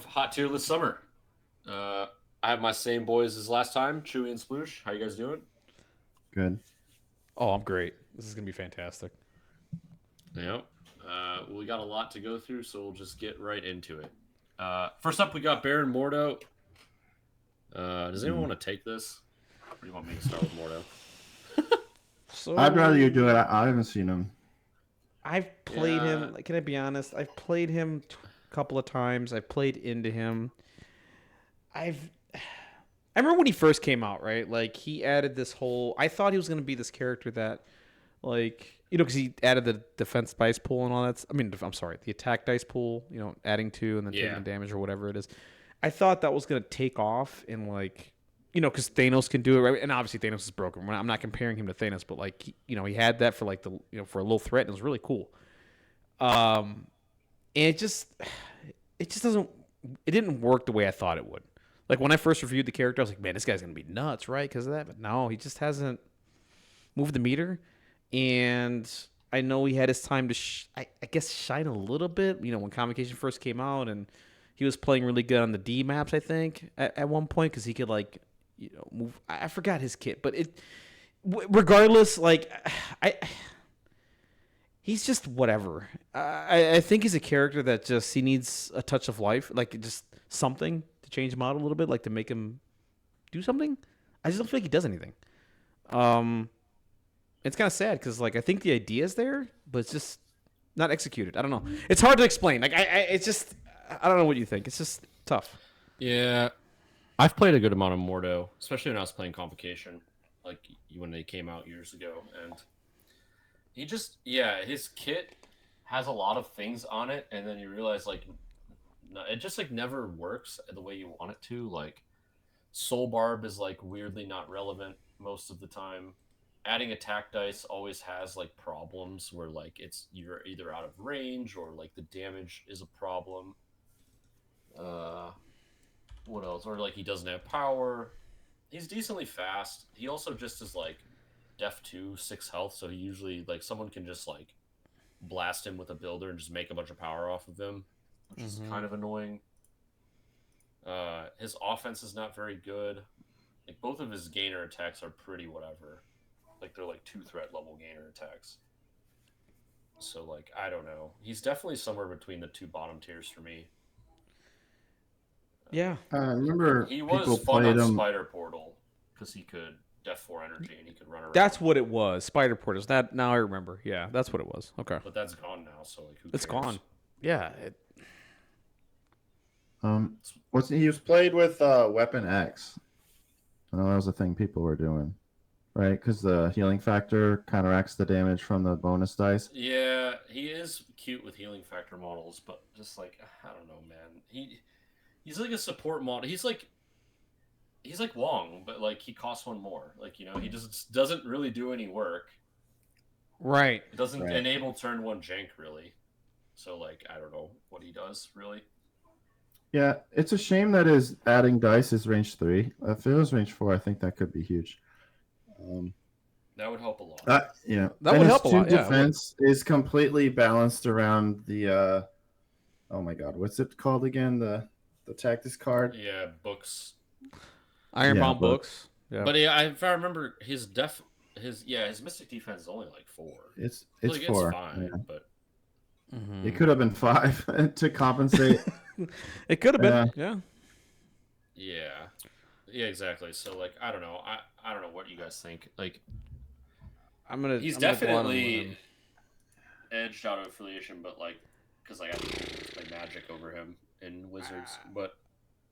of Hot Tier List Summer. I have my same boys as last time, Chewy and Sploosh. How you guys doing? Good. Oh, I'm great. This is gonna be fantastic. Yep. We got a lot to go through, so we'll just get right into it. First up, we got Baron Mordo. Does anyone want to take this? Or do you want me to start with Mordo? So I'd rather you do it. I haven't seen him. I've played him. Can I be honest? I've played him a couple of times. I've played into him. I remember when he first came out, right? Like he added this whole. I thought he was gonna be this character that, like, because he added the defense dice pool and all that. I'm sorry, the attack dice pool. Adding 2 and then taking damage or whatever it is. I thought that was gonna take off and like. Because Thanos can do it, right? And obviously Thanos is broken. I'm not comparing him to Thanos, but like, he had that for like for a little threat, and it was really cool. And it didn't work the way I thought it would. Like when I first reviewed the character, I was like, man, this guy's gonna be nuts, right? Because of that. But no, he just hasn't moved the meter. And I know he had his time to, I guess, shine a little bit. When Convocation first came out, and he was playing really good on the D maps, I think, at one point, because he could like. Move. I forgot his kit, but regardless, like he's just whatever. I think he's a character that he needs a touch of life, like just something to change him out a little bit, like to make him do something. I just don't feel like he does anything. It's kind of sad because like I think the idea is there, but it's just not executed. I don't know. It's hard to explain. Like it's just I don't know what you think. It's just tough. Yeah. I've played a good amount of Mordo, especially when I was playing Convocation, like when they came out years ago, and he just, his kit has a lot of things on it, and then you realize like it just like never works the way you want it to. Like Soul Barb is like weirdly not relevant most of the time. Adding attack dice always has like problems where like you're either out of range or like the damage is a problem. What else? Or like he doesn't have power. He's decently fast. He also just is like def 2, 6 health, so he usually like someone can just like blast him with a builder and just make a bunch of power off of him, which is kind of annoying. His offense is not very good. Like both of his gainer attacks are pretty whatever. Like they're like 2 threat level gainer attacks. So like I don't know. He's definitely somewhere between the 2 bottom tiers for me. Yeah. I remember he people was fun played on him. Spider Portal because he could def 4 energy and he could run around. That's what it was. Spider Portals. That now I remember. Yeah, that's what it was. Okay. But that's gone now, so like who It's cares? gone. Yeah. He was played with Weapon X. I know that was a thing people were doing, right? Because the healing factor counteracts the damage from the bonus dice. Yeah, he is cute with healing factor models, but just like I don't know, man. He's like a support model. He's like Wong, but like he costs 1 more. Like he just doesn't really do any work. Right. It doesn't enable turn 1 jank really. So like I don't know what he does really. Yeah, it's a shame that his adding dice is range 3. If it was range 4, I think that could be huge. That would help a lot. That would help a lot. Yeah. Defense is completely balanced around the. Oh my God, what's it called again? The tactics card. Yeah, books. Ironbound books. Yeah. But yeah, if I remember, his mystic defense is only like 4. It's like, 4. It's fine, yeah. but It could have been 5 to compensate. It could have been. Yeah. Yeah, exactly. So like, I don't know. I don't know what you guys think. Like, he's I'm definitely edged out of affiliation, but like, because like I play Magic over him in Wizards, but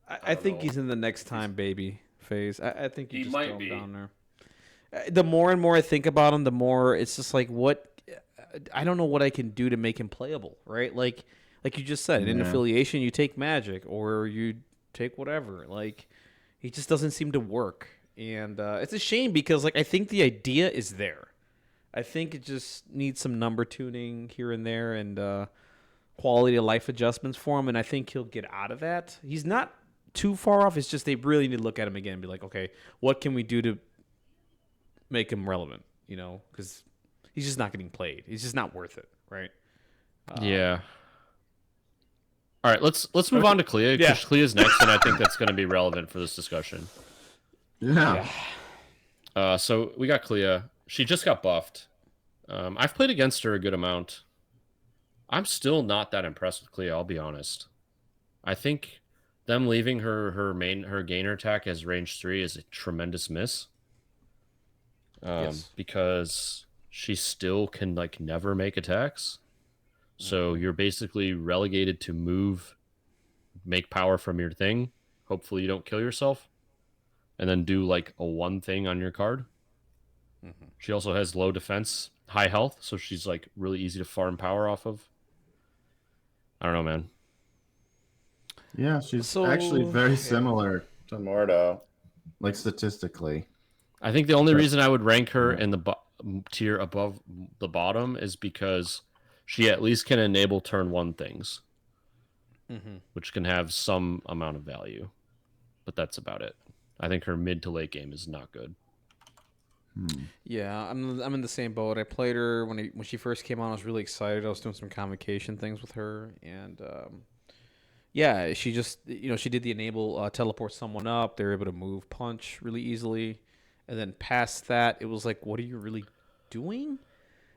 I think he's in the next time baby phase. I think he just might throw him be down there. The more and more I think about him, the more it's just like I don't know what I can do to make him playable, right? Like you just said, in affiliation, you take Magic or you take whatever. Like he just doesn't seem to work, and it's a shame because like I think the idea is there. I think it just needs some number tuning here and there and quality of life adjustments for him, and I think he'll get out of that. He's not too far off. It's just they really need to look at him again and be like, okay, what can we do to make him relevant? Because he's just not getting played. He's just not worth it, right? Yeah. All right, let's move on to Clea because Yeah. Clea's next, and I think that's going to be relevant for this discussion. Yeah. So we got Clea. She just got buffed. I've played against her a good amount. I'm still not that impressed with Clea, I'll be honest. I think them leaving her gainer attack as range 3 is a tremendous miss. Yes. Because she still can like never make attacks. So you're basically relegated to make power from your thing. Hopefully you don't kill yourself. And then do like a one thing on your card. She also has low defense, high health, so she's like really easy to farm power off of. I don't know, man. Yeah, she's actually very similar to Mordo, like statistically. I think the only reason I would rank her in the tier above the bottom is because she at least can enable turn 1 things, which can have some amount of value. But that's about it. I think her mid to late game is not good. Yeah, I'm in the same boat. I played her when she first came on. I was really excited. I was doing some convocation things with her, and yeah, she just she did the enable teleport someone up. They were able to move punch really easily, and then past that, it was like, what are you really doing?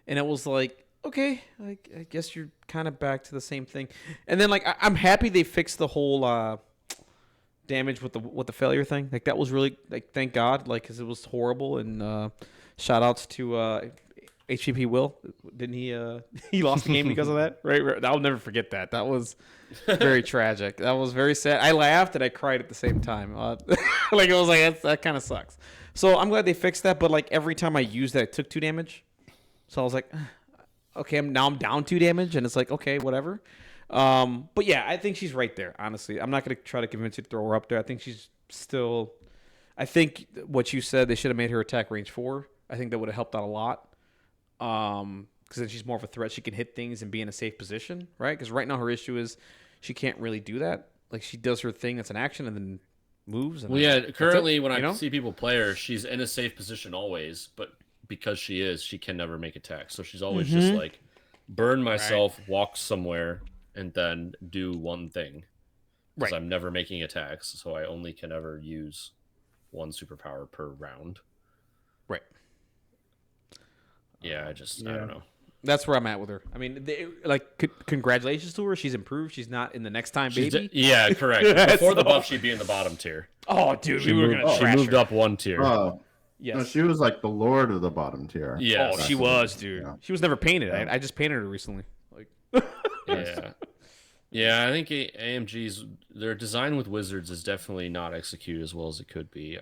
And it was like, okay, I guess you're kind of back to the same thing. And then like I'm happy they fixed the whole damage with the failure thing. Like that was really like, thank God, like, because it was horrible. And shout outs to HPP Will. Didn't he he lost the game because of that, right? I'll never forget that. That was very tragic. That was very sad. I laughed and I cried at the same time. Like it was like, that kind of sucks. So I'm glad they fixed that, but like every time I used that, I took 2 damage. So I was like, okay, I'm down 2 damage, and it's like, okay, whatever. But yeah, I think she's right there. Honestly, I'm not gonna try to convince you to throw her up there. I think she's still. I think what you said, they should have made her attack range 4. I think that would have helped out a lot. Because then she's more of a threat. She can hit things and be in a safe position, right? Because right now her issue is she can't really do that. Like she does her thing that's an action and then moves. And Well, yeah. Currently, when I know? see people play her, she's in a safe position always, but because she can never make attacks. So she's always just like burn myself, walk somewhere, and then do one thing. Because I'm never making attacks, so I only can ever use one superpower per round. Right. Yeah, I don't know. That's where I'm at with her. I mean, congratulations to her. She's improved. She's not in the next time baby. Yeah, correct. Before the buff, she'd be in the bottom tier. Oh, dude, She moved up 1 tier. Yes. No, she was like the lord of the bottom tier. Yeah. Oh, she was, dude. Yeah. She was never painted. Yeah. I just painted her recently. Like. Yeah. Yeah, I think AMG's their design with wizards is definitely not executed as well as it could be.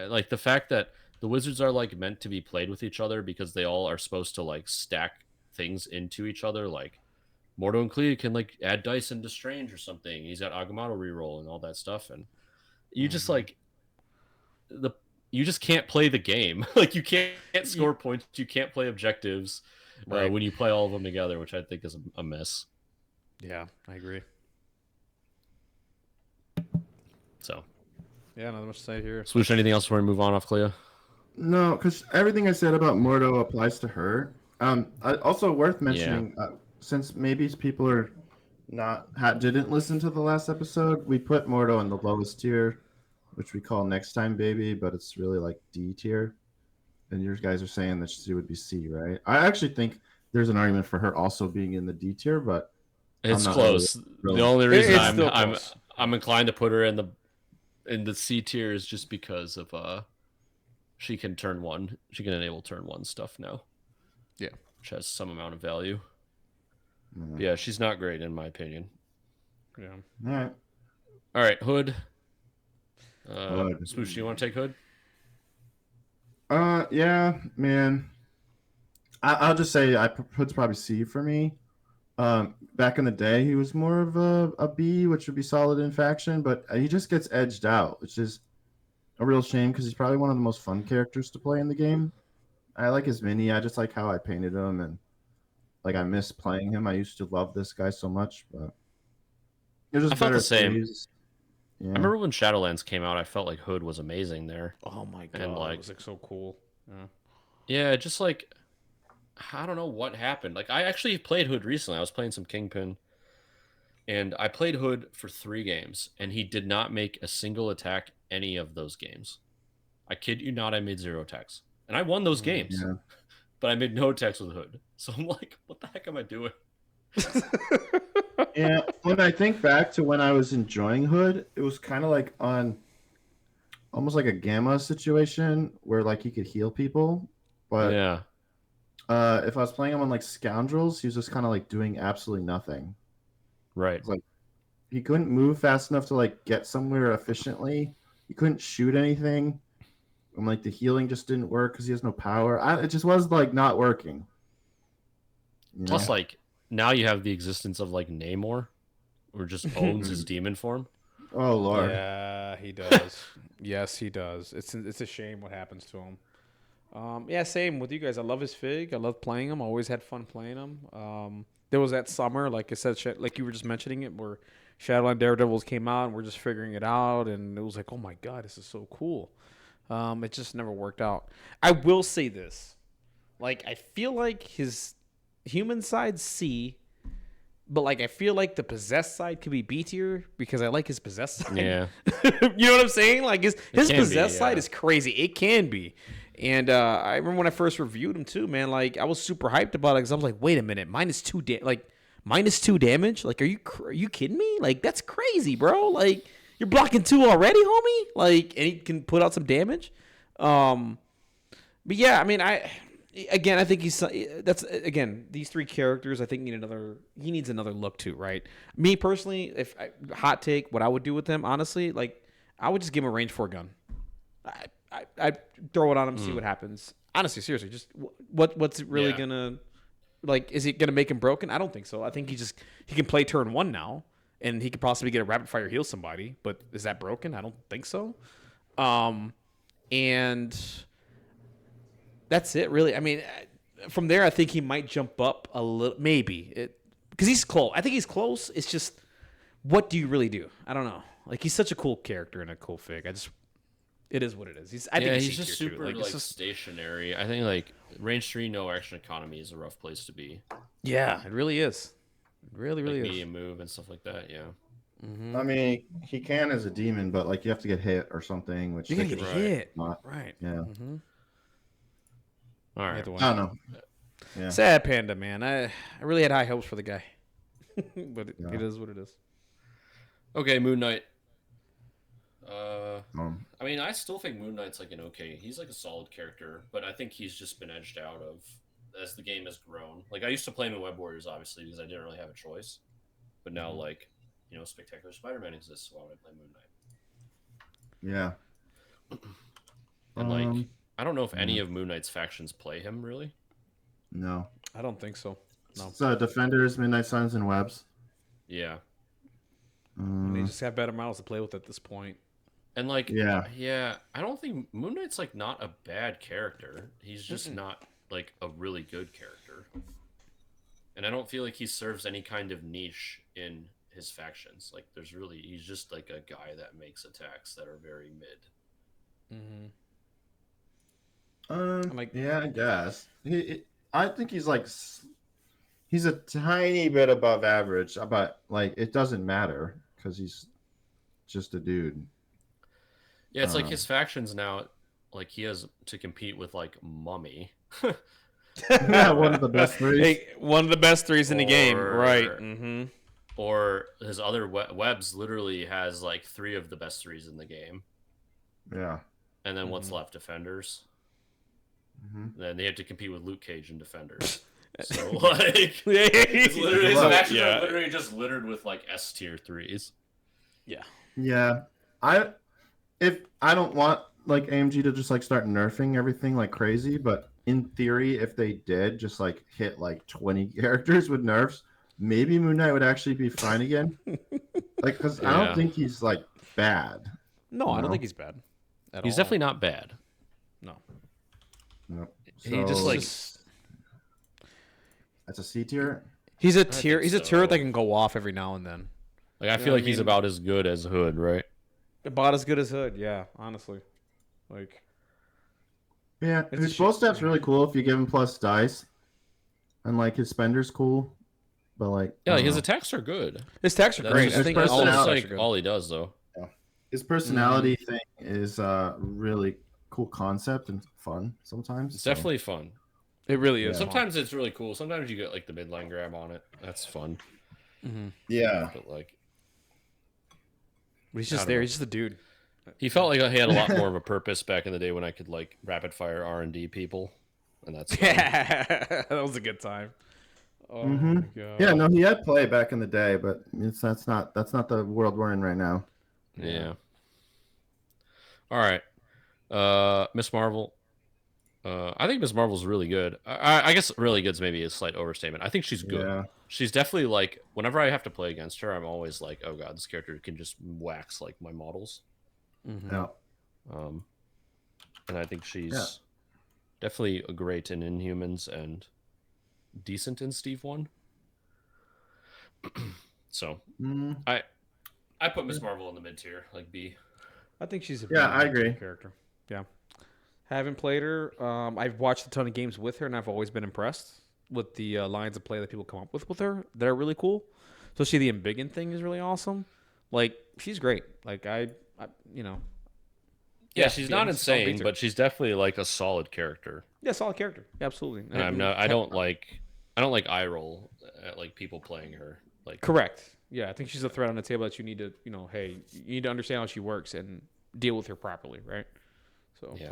Like the fact that the wizards are like meant to be played with each other because they all are supposed to like stack things into each other. Like Mordo and Clea can like add dice into Strange or something. He's got Agamotto reroll and all that stuff, and you just like you just can't play the game. Like you can't score points. You can't play objectives when you play all of them together, which I think is a mess. Yeah, I agree. So, yeah, not much to say here. Swoosh, anything else before we move on off Clea? No, because everything I said about Mordo applies to her. Also worth mentioning, since maybe people are didn't listen to the last episode, we put Mordo in the lowest tier, which we call next time baby, but it's really like D tier. And you guys are saying that she would be C, right? I actually think there's an argument for her also being in the D tier, but it's close. The only reason I'm inclined to put her in the C tier is just because of she can turn 1. She can enable turn 1 stuff now. Yeah, which has some amount of value. Yeah, she's not great in my opinion. Yeah. All right, Hood. Swoosh, do you want to take Hood? Yeah, man. I'll just say Hood's probably C for me. Back in the day, he was more of a B, which would be solid in faction, but he just gets edged out, which is a real shame because he's probably one of the most fun characters to play in the game. I like his mini. I just like how I painted him, and like I miss playing him. I used to love this guy so much, but it was just I felt better the same. Yeah. I remember when Shadowlands came out, I felt like Hood was amazing there. Oh my god, and it was like so cool. Yeah, just like I don't know what happened. Like I actually played Hood recently. I was playing some Kingpin And I played Hood for 3 games, and he did not make a single attack any of those games. I kid you not, I made 0 attacks. And I won those games, Yeah. but I made no attacks with Hood. So I'm like, what the heck am I doing? Yeah, when I think back to when I was enjoying Hood, it was kind of like on almost like a Gamma situation where like he could heal people. But Yeah. if I was playing him on like Scoundrels, he was just kind of like doing absolutely nothing. Right. It's like he couldn't move fast enough to like get somewhere efficiently. He couldn't shoot anything. And like the healing just didn't work because he has no power. It just was like not working. You Plus, know? like, now you have the existence of, like, Namor, who just owns his demon form. Oh Lord. Yeah, he does. Yes, he does. It's a shame what happens to him. Yeah, same with you guys. I love his fig. I love playing him. I always had fun playing him. There was that summer, like I said, like you were just mentioning it, where Shadowland Daredevils came out and we're just figuring it out, and it was like, oh my god, this is so cool. It just never worked out. I will say this, like I feel like his human side C, but like I feel like the possessed side could be B tier because I like his possessed side. Yeah. You know what I'm saying? Like his possessed side yeah. is crazy. It can be. And I remember when I first reviewed him too, man. Like I was super hyped about it because I was like, wait a minute, -2 damage. Like, are you kidding me? Like that's crazy, bro. Like you're blocking 2 already, homie. Like, and he can put out some damage. But yeah, I mean, I think these 3 characters. I think he needs another look too, right? Me personally, hot take, what I would do with him, honestly, like I would just give him a range 4 gun. I'd throw it on him, see what happens. Honestly, seriously, just what's it really gonna, like, is it gonna make him broken? I don't think so. I think he can play turn 1 now, and he could possibly get a rapid fire heal somebody. But is that broken? I don't think so. And that's it, really. I mean, from there, I think he might jump up a little, maybe because he's close. I think he's close. It's just, what do you really do? I don't know. Like he's such a cool character and a cool fig. It is what it is. I think he's just super like, stationary. I think like range 3, no action economy is a rough place to be. Yeah, it really is. It really, really like is. Medium move and stuff like that. Yeah. Mm-hmm. I mean, he can as a demon, but like you have to get hit or something, which you gotta get hit. Not. Right. Yeah. Mm-hmm. All right. I don't know. Yeah. Sad Panda, man. I really had high hopes for the guy, but it is what it is. Okay, Moon Knight. Um, I mean, I still think Moon Knight's like he's like a solid character, but I think he's just been edged out of as the game has grown. Like I used to play him in Web Warriors, obviously, because I didn't really have a choice. But now, like, Spectacular Spider-Man exists, so why would I play Moon Knight? Yeah. And like, I don't know if any of Moon Knight's factions play him really. No. I don't think so. No. So Defenders, Midnight Suns, and Webs. Yeah. They just have better models to play with at this point. And like, yeah, I don't think Moon Knight's like not a bad character. He's just not like a really good character. And I don't feel like he serves any kind of niche in his factions. Like he's just like a guy that makes attacks that are very mid. Mm-hmm. Yeah, I guess. I think he's a tiny bit above average, but like it doesn't matter because he's just a dude. Yeah, it's like his factions now, like he has to compete with like Mummy. Yeah, one of the best 3s. Hey, one of the best 3s in the game, right? Mm-hmm. Or his other Webs literally has like 3 of the best 3s in the game. Yeah. And then what's left? Defenders. Then they have to compete with Luke Cage and Defenders. So like, it's literally his factions are literally just littered with like S tier 3s. Yeah. Yeah. If I don't want like AMG to just like start nerfing everything like crazy, but in theory, if they did just like hit like 20 characters with nerfs, maybe Moon Knight would actually be fine again. Like, because I don't think he's like bad. No, I don't think he's bad. He's definitely not bad. No. Nope. He just like that's a C tier. He's a tier. He's a turret that can go off every now and then. Like I feel like he's about as good as Hood, right? About as good as Hood, yeah. Honestly, like. Yeah, his bow step's really cool if you give him plus dice, and like his spender's cool. but like, Yeah, I like don't his know. attacks are good. His attacks are That's great. just- I think his all his that's personality- attacks like are good. all he does, though. Yeah. His personality thing is really cool concept and fun sometimes. It's so, definitely fun. It really is. Yeah. Sometimes it's really cool. Sometimes you get like the midline grab on it. That's fun. yeah. But like, But he's I just don't there. know. He's just a dude. he felt like he had a lot more of a purpose back in the day when I could like rapid fire R&D people, and that's fun. Yeah, that was a good time. Oh Mhm. my god. Yeah, no, he had play back in the day, but that's not the world we're in right now. Yeah. All right. Miss Marvel. I think Miss Marvel's really good. I guess really good's maybe a slight overstatement. I think she's good. Yeah. She's definitely like whenever I have to play against her, I'm always like, oh god, this character can just wax like my models. Yeah. And I think she's Yeah. definitely a great in Inhumans and decent in Steve 1. So Mm, I put Miss Marvel in the mid tier, like B. I think she's a Yeah, very I agree. good character. Yeah. Haven't played her. I've watched a ton of games with her, and I've always been impressed with the lines of play that people come up with her. They're really cool. Especially the embiggen thing is really awesome. Like, she's great. Like, I you know. Yeah, she's not don't insane, beat her. but she's definitely like a solid character. Yeah, solid character. Absolutely. And I don't like eye roll at like people playing her. Like Correct. Yeah, I think she's a threat on the table that you need to, hey, you need to understand how she works and deal with her properly, right? So yeah.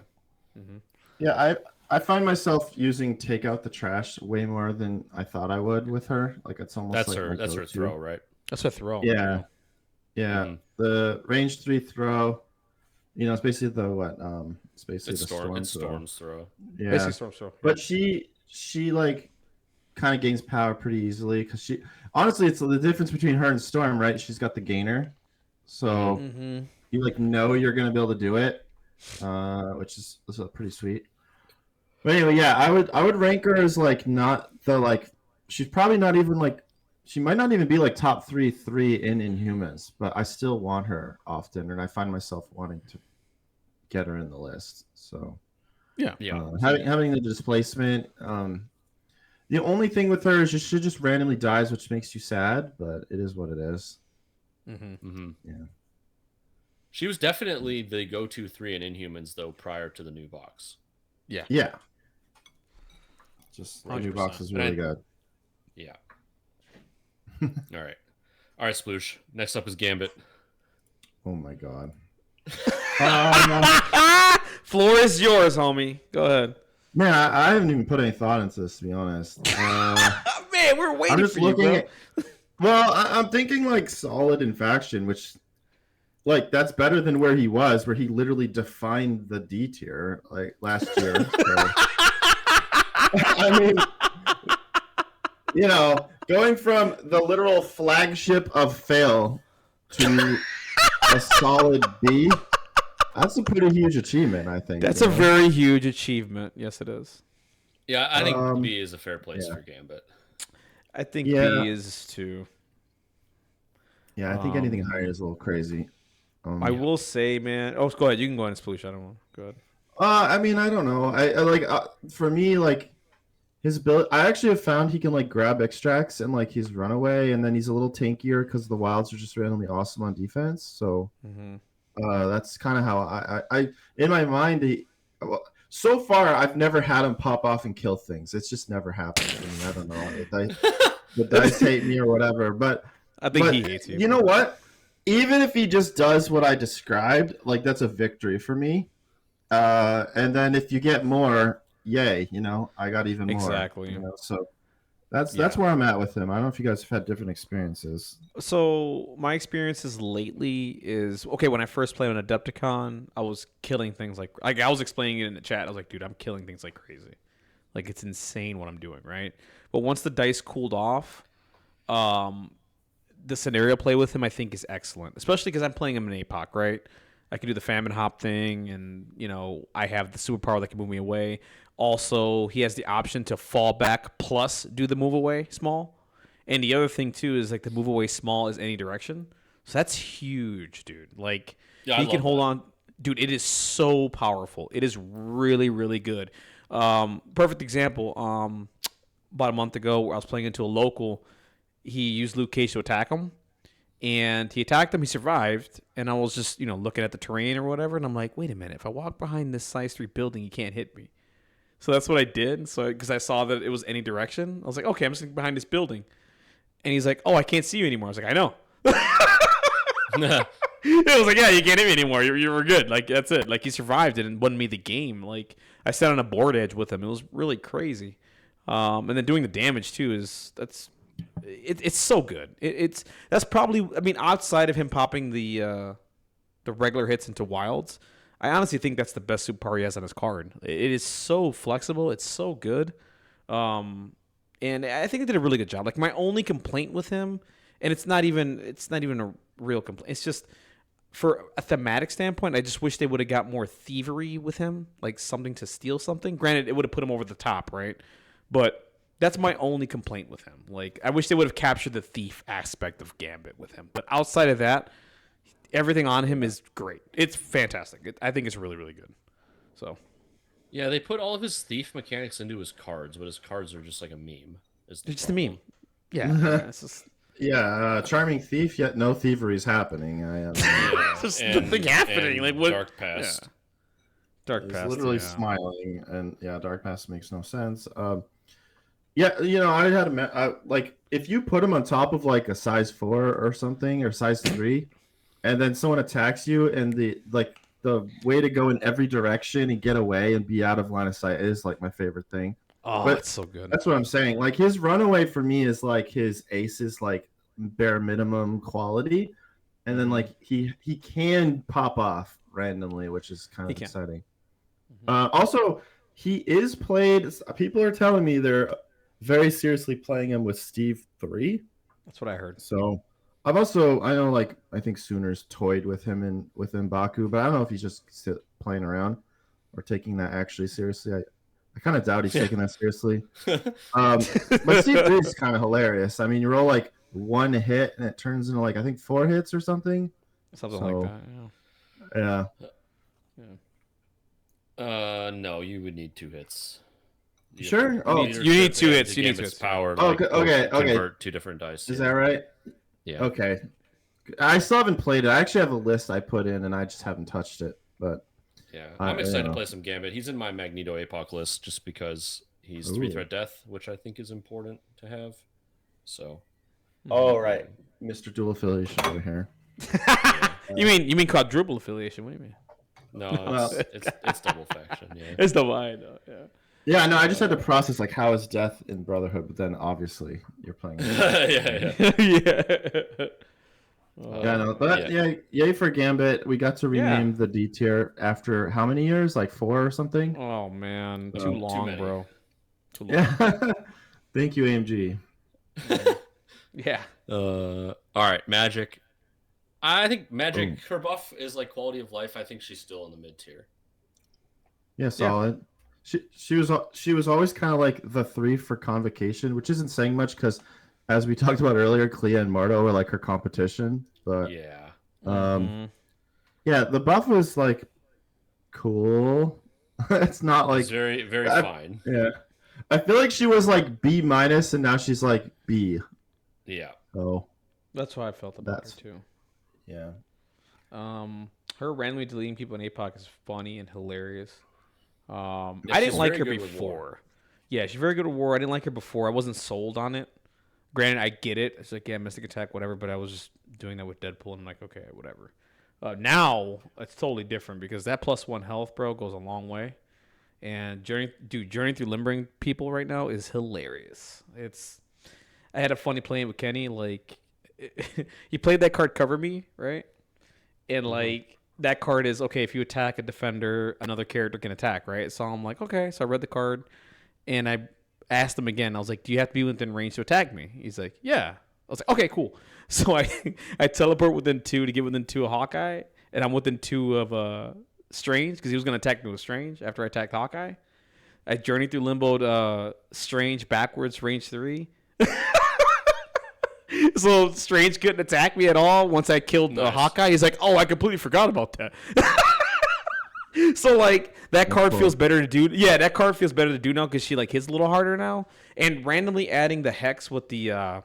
yeah, I find myself using take out the trash way more than I thought I would with her. Like it's almost That's like her my that's her go-to. throw, right? that's a throw. Yeah. Yeah. Mhm. The range 3 throw, it's basically the what? It's basically It's the storm. storm It's throw. Storm's throw. Yeah. Basically storm throw. But she like kind of gains power pretty easily because she honestly it's the difference between her and Storm, right? She's got the gainer, so you like you're gonna be able to do it, which is pretty sweet. But anyway, yeah, I would rank her as like not the like she's probably not even like she might not even be like top 3 in Inhumans, but I still want her often, and I find myself wanting to get her in the list. So Yeah. having the displacement. The only thing with her is she just randomly dies, which makes you sad, but it is what it is. Yeah. She was definitely the go-to 3 in Inhumans though prior to the new box. Yeah. Just the new 100%. box is really good. Yeah. All right, Sploosh. Next up is Gambit. Oh my god. Floor is yours, homie. Go ahead. Man, I haven't even put any thought into this, to be honest. Man, we're waiting I'm just for you, looking bro. at. Well, I'm thinking like solid in faction, which, like, that's better than where he was, where he literally defined the D tier like last year. So. I mean, going from the literal flagship of fail to a solid B. That's a pretty huge achievement, I think. That's a very huge achievement. Yes, it is. Yeah, I think B is a fair place for Gambit. I think Yeah. B is too. Yeah, I think anything higher is a little crazy. I will say, man. Oh, go ahead. You can go on Sploosh. I don't want. Go ahead. I mean, I don't know. I like for me, like his ability. I actually have found he can like grab extracts and like his runaway, and then he's a little tankier because the wilds are just randomly awesome on defense. So that's kind of how I in my mind. So far, I've never had him pop off and kill things. It's just never happened. I mean, I don't know. The dice hate me or whatever, but I think he hates you. You know what? Even if he just does what I described, like that's a victory for me. And then if you get more, yay! I got even more. Exactly. So that's where I'm at with him. I don't know if you guys have had different experiences. So my experiences lately is okay. When I first played on Adepticon, I was killing things like I was explaining it in the chat. I was like, dude, I'm killing things like crazy. Like it's insane what I'm doing, right? But once the dice cooled off, the scenario play with him I think is excellent, especially because I'm playing him in APOC, right? I can do the famine hop thing, and I have the superpower that can move me away. Also, he has the option to fall back plus do the move away small. And the other thing too is like the move away small is any direction. So that's huge, dude. Like he can hold on. Dude, it is so powerful. It is really, really good. Perfect example. About a month ago, where I was playing into a local, he used Luke Cage to attack him. And he attacked him. He survived. And I was just, looking at the terrain or whatever. And I'm like, wait a minute. If I walk behind this size 3 building, he can't hit me. So that's what I did. So because I saw that it was any direction, I was like, okay, I'm just behind this building. And he's like, oh, I can't see you anymore. I was like, I know. It was like, yeah, you can't hit me anymore. You were good. Like, that's it. Like, he survived it and won me the game. Like, I sat on a board edge with him. It was really crazy. And then doing the damage too it's so good. That's probably, I mean, outside of him popping the regular hits into wilds, I honestly think that's the best superpower he has on his card. It is so flexible. It's so good. And I think they did a really good job. Like, my only complaint with him, and it's not even a real complaint. It's just for a thematic standpoint, I just wish they would have got more thievery with him, like something to steal something. Granted, it would have put him over the top, right? But that's my only complaint with him. Like, I wish they would have captured the thief aspect of Gambit with him. But outside of that, everything on him is great. It's fantastic. I think it's really, really good. So, yeah, they put all of his thief mechanics into his cards, but his cards are just like a meme. It's just a meme. Yeah. It's just... Yeah, charming thief, yet no thievery is happening. There's nothing happening. Like, what? Dark Past. Yeah. Dark Past. Literally smiling, and Dark Past makes no sense. Yeah, I had like, if you put him on top of like a size 4 or something, or size 3, and then someone attacks you, and the way to go in every direction and get away and be out of line of sight is like my favorite thing. Oh, but that's so good. That's what I'm saying. Like, his runaway for me is like his aces, like bare minimum quality, and then like he can pop off randomly, which is kind of exciting. Also, he is played. People are telling me they're very seriously playing him with Steve 3. That's what I heard. So I know, like, I think Sooners toyed with him within Baku, but I don't know if he's just playing around or taking that actually seriously. I kind of doubt he's taking that seriously. But Steve 3 is kind of hilarious. I mean, you roll like 1 hit and it turns into like, I think 4 hits or something. Something like that. Yeah. No, you would need 2 hits. Sure. You need 2 hits. You need 2 hits. Power. Okay. Convert 2 different dice. Is that right? Yeah. Okay. I still haven't played it. I actually have a list I put in, and I just haven't touched it. But yeah, I'm excited to play some Gambit. He's in my Magneto Apoc list just because he's 3-threat death, which I think is important to have. So. Oh right, Mr. Dual Affiliation over here. You mean quadruple affiliation? What do you mean? No, it's double faction. Yeah. It's double. I know. Yeah. Yeah, no, I just had to process like how is death in Brotherhood, but then obviously you're playing. Yay for Gambit. We got to rename the D tier after how many years? Like 4 or something? Oh man, too long, bro. Too long. Yeah. Thank you, AMG. Yeah. All right, Magic. I think Magic, her buff is like quality of life. I think she's still in the mid tier. Yeah, solid. Yeah. She was always kind of like the 3 for Convocation, which isn't saying much because, as we talked about earlier, Clea and Mordo were like her competition. But yeah, yeah, the buff was like cool. It's not like very very fine. Yeah, I feel like she was like B-, and now she's like B. Yeah. Oh, that's how I felt about her too. Yeah. Her randomly deleting people in APOC is funny and hilarious. I didn't like her before. Yeah, she's very good at war. I didn't like her before. I wasn't sold on it. Granted, I get it. It's like, yeah, Mystic Attack, whatever, but I was just doing that with Deadpool, and I'm like, okay, whatever. Now, it's totally different because that +1 health, bro, goes a long way. And journey through limbering people right now is hilarious. I had a funny playing with Kenny. Like, he played that card Cover Me, right? And, like, that card is, okay, if you attack a defender, another character can attack, right? So I'm like, okay. So I read the card, and I asked him again. I was like, do you have to be within range to attack me? He's like, yeah. I was like, okay, cool. So I teleport within 2 to get within 2 of Hawkeye, and I'm within 2 of Strange because he was going to attack me with Strange after I attacked Hawkeye. I journeyed through limboed Strange backwards, range 3. So Strange couldn't attack me at all once I killed Hawkeye. He's like, oh, I completely forgot about that. So, like, that card feels better to do. Yeah, that card feels better to do now because she, like, hits a little harder now. And randomly adding the Hex with the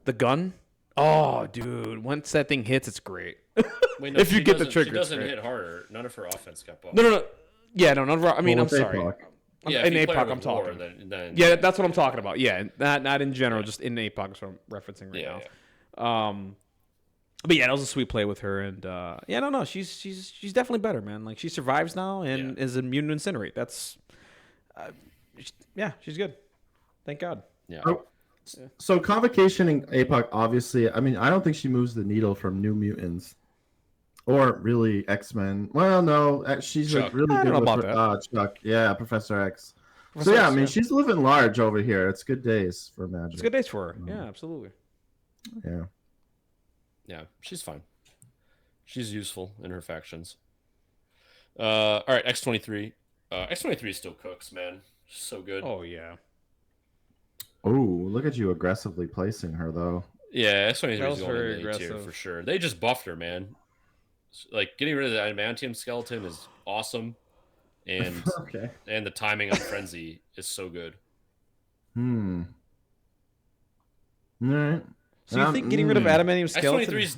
The gun? Oh, dude. Once that thing hits, it's great. Wait, no, If you get the trigger, she doesn't it's great. hit harder. None of her offense got buffed. No. Yeah, no, none of our, I mean, Well, I'm with sorry. APOC. Yeah, in if you play her APOC, I'm with War, talking. then Yeah, that's what I'm talking about. Yeah, not in general, just in APOC is what I'm referencing right now. But yeah, that was a sweet play with her, and no, she's definitely better, man. Like she survives now and is immune to incinerate. That's, she's good. Thank God. Yeah. So Convocation and APOC, obviously, I mean, I don't think she moves the needle from New Mutants or really X-Men. Well, no, she's Chuck. like really I good don't know with about Chuck. Yeah, Professor X. Professor So yeah, X, I mean, she's living large over here. It's good days for Magic. It's good days for her. Yeah, absolutely. Yeah. Yeah, she's fine. She's useful in her factions. All right, X-23. X-23 still cooks, man. She's so good. Oh yeah. Oh, look at you aggressively placing her though. Yeah, X-23 That is was going very in the A tier aggressive. for sure. They just buffed her, man. Like getting rid of the adamantium skeleton is awesome, and Okay. and the timing on Frenzy is so good. All right. So you think getting rid of adamantium skeleton? X-23's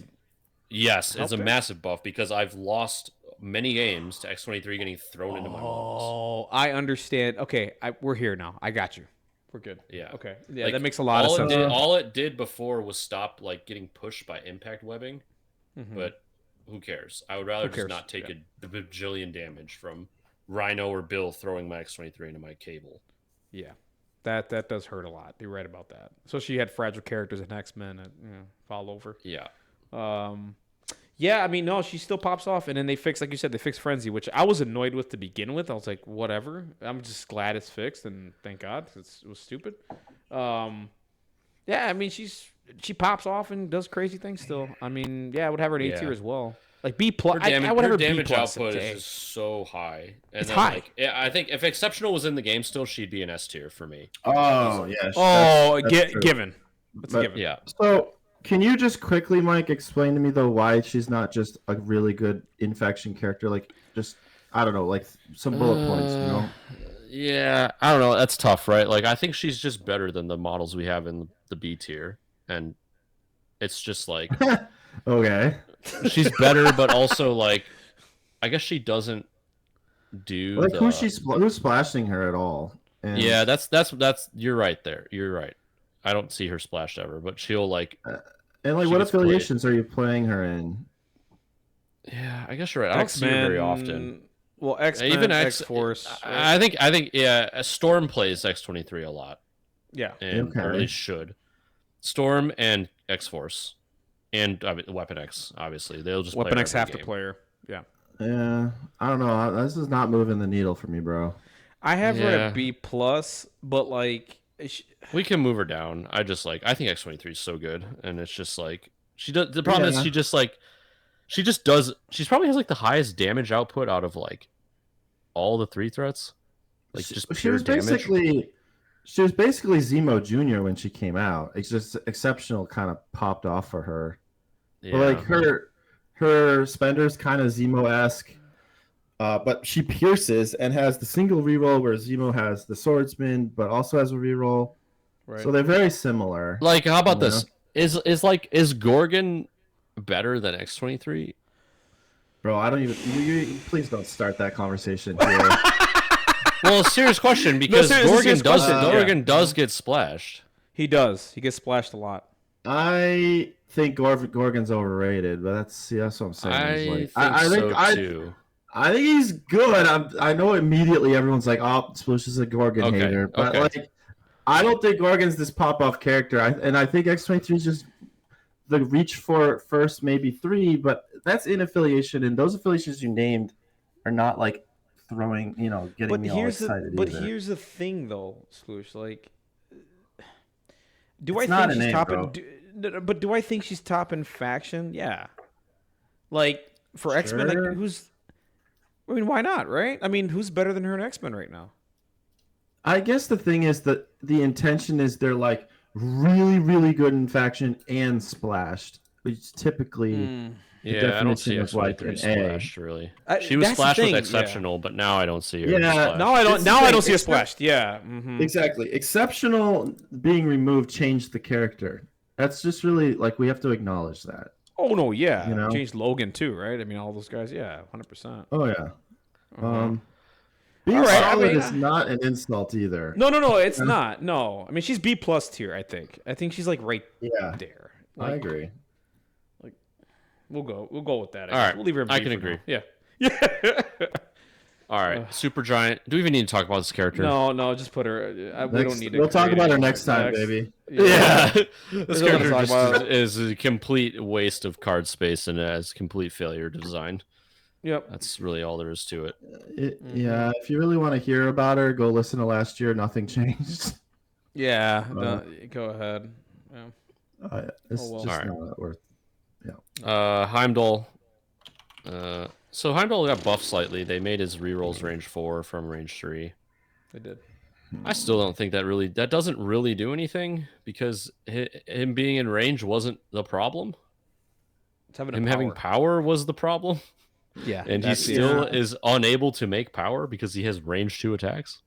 yes, it's a Helped her? massive buff because I've lost many games to X-23 getting thrown into my models. Oh, I understand. Okay, we're here now. I got you. We're good. Yeah. Okay. Yeah, Like, that makes a lot of sense. All it did before was stop like getting pushed by impact webbing, but who cares? I would rather just not take a bajillion damage from Rhino or Bill throwing my X-23 into my cable. Yeah, that does hurt a lot. You're right about that. So she had fragile characters in X-Men that fall over. Yeah. Yeah, I mean, no, she still pops off, and then they fix, like you said, they fixed Frenzy, which I was annoyed with to begin with. I was like, whatever. I'm just glad it's fixed, and thank God, 'cause it was stupid. Yeah, I mean, she pops off and does crazy things still. I mean, yeah, I would have her in A tier as well. Like B plus. I would have her B damage plus. output is just so high. And It's high. Like, yeah, I think if Exceptional was in the game still, she'd be an S tier for me. Oh, yeah. Oh, that's true. given. That's a But- given. Yeah. So, can you just quickly, Mike, explain to me though why she's not just a really good infection character? Like, just I don't know, like some bullet points, you know? Yeah, I don't know. That's tough, right? Like, I think she's just better than the models we have in the B tier, and it's just like Okay. she's better, but also like, I guess she doesn't do Like, the... who's splashing her at all? And, Yeah, that's you're right there. You're right. I don't see her splashed ever, but she'll like. and like, she what gets played. affiliations are you playing her in? Yeah, I guess you're right. I don't see her very often. Well, X-Men, Even X-Force. I think Storm plays X-23 a lot, Yeah. and or at least should. Storm and X-Force, and I mean, Weapon X. Obviously, they'll just Weapon play X her have every to game. play her. Yeah. Yeah, I don't know. This is not moving the needle for me, bro. I have her Yeah. at B plus, but like, We can move her down. I think X-23 is so good, and it's just like she does. The problem is she just does. She probably has like the highest damage output out of like all the 3 threats. Like just She pure was damage. she was basically Zemo Jr. when she came out. It's just Exceptional kind of popped off for her. Yeah. But like her Spender's kind of Zemo-esque. But she pierces and has the single reroll where Zemo has the swordsman, but also has a reroll. right. So they're very similar. Like, how about Yeah. this? Is Gorgon better than X-23? Bro, I don't even. You please don't start that conversation here. Well, serious question because it's a serious question. Gorgon does get splashed. He does. He gets splashed a lot. I think Gorgon's overrated, but that's what I'm saying. I think so too. I think he's good. I know immediately everyone's like, "Oh, Sploosh is a Gorgon Okay, hater," but okay. like, I don't think Gorgon's this pop-off character. I think X-23 is just the reach for first, maybe 3, but that's in affiliation, and those affiliations you named are not like throwing, getting me all excited. But either. here's the thing, though, Sploosh. Like, do It's I not think a she's name, top bro. but do I think she's top in faction? Yeah. Like for X-Men, Sure. like who's? I mean, why not? Right? I mean, who's better than her in X-Men right now? I guess the thing is that the intention is they're like really, really good in faction and splashed, which is typically Yeah, I don't see definition of, like, X-23 an A. splashed really. I- She was that's the splashed with thing, yeah. Exceptional, but now I don't see her. Yeah, splashed. Now I don't. It's Now the I don't thing, see her it's not- splashed. Yeah. Mhm. exactly exceptional being removed changed the character. That's just really like we have to acknowledge that. Oh no, yeah. You know? Changed Logan too, right? I mean, all those guys, yeah, 100%. Oh yeah. Being All right, I solid mean- is not an insult either. No, it's not. No, I mean she's B+ tier. I think she's like right Yeah, there. I Like, agree. We'll go with that. I All guess. right, We'll leave her. In B I can for agree. now. Yeah. Yeah. All right, Supergiant. Do we even need to talk about this character? No, just put her. We don't need to. We'll talk create about her any next time, next. baby. Yeah, this There's character nothing to talk just about. is a complete waste of card space and has complete failure to design. Yep. That's really all there is to it. Yeah, if you really want to hear about her, go listen to last year. Nothing changed. Yeah. Go ahead. Yeah. It's Oh, well. just All right. not worth. Heimdall. So Heimdall got buffed slightly. They made his rerolls range 4 from range 3. They did. I still don't think that doesn't really do anything because him being in range wasn't the problem. It's having Him having power was the problem. Yeah. And he still is unable to make power because he has range 2 attacks.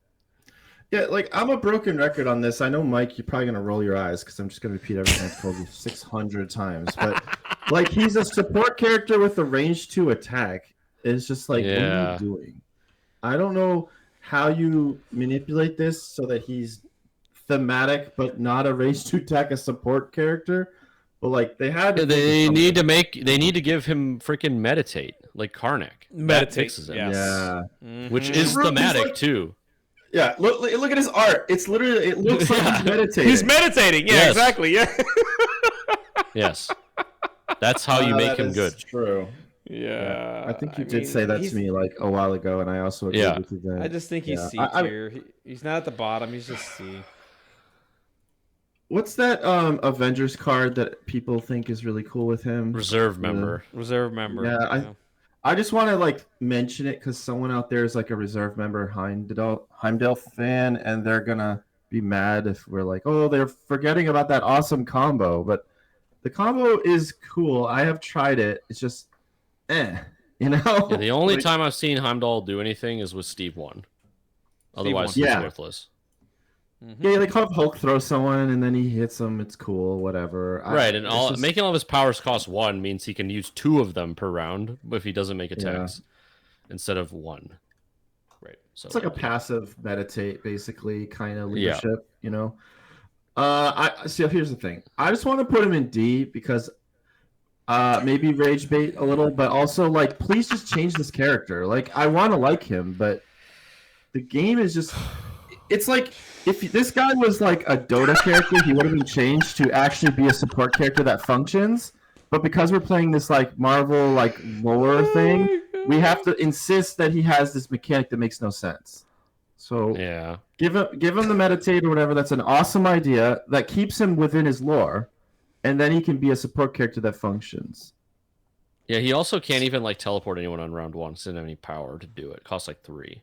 Yeah, like I'm a broken record on this. I know, Mike, you're probably gonna roll your eyes because I'm just gonna repeat everything I've told you 600 times. But like, he's a support character with a range 2 attack. It's just like, what are you doing? I don't know how you manipulate this so that he's thematic but not a range 2 attack, a support character. But like, they had to They need to give him freaking meditate like Karnak. That fixes it. Yes. Yeah. Which is Ruby's thematic like- too. Yeah, look at his art. It's literally, it looks like he's meditating. He's meditating. Yeah, Yes. exactly. Yeah. Yes. That's how you make that him is good. True. Yeah. I think you did say that to me like a while ago, and I also agreed Yeah. with you then. I just think he's Yeah. C I- tier. He's not at the bottom. He's just C. What's that Avengers card that people think is really cool with him? Reserve member. Reserve member. Yeah, I just want to like mention it because someone out there is like a reserve member Heimdall fan, and they're gonna be mad if we're like, oh, they're forgetting about that awesome combo. But the combo is cool. I have tried it. It's just, you know. Yeah, the only Like, time I've seen Heimdall do anything is with Steve 1. Otherwise, Steve he's 1. worthless. Yeah, like Hulk throws someone and then he hits them. It's cool, whatever. Right, and it's just- making all of his powers cost 1 means he can use 2 of them per round if he doesn't make attacks instead of 1. Right. So it's like a passive meditate, basically, kind of Yeah. leadership, you know. So here's the thing. I just want to put him in D because maybe rage bait a little, but also like, please just change this character. Like, I want to like him, but the game is just. It's like if this guy was like a Dota character, he would have been changed to actually be a support character that functions. But because we're playing this like Marvel like lore thing, we have to insist that he has this mechanic that makes no sense. So yeah. give him the meditate or whatever. That's an awesome idea that keeps him within his lore, and then he can be a support character that functions. Yeah, he also can't even like teleport anyone on round 1. He doesn't have any power to do it. It costs like 3.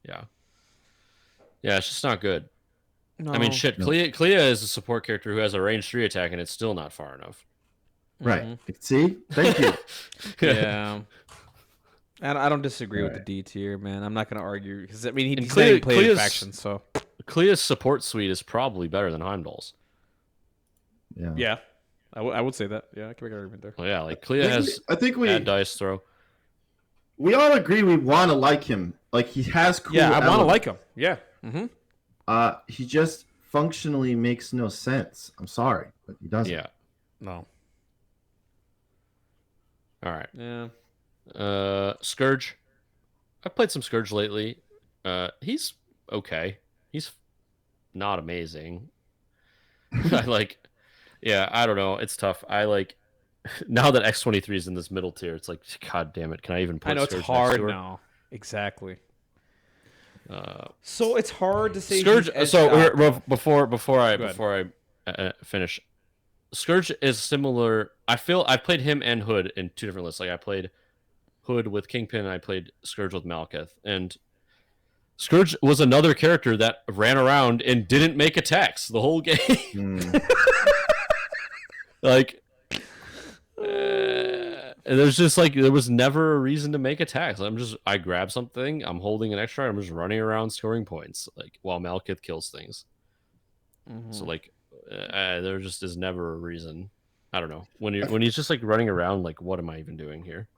Yeah. Yeah, it's just not good. No. I mean, shit. Clea is a support character who has a range 3 attack, and it's still not far enough. Right. See? Thank you. Yeah. And I don't disagree with the Right. D tier, man. I'm not going to argue because I mean he's Clea- not even played in Clea's- faction, so Clea's support suite is probably better than Heimdall's. Yeah. yeah, I would say that. Yeah, I can make an argument there. Well, yeah, like Clea has I think bad dice throw. we all agree we want to like him. Like, he has cool Yeah, I want to elements. like him. Yeah. Mm-hmm. He just functionally makes no sense. I'm sorry, but he doesn't. Yeah. No. All right. Yeah. Scourge. I've played some Scourge lately. He's okay. He's not amazing. I like. Yeah, I don't know. It's tough. I like. Now that X-23 is in this middle tier, it's like, God damn it! Can I even put I know Scourge it's next hard to her? now. Exactly. So it's hard to say Scourge. he's edged So out. before ahead. I finish, Scourge is similar. I feel I played him and Hood in 2 different lists. Like I played Hood with Kingpin, and I played Scourge with Malekith, and Scourge was another character that ran around and didn't make attacks the whole game. Like, there's just like there was never a reason to make attacks. I grab something, I'm holding an extra, I'm just running around scoring points, like while Malekith kills things. So like, there just is never a reason. I don't know. When he's just like running around, like, what am I even doing here?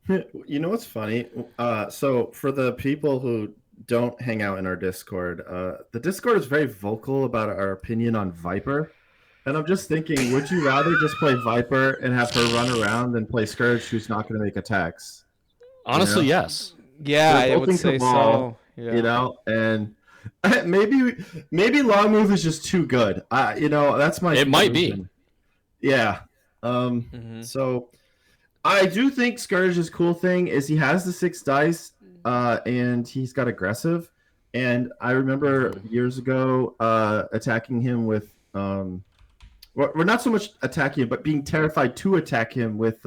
You know what's funny? So for the people who don't hang out in our Discord, the Discord is very vocal about our opinion on Viper. And I'm just thinking, would you rather just play Viper and have her run around than play Scourge, who's not going to make attacks? Honestly, yes. Yeah, They're I both would in say Cabal, so. Yeah. You know, and maybe long move is just too good. You know, that's my. It might be. conclusion. Yeah. So I do think Scourge's cool thing is he has the 6 dice, and he's got aggressive. And I remember years ago attacking him with we're not so much attacking him, but being terrified to attack him with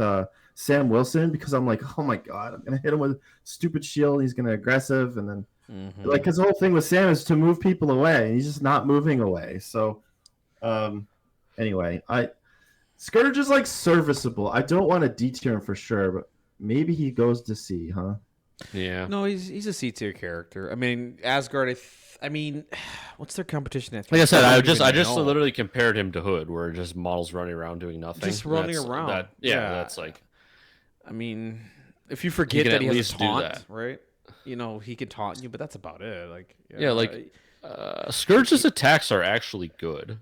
Sam Wilson, because I'm like, oh my god, I'm gonna hit him with stupid shield. He's gonna aggressive, and then like his whole thing with Sam is to move people away, and he's just not moving away. So anyway, Scourge is like serviceable. I don't want to D-tier him for sure, but maybe he goes to C, huh? Yeah. No, he's a C tier character. I mean, Asgard. I mean, what's their competition at? Like I said, I just know. literally compared him to Hood, where just models running around doing nothing. Just running around. That's like. I mean, if you forget can that he at has least a do taunt, that. right? You know, he can taunt you, but that's about it. Like, Scourge's attacks are actually good.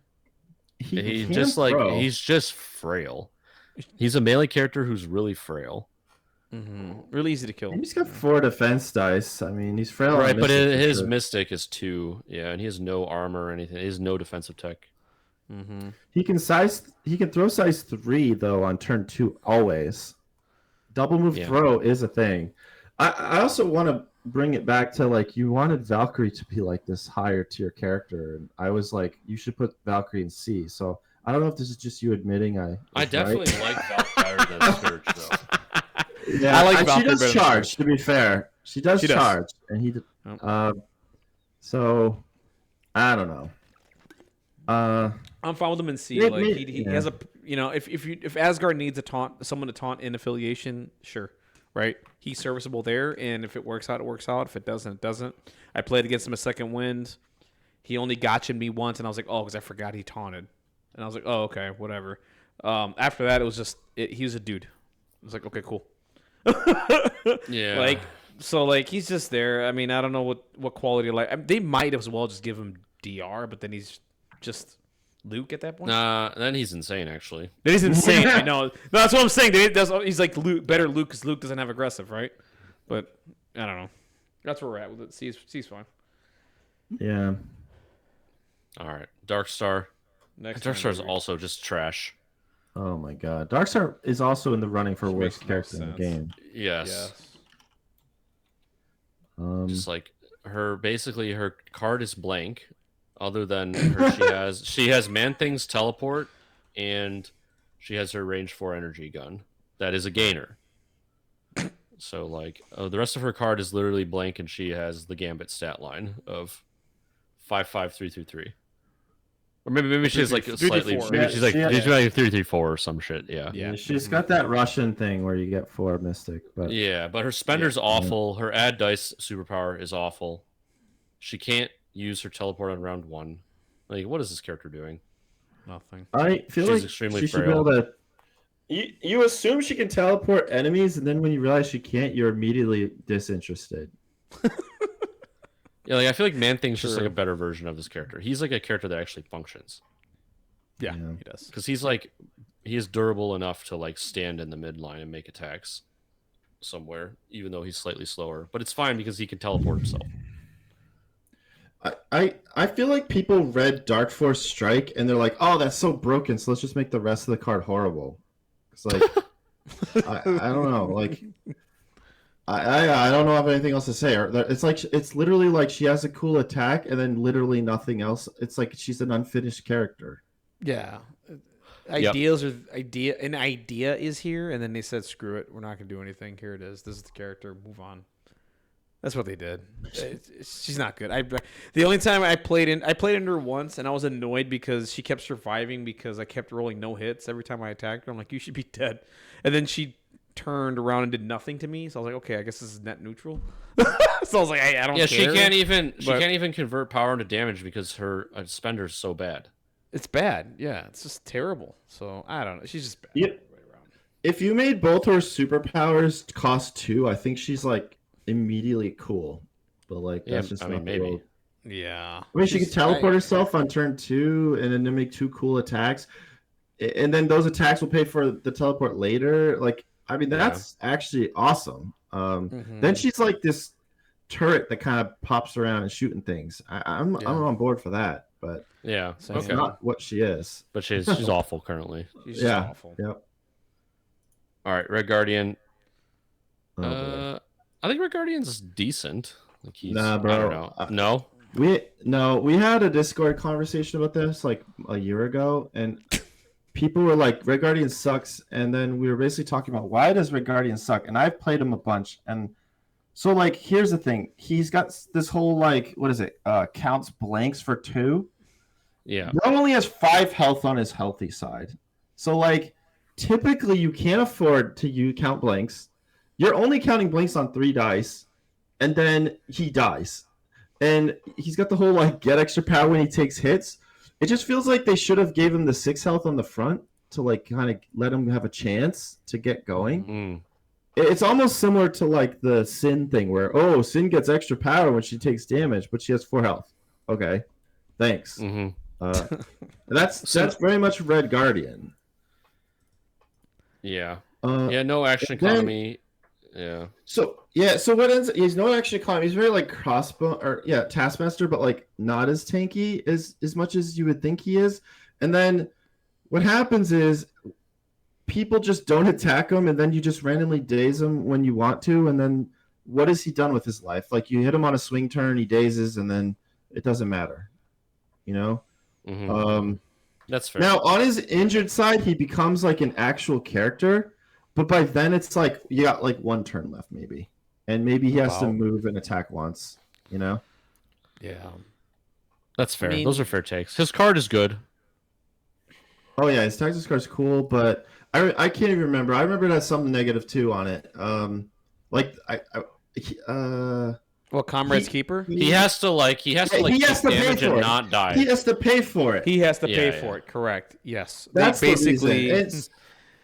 He He's throw. he's just frail. He's a melee character who's really frail. Really easy to kill. He's got 4 defense dice. I mean, he's frail. Right, on but Mystic for his sure. Mystic is 2. Yeah, and he has no armor or anything. He has no defensive tech. He can throw size 3 though on turn 2 always. Double move throw is a thing. I also want to bring it back to, like, you wanted Valkyrie to be like this higher tier character, and I was like, you should put Valkyrie in C. So I don't know if this is just you admitting I definitely like Valkyrie better than Scourge, though. Yeah, I like she Valkyrie does better than charge. To be fair, she does charge, and he did. So I don't know. I'm fine with him in C. Yeah, Like me- he yeah. has a, you know, if Asgard needs someone to taunt in affiliation, sure, right? He's serviceable there, and if it works out, it works out. If it doesn't, it doesn't. I played against him a second wind. He only gotcha'd me once, and I was like, oh, because I forgot he taunted, and I was like, oh, okay, whatever. After that, it was just he was a dude. I was like, okay, cool. Yeah. Like, so, like, he's just there. I mean, I don't know what quality they might as well just give him DR, but then he's just Luke at that point. Nah, then he's insane, actually. That is insane. I know. No, that's what I'm saying. He's like Luke, better Luke, because Luke doesn't have aggressive, right? But I don't know. That's where we're at with it. C's fine. Yeah. All right. Darkstar. Next Darkstar is time, also just trash. Oh my god. Darkstar is also in the running for Which worst makes no character in the sense. game. Yes. Yes. Just like her card is blank, other than she has Man-Thing's teleport, and she has her range 4 energy gun. That is a gainer. So like the rest of her card is literally blank, and she has the Gambit stat line of 5-5-3-3-3. Or maybe she has like a slightly. 3-3-4. Maybe she's like Yeah. she's like 3-3-4 or some shit. Yeah. Yeah. She's got that Russian thing where you get 4 Mystic, but Yeah, but her spender's awful. Her add dice superpower is awful. She can't use her teleport on round 1. Like, what is this character doing? Nothing. I feel She's like extremely she should be frail. able to. You assume she can teleport enemies, and then when you realize she can't, you're immediately disinterested. Yeah, like I feel like Man-Thing's just True. like a better version of this character. He's like a character that actually functions Yeah, Yeah. he does. because he is durable enough to like stand in the midline and make attacks somewhere, even though he's slightly slower. But it's fine because he can teleport himself. I feel like people read Dark Force Strike and they're like, oh, that's so broken, so let's just make the rest of the card horrible. It's like I don't know, like I don't know if I have anything else to say. It's literally like she has a cool attack and then literally nothing else. It's like she's an unfinished character. Yeah. Yep. An idea is here, and then they said, screw it, we're not gonna do anything. Here it is. This is the character. Move on. That's what they did. She's not good. The only time I played in her once, and I was annoyed because she kept surviving because I kept rolling no hits every time I attacked her. I'm like, you should be dead. And then she turned around and did nothing to me. So I was like, okay, I guess this is net neutral. So I was like, I don't care. She can't even convert power into damage because her spender is so bad. It's bad. Yeah, it's just terrible. So I don't know. She's just bad. Yeah. Right around. If you made both her superpowers cost 2, I think she's like immediately cool. But like that's just not the world. Yeah. I mean, she could teleport herself on turn 2 and then make 2 cool attacks. And then those attacks will pay for the teleport later. Like, I mean, that's actually awesome. Then she's like this turret that kind of pops around and shooting things. I'm on board for that, but that's not what she is. But she's awful currently. She's just awful. Yep. All right, Red Guardian. Oh, I think Red Guardian's decent. Like nah, bro. I don't know. No. We had a Discord conversation about this like a year ago, and people were like, Red Guardian sucks. And then we were basically talking about why does Red Guardian suck? And I've played him a bunch. And so, like, here's the thing. He's got this whole, like, what is it? Counts blanks for 2. Yeah. He only has 5 health on his healthy side. So, like, typically you can't afford to count blanks. You're only counting blanks on 3 dice. And then he dies. And he's got the whole, like, get extra power when he takes hits. It just feels like they should have gave him the 6 health on the front to like kind of let him have a chance to get going. It's almost similar to like the Sin thing where Sin gets extra power when she takes damage, but she has 4 health. Okay, thanks. That's very much Red Guardian. Yeah. No action economy. So what ends? He's no action economy. He's very like Taskmaster, but like not as tanky as much as you would think he is. And then what happens is people just don't attack him, and then you just randomly daze him when you want to. And then what has he done with his life? Like you hit him on a swing turn, he dazes, and then it doesn't matter. You know. That's fair. Now on his injured side, he becomes like an actual character. But by then, it's like you got like 1 turn left, maybe, and maybe he has to move and attack once. You know? Yeah, that's fair. Those are fair takes. His card is good. Oh yeah, his Texas card's cool, but I can't even remember. I remember it has something negative too on it. Well, Comrade's Keeper. He has to take damage and not die. He has to pay for it. He has to pay for it. Correct. Yes. That's basically.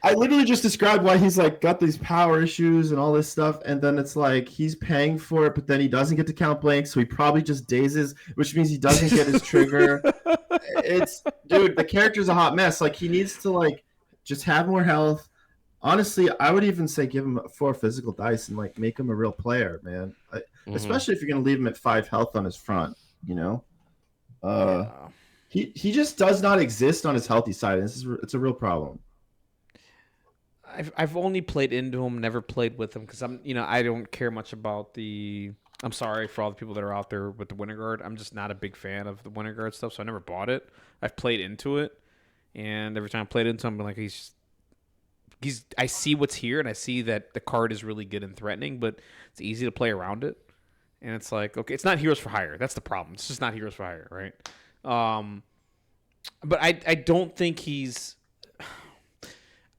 I literally just described why he's like got these power issues and all this stuff, and then it's like he's paying for it, but then he doesn't get to count blanks, so he probably just dazes, which means he doesn't get his trigger. Dude, the character's a hot mess. Like he needs to like just have more health. Honestly, I would even say give him 4 physical dice and like make him a real player, man. Especially if you're gonna leave him at 5 health on his front, you know. He just does not exist on his healthy side, and it's a real problem. I've only played into him, never played with him because I don't care much about the. I'm sorry for all the people that are out there with the Winter Guard. I'm just not a big fan of the Winter Guard stuff, so I never bought it. I've played into it, and every time I played into him, I'm like I see what's here, and I see that the card is really good and threatening, but it's easy to play around it. And it's like, okay, it's not Heroes for Hire. That's the problem. It's just not Heroes for Hire, right? But I don't think he's.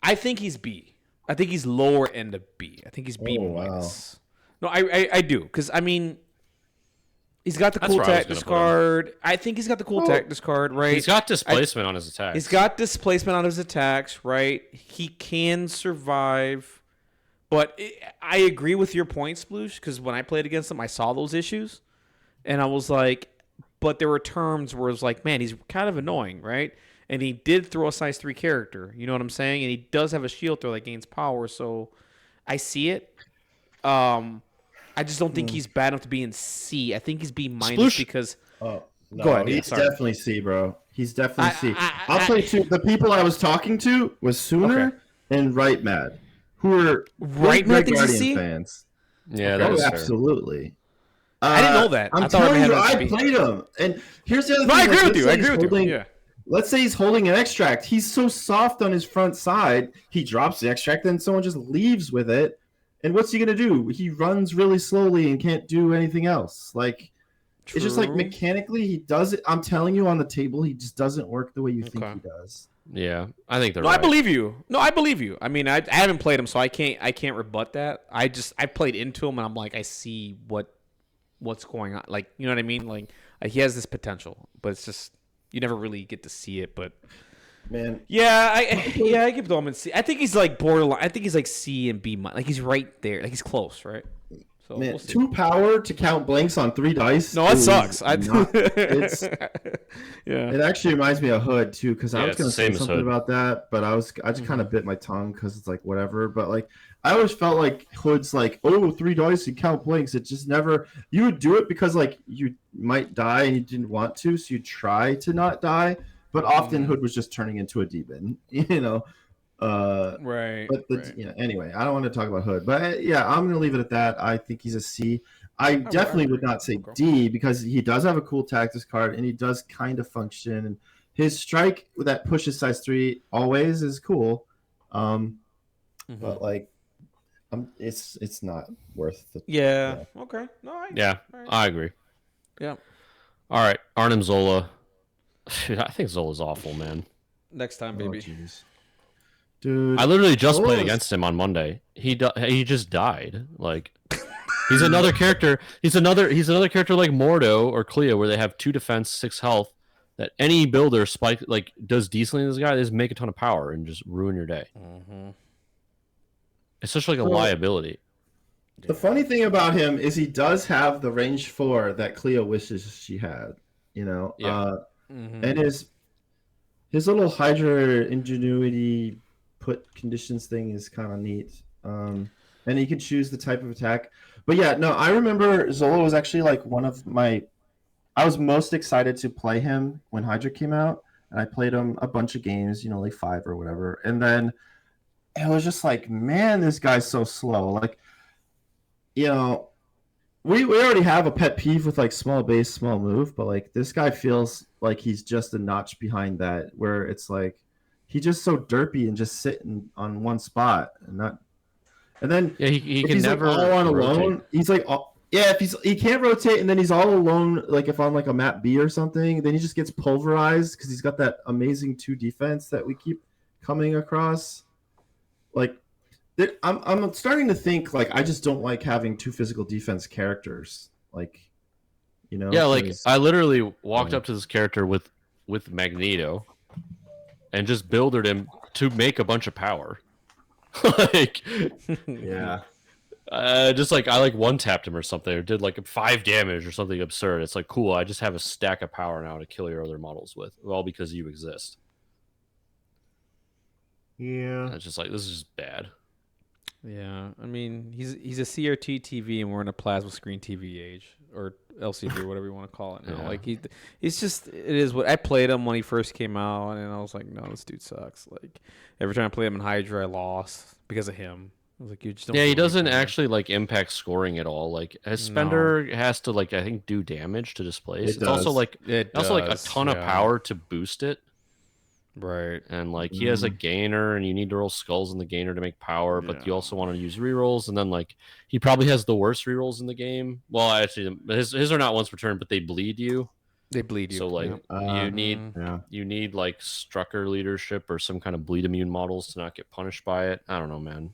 I think he's B. I think he's lower end of B. I think he's B minus. Wow. No, I do because he's got the cool tactics card. I think he's got the cool tactics card, right? He's got displacement on his attacks. He's got displacement on his attacks, right? He can survive, but I agree with your point, Sploosh, because when I played against him, I saw those issues, and I was like, but there were terms where it was like, man, he's kind of annoying, right? And he did throw a size 3 character. You know what I'm saying? And he does have a shield throw that gains power. So I see it. I just don't think he's bad enough to be in C. I think he's B minus because. Oh, no, go ahead. He's definitely C, bro. He's definitely C. I'll tell you too. The people I was talking to was Sooner and Right Mad, who are Right Mad Guardian fans. Yeah, that was absolutely. I didn't know that. I'm telling you, I played him. And here's the other thing. I agree with you. I agree with you. Yeah. Let's say he's holding an extract. He's so soft on his front side. He drops the extract, then someone just leaves with it. And what's he going to do? He runs really slowly and can't do anything else. Like, it's just like mechanically he does it. I'm telling you on the table, he just doesn't work the way you think he does. Yeah, I think they're right. I believe you. No, I believe you. I mean, I haven't played him, so I can't rebut that. I played into him, and I'm like, I see what's going on. Like, you know what I mean? Like he has this potential, but it's just You never really get to see it, but Man, I give Dolman C. I think he's like borderline. I think he's like C and B minus. Like he's right there. Like he's close, right? So man, we'll see. 2 power to count blanks on 3 dice. No, it sucks. It actually reminds me of Hood too, because I was it's gonna the same say as something Hood. about that, but I just kind of bit my tongue because it's like whatever. But like I always felt like Hood's like, oh, 3 dice and count blanks. It just never. You would do it because like you might die and you didn't want to, so you try to not die. But often Hood was just turning into a demon, you know. Right. But anyway, I don't want to talk about Hood, but yeah, I'm gonna leave it at that. I think he's a C. I definitely would not say D because he does have a cool tactics card and he does kind of function. And his strike that pushes size 3 always is cool, but like, it's not worth the. Yeah. Okay. No. I agree. Yeah. All right, Arnim Zola. I think Zola's awful, man. Next time, baby. Jeez. Dude, I literally just Zola's... played against him on Monday. He just died. Like he's another character. He's another character like Mordo or Clea, where they have 2 defense, 6 health. That any builder does decently to this guy. They just make a ton of power and just ruin your day. Mm-hmm. It's such like a liability. The funny thing about him is he does have the range 4 that Clea wishes she had. You know. Yeah. And his little Hydra ingenuity put conditions thing is kind of neat. And he can choose the type of attack. But yeah, no, I remember Zola was actually like one of my... I was most excited to play him when Hydra came out. And I played him a bunch of games, you know, like 5 or whatever. And then it was just like, man, this guy's so slow. Like, you know... We already have a pet peeve with like small base, small move, but like this guy feels like he's just a notch behind that, where it's like he's just so derpy and just sitting on one spot and not. And then he can he's never like all on rotate. alone. He's like, if he can't rotate, and then he's all alone. Like if on like a map B or something, then he just gets pulverized because he's got that amazing 2 defense that we keep coming across. Like. I'm starting to think like I just don't like having 2 physical defense characters, like, you know. Yeah, like I literally walked up to this character with Magneto, and just builded him to make a bunch of power. Like, yeah, just like I like 1-tapped him or something, or did like 5 damage or something absurd. It's like cool. I just have a stack of power now to kill your other models with, all because you exist. Yeah, it's just like this is just bad. Yeah, I mean, he's a CRT TV, and we're in a plasma screen TV age, or LCD, or whatever you want to call it now. Yeah. Like it's just, it is what I played him when he first came out, and I was like, no, this dude sucks. Like every time I played him in Hydra, I lost because of him. I was like, you just don't. Yeah, he do doesn't anything. actually like impact scoring at all. Like his spender has to like I think do damage to displace. It's also like a ton of power to boost it. Right. And like he has a gainer, and you need to roll skulls in the gainer to make power, but you also want to use rerolls, and then like he probably has the worst rerolls in the game. Well, actually his are not once per turn, but they bleed you. They bleed you. So like you need like Strucker leadership or some kind of bleed immune models to not get punished by it. I don't know, man.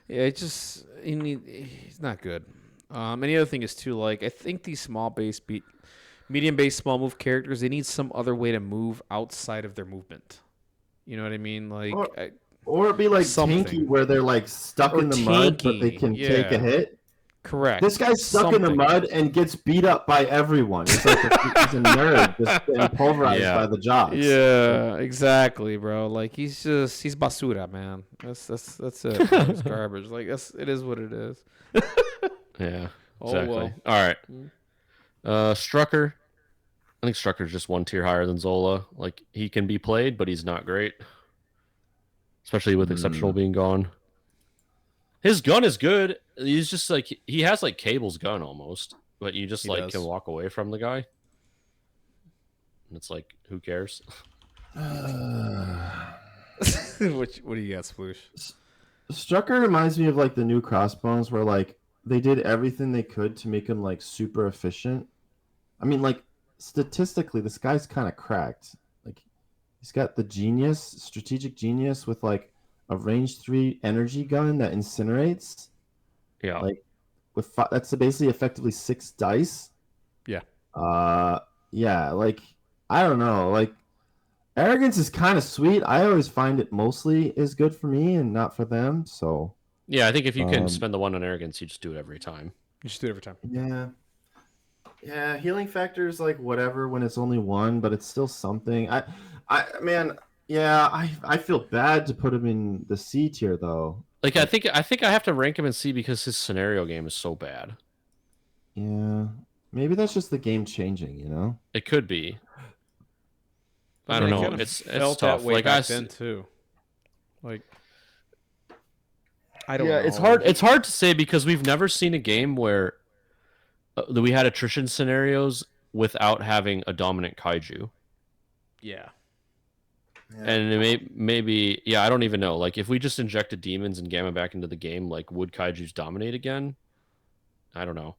Yeah, he's not good. Any other thing is too, like I think these medium-based small move characters, they need some other way to move outside of their movement. You know what I mean? Like, or it'd be like tanky, where they're like stuck in the mud, but they can take a hit. Correct. This guy's stuck in the mud and gets beat up by everyone. It's like he's a nerd just getting pulverized by the jobs. Yeah, exactly, bro. Like he's basura, man. That's it. It's garbage. Like it is what it is. Yeah. Exactly. Oh well. All right. Strucker. I think Strucker's just 1 tier higher than Zola. Like he can be played, but he's not great. Especially with Exceptional being gone. His gun is good. He's just like he has like Cable's gun almost, but you just can walk away from the guy. And it's like, who cares? What do you got, Sploosh? Strucker reminds me of like the new Crossbones, where like they did everything they could to make him like super efficient. I mean, like statistically, this guy's kind of cracked. Like he's got the strategic genius with like a range 3 energy gun that incinerates. Yeah. Like that's basically effectively 6 dice. Yeah. Yeah. Like I don't know. Like arrogance is kind of sweet. I always find it mostly is good for me and not for them. So Yeah, I think if you can um, spend the 1 on arrogance, you just do it every time. You just do it every time. yeah, yeah. Healing factor is like whatever when it's only one, but it's still something. Man, yeah. I feel bad to put him in the C tier though. Like I think I have to rank him in C because his scenario game is so bad. Yeah, maybe that's just the game changing. It could be. I mean, don't know. kind of It's felt tough. that way Like back then too. Like I don't know. It's hard. It's hard to say because we've never seen a game where we had attrition scenarios without having a dominant kaiju. Yeah. And maybe I don't even know. Like if we just injected demons and Gamma back into the game, like would kaijus dominate again? I don't know.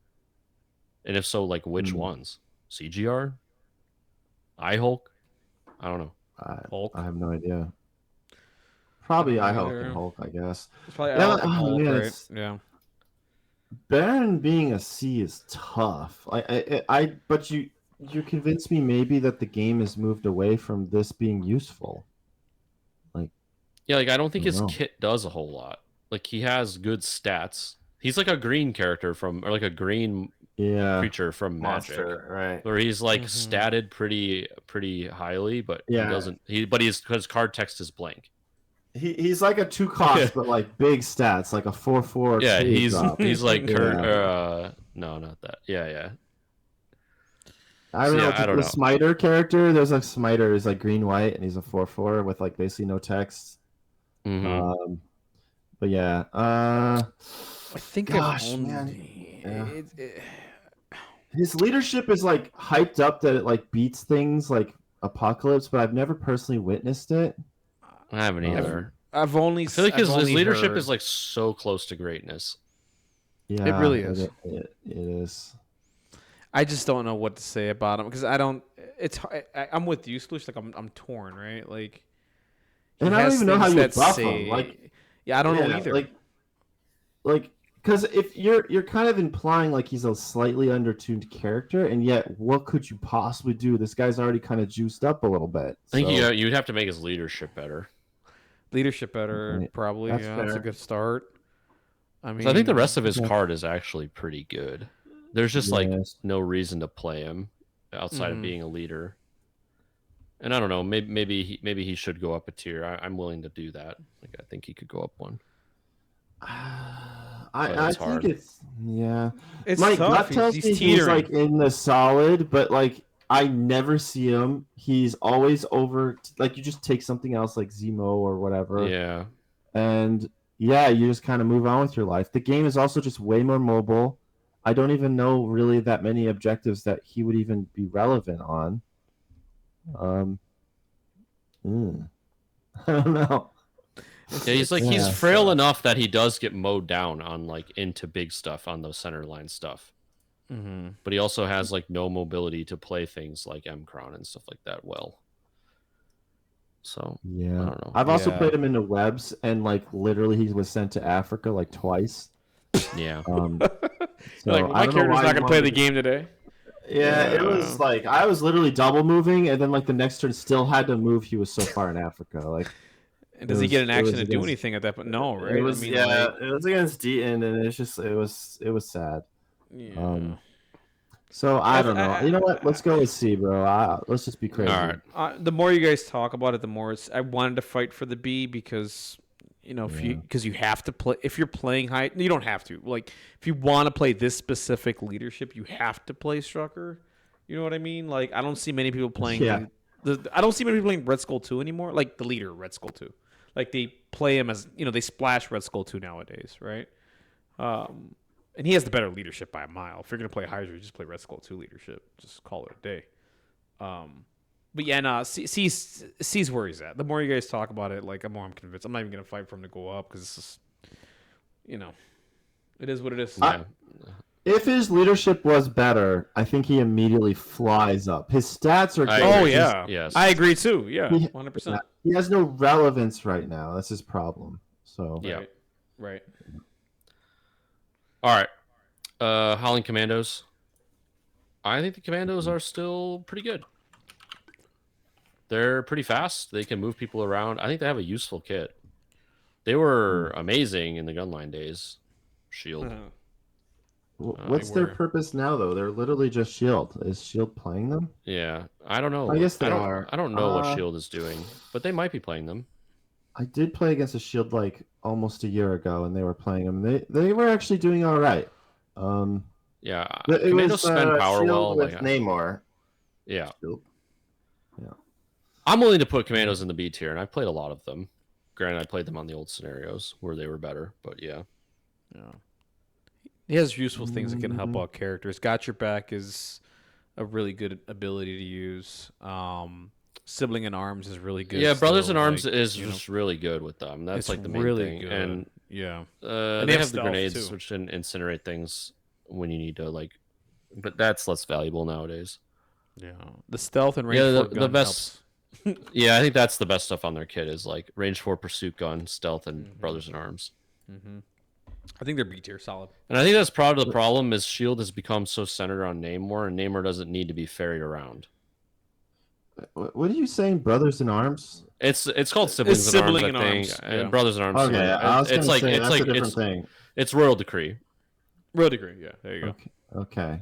And if so, like which ones? CGR? Hulk? I don't know. Hulk. I have no idea. Probably Hulk either. and Hulk, I guess. It's probably Yeah, Hulk and Hulk, man, right? Yeah. Baron being a C is tough. But you convinced me maybe that the game has moved away from this being useful. Yeah, like I don't think I don't his know. kit does a whole lot. Like he has good stats. He's like a green character or like a green creature from Magic, Monster, right? where he's like statted pretty highly, but Yeah. he doesn't. His card text is blank. He's like a 2 cost, but like big stats, like a 4/4. Yeah, he's like Yeah. no, not that. Yeah. I So, don't know yeah, I don't the know. Smiter character. There's like Smiter is like green white, and he's a 4/4 with like basically no text. Mhm. But yeah, I think gosh, I've man. only His leadership is like hyped up that it like beats things like Apocalypse, but I've never personally witnessed it. I haven't either. I've only I feel like his only leadership heard- is like so close to greatness. Yeah, It really is. It is. I just don't know what to say about him because I don't. It's I'm with you, Slush. Like I'm torn, right? Like, he And I don't has even know how things you that buff say- him. Like, yeah, I don't know either. Like, because if you're kind of implying like he's a slightly undertuned character, and yet what could you possibly do? This guy's already kind of juiced up a little bit. I think you'd have to make his leadership better. Leadership better, Right. probably. That's That's a fair. good start. I mean, So I think the rest of his Okay. card is actually pretty good. There's just like Yes. no reason to play him outside of being a leader. And I don't know, maybe he should go up a tier. I'm willing to do that. Like I think he could go up one. I it's think hard. it's it's my tough. gut tells He's me he's teetering. like in the solid, but like I never see him. He's always over. Like you just take something else like Zemo or whatever, Yeah. and yeah, you just kind of move on with your life. The game is also just way more mobile. I don't even know really that many objectives that he would even be relevant on. I don't know. Yeah, he's Yeah, frail enough that he does get mowed down on like into big stuff on the center line stuff. But he also has like no mobility to play things like Mcron and stuff like that well. So Yeah, I don't know. I've also Yeah. played him in the webs, and like literally, he was sent to Africa like twice. Yeah. So Like, I my don't know character's why not he gonna play wanted the to- game today. Yeah, it was like I was literally double moving, and then like the next turn still had to move. He was so far in Africa. Like, And does he get an it action was to do against- anything at that point? No, right? it was I mean, it was against Deaton, and it's just it was sad. yeah. So I don't know. You know what? Let's go with C, bro. Let's just be crazy. All right. The more you guys talk about it, the more I wanted to fight for the B because because you have to play. If you're playing high, you don't have to. Like if you want to play this specific leadership, you have to play Strucker. You know what I mean? Like I don't see many people playing. Yeah. I don't see many people playing Red Skull 2 anymore. Like the leader Red Skull 2. Like they play him as they splash Red Skull 2 nowadays, right? And he has the better leadership by a mile. If you're gonna play Hydra, just play Red Skull 2 leadership. Just call it a day. But yeah, no, C's where he's at. The more you guys talk about it, like the more I'm convinced. I'm not even gonna fight for him to go up because it's just, it is what it is. Yeah. If his leadership was better, I think he immediately flies up. His stats are good. Oh yeah, Yes. I agree too. Yeah, He- 100%. He has no relevance right now. That's his problem. So Yeah. Right. All right. Howling Commandos. I think the Commandos are still pretty good. They're pretty fast. They can move people around. I think they have a useful kit. They were amazing in the gunline days. Shield. What's their purpose now, though? They're literally just Shield. Is Shield playing them? Yeah, I don't know. I guess they are. I don't know what Shield is doing, but they might be playing them. I did play against a Shield like almost a year ago, and they were playing them. They were actually doing all right. Yeah, commandos spend power Shield well. with Namor. Yeah. Shield. Yeah. I'm willing to put commandos in the B tier, and I've played a lot of them. Granted, I played them on the old scenarios where they were better, but yeah. He has useful things that can help out characters. Got Your Back is a really good ability to use. Sibling in Arms is really good. Yeah, Brothers in Arms is just really good with them. That's like the main really thing. Good. And and they have the grenades, too. which can incinerate things when you need to but that's less valuable nowadays. Yeah, the stealth and range 4 gun the best. helps. Yeah, I think that's the best stuff on their kit is like range 4 pursuit gun, stealth, and Brothers in Arms. I think they're B tier solid. And I think that's part of the problem is Shield has become so centered on Namor, and Namor doesn't need to be ferried around. What are you saying, Brothers in Arms? It's called Siblings in Arms, I think. And Brothers in Arms. Okay, I was it's like that's a different thing. It's Royal Decree. Royal Decree, yeah. There you go. Okay.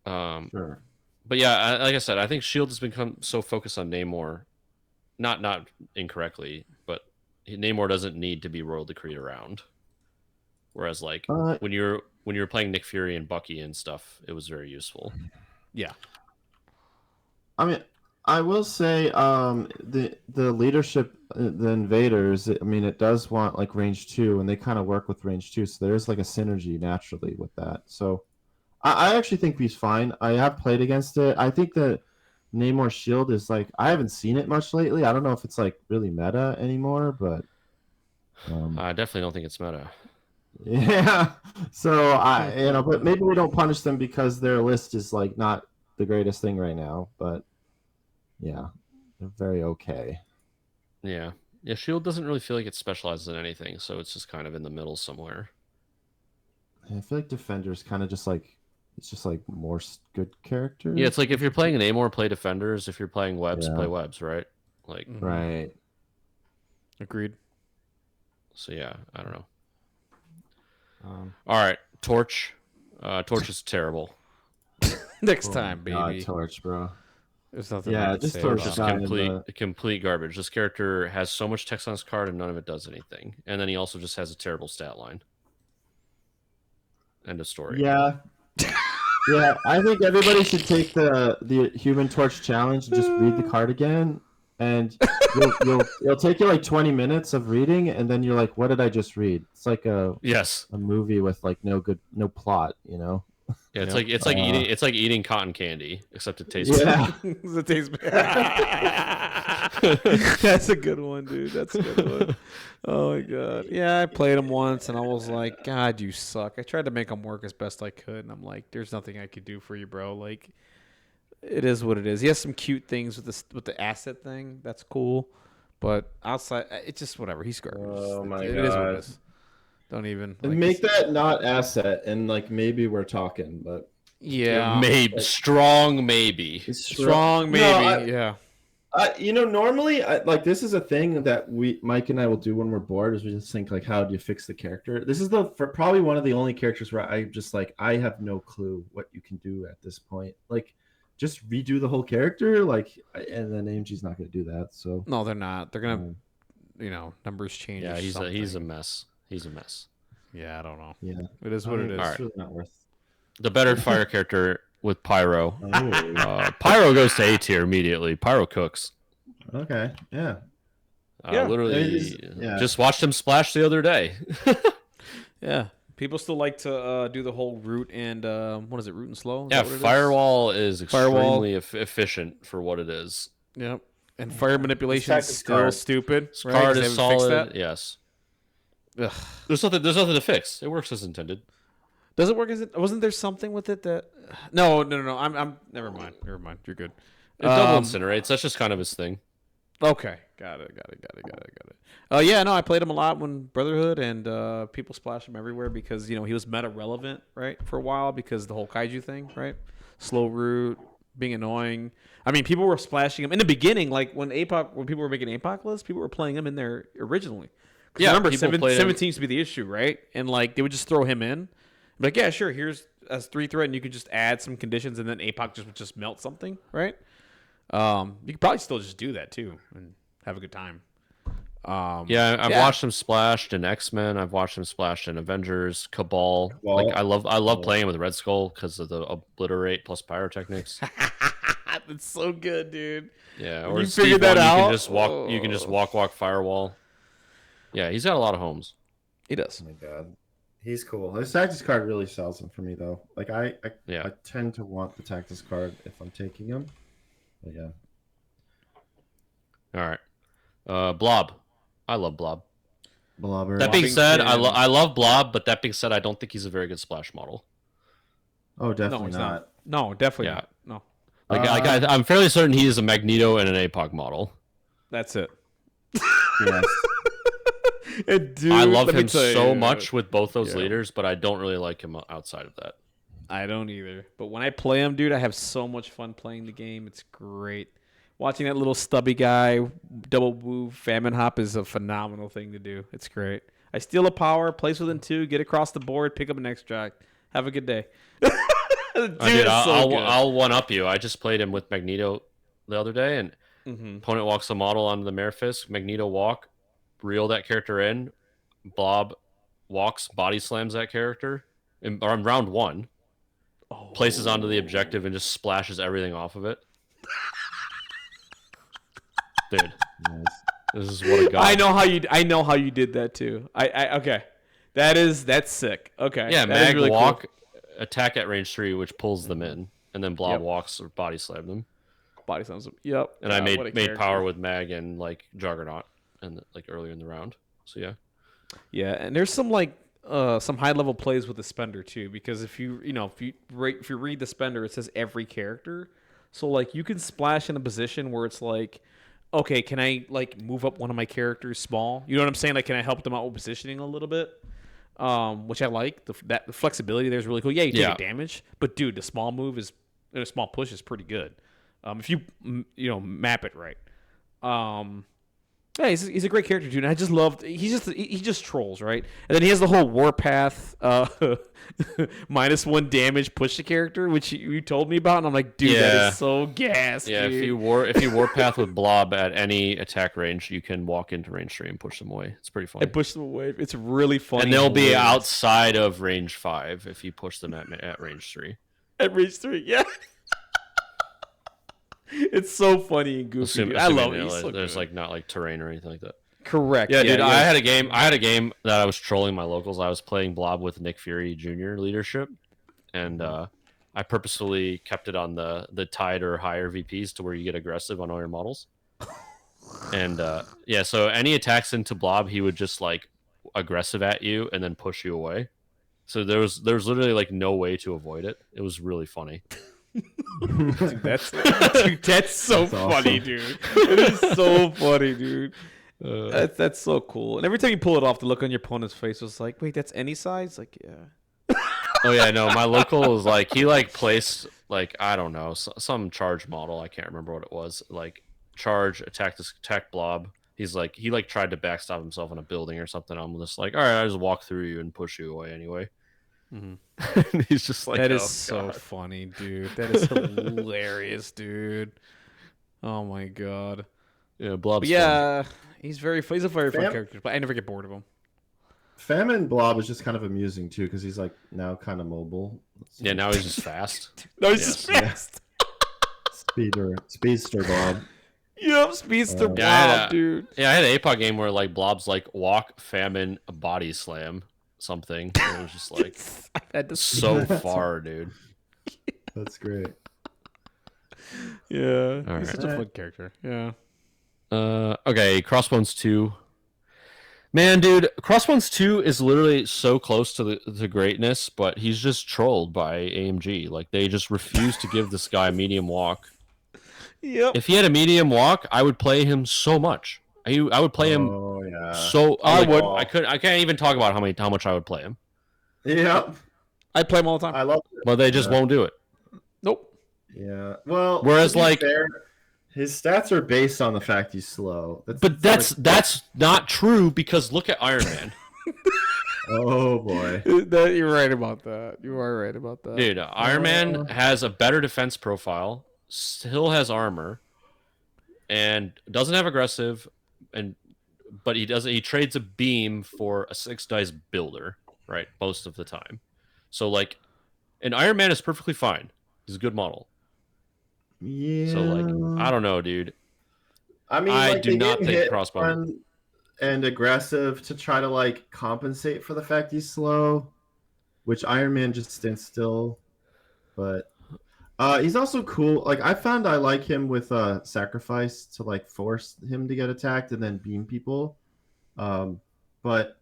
Sure. But yeah, like I said, I think Shield has become so focused on Namor, not incorrectly, but Namor doesn't need to be Royal Decree around. Whereas when you're playing Nick Fury and Bucky and stuff, it was very useful. Yeah. I mean, I will say the leadership, the invaders. I mean, it does want like range 2, and they kind of work with range 2, so there's like a synergy naturally with that. So I actually think he's fine. I have played against it. I think that Namor Shield is like I haven't seen it much lately. I don't know if it's like really meta anymore, but I definitely don't think it's meta. Yeah. So but maybe we don't punish them because their list is like not the greatest thing right now, but yeah, they're very okay. Yeah. Shield doesn't really feel like it specializes in anything, so it's just kind of in the middle somewhere. I feel like Defender's kind of just like it's just like more good characters. Yeah, it's like if you're playing an Namor, play Defenders. If you're playing Webs, play Webs, right? Like right. Agreed. So yeah, I don't know. All right, Torch. Torch is terrible. Next time, baby. God, Torch, bro. There's nothing. Yeah, just Torch. Just complete garbage. This character has so much text on his card and none of it does anything. And then he also just has a terrible stat line. End of story. Yeah. Yeah, I think everybody should take the Human Torch challenge and just read the card again. And it'll take you like 20 minutes of reading, and then you're like, "What did I just read?" It's like a movie with like no plot, you know. Yeah, it's like eating cotton candy, except it tastes bad. It tastes bad. That's a good one, dude. That's a good one. Oh my god. Yeah, I played him once, and I was like, "God, you suck." I tried to make him work as best I could, and I'm like, "There's nothing I could do for you, bro." Like. It is what it is. He has some cute things with the asset thing. That's cool, but outside, it's just whatever. He's garbage. Oh my god! It is what it is. Don't even make that not asset, and like maybe we're talking, but yeah, maybe strong, maybe strong, maybe. No, normally, like this is a thing that Mike and I will do when we're bored. Is we just think like, how do you fix the character? This is probably one of the only characters where I just like I have no clue what you can do at this point. Like. Just redo the whole character, and then AMG's not going to do that. So no, they're not. They're gonna, numbers change. Yeah, he's a mess. He's a mess. Yeah, I don't know. Yeah, it is what it is. All right. It's really not worth. The better fire character with Pyro. Pyro goes to A tier immediately. Pyro cooks. Okay. Yeah. Literally, just watched him splash the other day. Yeah. People still like to do the whole root and what is it? Root and slow. Yeah, Firewall is extremely efficient for what it is. Yep, and fire manipulation is still stupid. Card is solid. Yes. Ugh. There's nothing to fix. It works as intended. Does it work as it? Wasn't there something with it that? No. I'm never mind. You're good. It double incinerates. That's just kind of his thing. Okay, got it. Yeah, no, I played him a lot when Brotherhood, and people splashed him everywhere because he was meta relevant, right, for a while because the whole kaiju thing, right? Slow root, being annoying. I mean, people were splashing him in the beginning, like when people were making APOC lists, people were playing him in there originally. Yeah, remember, 17 used to be the issue, right? And like they would just throw him in, like, yeah, sure, here's a 3-threat, and you could just add some conditions, and then APOC would just melt something, right? You could probably still just do that too and have a good time. I've watched him splashed in X-Men. I've watched him splashed in Avengers, Cabal. Like I love playing with Red Skull because of the obliterate plus pyrotechnics. That's so good, dude. Yeah, or you figured that out. You can just walk firewall. Yeah, he's got a lot of homes. He does. Oh my god, he's cool. His Tactics card really sells him for me though. Like I tend to want the Tactics card if I'm taking him. But yeah. All right, Blob. I love Blob. Blobber. That being said, I love Blob, but that being said, I don't think he's a very good splash model. Oh, definitely not. No, definitely not. No. I'm fairly certain he is a Magneto and an APOC model. That's it. Yes. Dude, I love him so much with both those leaders, but I don't really like him outside of that. I don't either. But when I play him, dude, I have so much fun playing the game. It's great. Watching that little stubby guy double move famine hop is a phenomenal thing to do. It's great. I steal a power, place within 2, get across the board, pick up an extract. Have a good day. Dude, I'll one up you. I just played him with Magneto the other day, and opponent walks a model onto the Mare Fist. Magneto walk, reel that character in. Blob walks, body slams that character on round 1. Places onto the objective and just splashes everything off of it. Dude, this is what a god. I know how you did that too. Okay, that's sick. Okay, yeah, Mag really walk, cool. Attack at range 3, which pulls them in, and then Blob walks or body slam them. Body slams them. Yep. And I made power with Mag and like Juggernaut, and like earlier in the round. So yeah. Yeah, and there's some like some high level plays with the spender too, because if you read the spender, it says every character, so like you can splash in a position where it's like, okay, can I like move up one of my characters small? You know what I'm saying? Like, can I help them out with positioning a little bit? Which I like. The flexibility there is really cool. Yeah, you take damage, but dude, the small push is pretty good. If you map it right. Yeah, he's a great character, dude. And I just loved. He just trolls, right? And then he has the whole Warpath -1 damage push the character, which you told me about, and I'm like, dude, that is so gas. Yeah, dude. if you Warpath with Blob at any attack range, you can walk into range 3 and push them away. It's pretty funny. And push them away. It's really funny. And they'll be outside of range 5 if you push them at range 3. At range 3, yeah. It's so funny and goofy. I love it. There's like not like terrain or anything like that. Correct. Yeah, dude. I had a game that I was trolling my locals. I was playing Blob with Nick Fury Jr. leadership, and I purposefully kept it on the tied or higher VPs to where you get aggressive on all your models. And so any attacks into Blob, he would just like aggressive at you and then push you away. So there was literally like no way to avoid it. It was really funny. Dude, that's so funny, dude. It is so funny, dude. That's so cool. And every time you pull it off, the look on your opponent's face was like, wait, that's any size? Like, yeah. Oh yeah, no, my local was like, he like placed like, I don't know, some charge model. I can't remember what it was. Like charge, attack Blob. He's like, he like tried to backstop himself in a building or something. I'm just like, all right, I just walk through you and push you away anyway. Mm-hmm. He's just like, that is so funny, dude. That is hilarious, dude. Oh my god. Yeah, Blob's he's he's a very fun character, but I never get bored of him. Famine Blob is just kind of amusing too, because he's like now kind of mobile. Yeah, now he's just fast. No, he's just fast. Speedster Blob. Yep, Speedster Blob, dude. Yeah, I had an APOC game where like Blob's like walk, famine, body slam, something. And it was just like so far, dude. That's great. Yeah, he's such a fun character. Yeah. Okay, Crossbones 2. Man, dude, Crossbones 2 is literally so close to the greatness, but he's just trolled by AMG. Like, they just refuse to give this guy medium walk. Yep. If he had a medium walk, I would play him so much. I would play him. Oh yeah. So I would. I can't even talk about how much I would play him. Yep. I play him all the time. I love it. But they just won't do it. Nope. Yeah. Well, Whereas, to be like, fair, his stats are based on the fact he's slow. but that's not true because look at Iron Man. Oh boy. You're right about that. You are right about that. Dude, Iron Man has a better defense profile, still has armor, and doesn't have aggressive, but he trades a beam for a 6 dice builder, right? Most of the time. So like, and Iron Man is perfectly fine. He's a good model. Yeah. So like, I don't know, dude. I mean, I like, do they not gave think hit Crossbones. run and aggressive to try to like compensate for the fact he's slow, which Iron Man just stands still. But he's also cool. Like I found I like him with sacrifice to like force him to get attacked and then beam people. But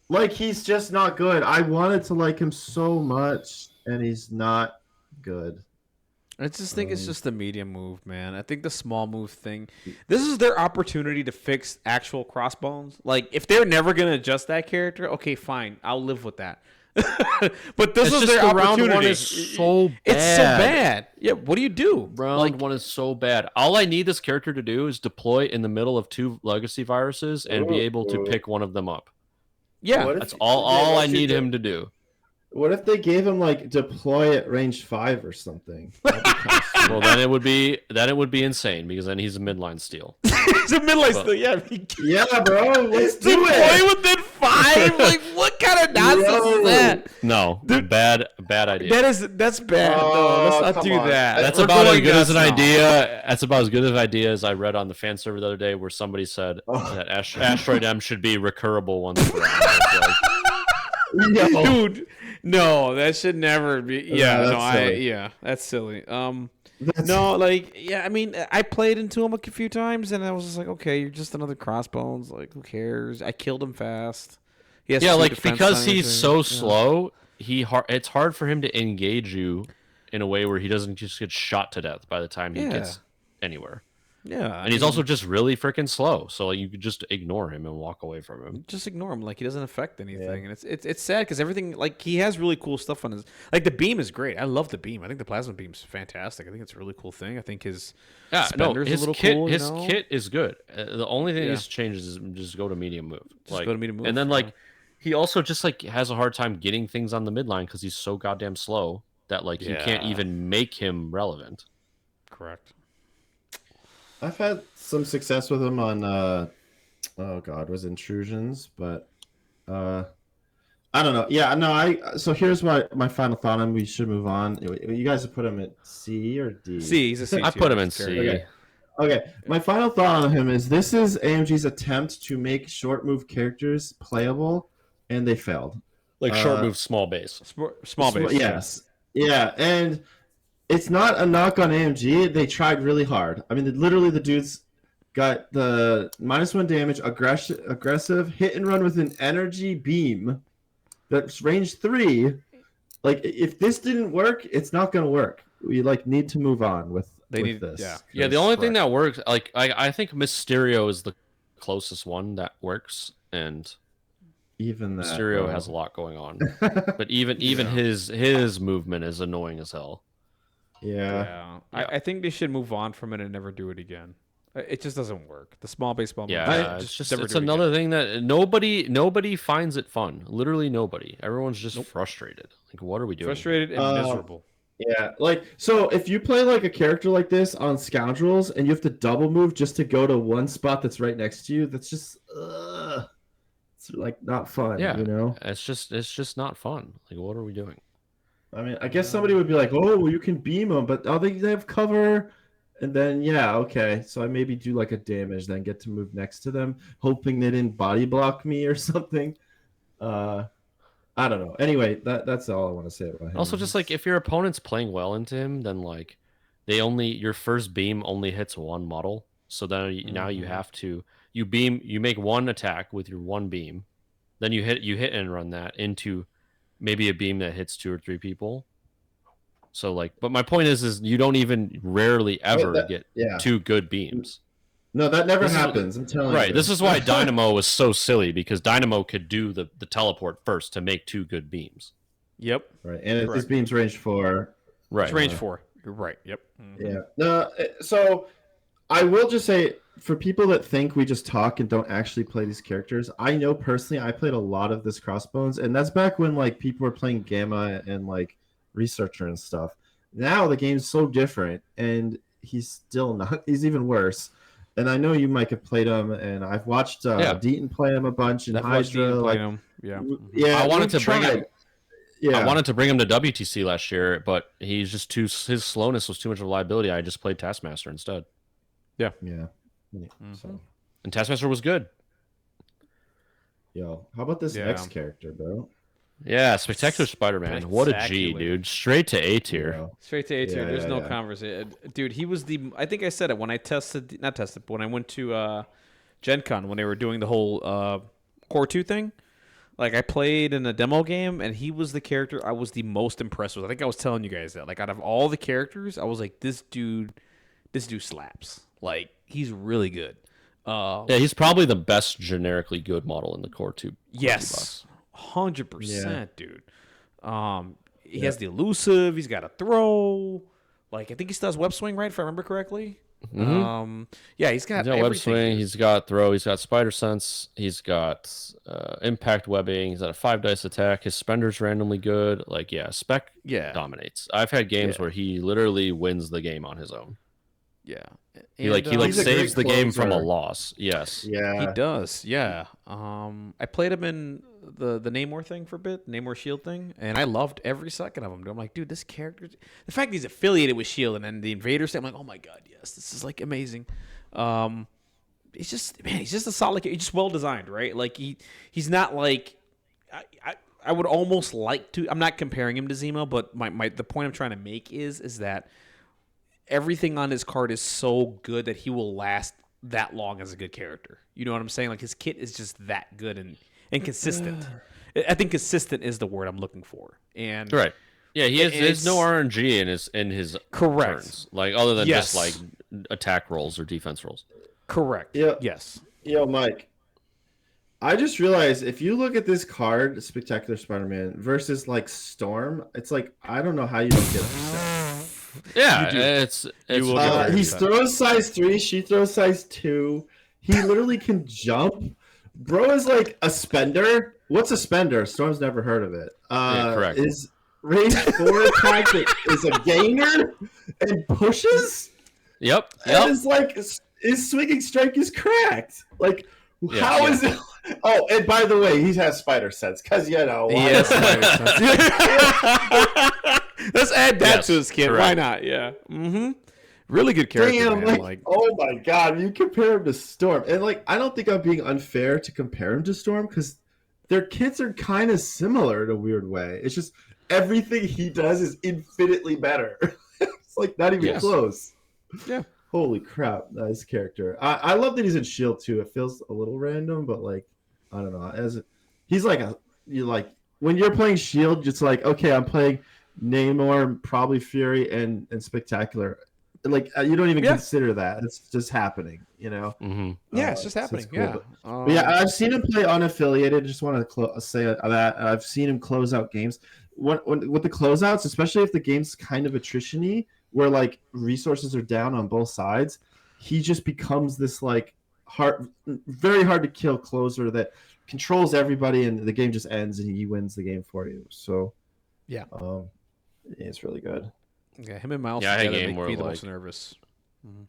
like he's just not good. I wanted to like him so much, and he's not good. I just think it's just the medium move, man. I think the small move thing. This is their opportunity to fix actual Crossbones. Like, if they're never gonna adjust that character, okay, fine, I'll live with that. But this is their the round opportunity. one is so bad. It's so bad. Yeah, what do you do? Round one is so bad. All I need this character to do is deploy in the middle of 2 legacy viruses and be able to pick one of them up. Yeah, That's all I need him to do. What if they gave him like deploy at range 5 or something? Well, then it would be insane because then he's a midline steal. He's a midline steal. Yeah, yeah, bro. Let's do deploy it. within 5. Like, what kind of nonsense is that? No, bad idea. That's bad. No, let's not do on. that. That's We're about as going good as an nuts now. idea. That's about as good of an idea as I read on the fan server the other day, where somebody said that Asteroid M should be recurrable once per round. No. Dude, no, that should never be. Yeah, that's silly. That's silly. No, like, yeah, I mean, I played into him a few times, and I was just like, okay, you're just another Crossbones. Like, who cares? I killed him fast. He has 2 like defense because he's damage, so slow, it's hard for him to engage you in a way where he doesn't just get shot to death by the time he gets anywhere. Yeah, And he's also just really freaking slow, so like, you could just ignore him and walk away from him. just ignore him. Like, he doesn't affect anything, and it's sad because everything, like, he has really cool stuff on his. Like, the beam is great. I love the beam. I think the plasma beam's fantastic. I think it's a really cool thing. I think his spender's his a little kit, cool. His kit is good. The only thing Yeah. he's changes is just go to medium move. Just go to medium move, and then yeah. like he also just like has a hard time getting things on the midline because he's so goddamn slow that like you can't even make him relevant. Correct. I've had some success with him on was intrusions, but I don't know. Yeah, no, so here's my final thought on him. We should move on. You guys have put him at C or D? C, he's a C. I put him in C. Okay. My final thought on him is this is AMG's attempt to make short move characters playable, and they failed. Like short move, small base. Small base. Yes. Yeah, and it's not a knock on AMG. They tried really hard. I mean, literally the dudes got the -1 damage, aggressive, hit and run with an energy beam that's range 3. Like, if this didn't work, it's not going to work. We like need to move on with this. Yeah. The only thing that works, like I think Mysterio is the closest one that works, and even that, Mysterio has a lot going on. But even his movement is annoying as hell. Yeah. I think they should move on from it and never do it again. It just doesn't work. The small baseball. Yeah, it's another thing that nobody finds it fun. Literally nobody. Everyone's just frustrated. Like, what are we doing? Frustrated and miserable. Yeah, like, so if you play like a character like this on Scoundrels and you have to double move just to go to one spot that's right next to you, that's just it's like not fun. Yeah, you know, it's just not fun. Like, what are we doing? I mean, I guess somebody would be like, "Oh, well, you can beam them," but they have cover, and then okay, so I maybe do like a damage, then get to move next to them, hoping they didn't body block me or something. I don't know. Anyway, that's all I want to say about him. Also, just like if your opponent's playing well into him, then like your first beam only hits one model, so then now you have to you make one attack with your one beam, then you hit and run that into maybe a beam that hits 2 or 3 people. So like, but my point is you don't even rarely ever get 2 good beams. No, that never happens. I'm telling you. Right. This is why Dynamo was so silly, because Dynamo could do the teleport first to make 2 good beams. Yep. Right. And this beam's range 4. Right. It's range 4. You're right. Yep. Yeah. No. So I will just say, for people that think we just talk and don't actually play these characters, I know personally I played a lot of this Crossbones, and that's back when like people were playing Gamma and like Researcher and stuff. Now the game's so different, and he's still not. He's even worse. And I know you might have played him, and I've watched Deaton play him a bunch in Hydra. Like, yeah. I wanted to bring him. Yeah. I wanted to bring him to WTC last year, but he's just too. His slowness was too much of a liability. I just played Taskmaster instead. Yeah. Mm-hmm. So, And Taskmaster was good. yo, how about this X character, bro? Yeah, Spectacular Spider-Man. What a G, dude. Straight to A tier. Yeah. Straight to A tier. Yeah, There's no yeah. conversation. Dude, he was I think I said it when I but when I went to Gen Con, when they were doing the whole Core 2 thing. Like, I played in a demo game, and he was the character I was the most impressed with. I think I was telling you guys that. Like, out of all the characters, I was like, this dude slaps. Like, he's really good. Yeah, he's probably the best generically good model in the Core 2. Yes. 100%, dude. He has the elusive. He's got a throw. Like, I think he still has web swing, right? If I remember correctly. Mm-hmm. Yeah, he's got web everything. swing. He's got throw. He's got spider sense. He's got impact webbing. He's got a 5 dice attack. His spender's randomly good. Like, yeah, spec dominates. I've had games where he literally wins the game on his own. Yeah. He saves the game from a loss. Yes. Yeah. He does. Yeah. I played him in the Namor thing for a bit, Namor Shield thing, and I loved every second of him. I'm like, dude, this character, the fact he's affiliated with Shield and then the Invaders thing, I'm like, oh my god, yes, this is like amazing. He's just a solid. He's just well designed, right? Like he's not like I would almost like to. I'm not comparing him to Zemo, but the point I'm trying to make is that everything on his card is so good that he will last that long as a good character. You know what I'm saying? Like, his kit is just that good and consistent. I think consistent is the word I'm looking for. And right. Yeah, there's no RNG in his correct turns, like other than just like attack rolls or defense rolls. Correct. Yeah. Yes. Yo, Mike. I just realized if you look at this card, Spectacular Spider-Man versus like Storm, it's like I don't know how you don't get upset. Yeah, he throws size 3, she throws size 2. He literally can jump. Bro is like a spender. What's a spender? Storm's never heard of it. Correct. Is range 4 attack that is a gainer and pushes? Yep. And is like his swinging strike is cracked. Like, how is it? Oh, and by the way, he has spider sense because he has spider sense. Let's add that to his kit. Correct. Why not? Yeah. Mm-hmm. Really good character. Damn, man. like, oh my god, you compare him to Storm, and like, I don't think I'm being unfair to compare him to Storm because their kits are kind of similar in a weird way. It's just everything he does is infinitely better. It's like not even close. Yeah. Holy crap, nice character. I love that he's in Shield too. It feels a little random, but like, I don't know. He's like when you're playing Shield, it's like, okay, I'm playing Namor, probably Fury, and Spectacular. Like, you don't even consider that. It's just happening, you know? Mm-hmm. Yeah, it's just happening. So it's cool. But I've seen him play unaffiliated. Just want to say that. I've seen him close out games. When with the closeouts, especially if the game's kind of attrition-y, where like resources are down on both sides, he just becomes this like very hard to kill closer that controls everybody, and the game just ends and he wins the game for you. So it's really good. Yeah, him and Miles together make me the most nervous. Mm-hmm.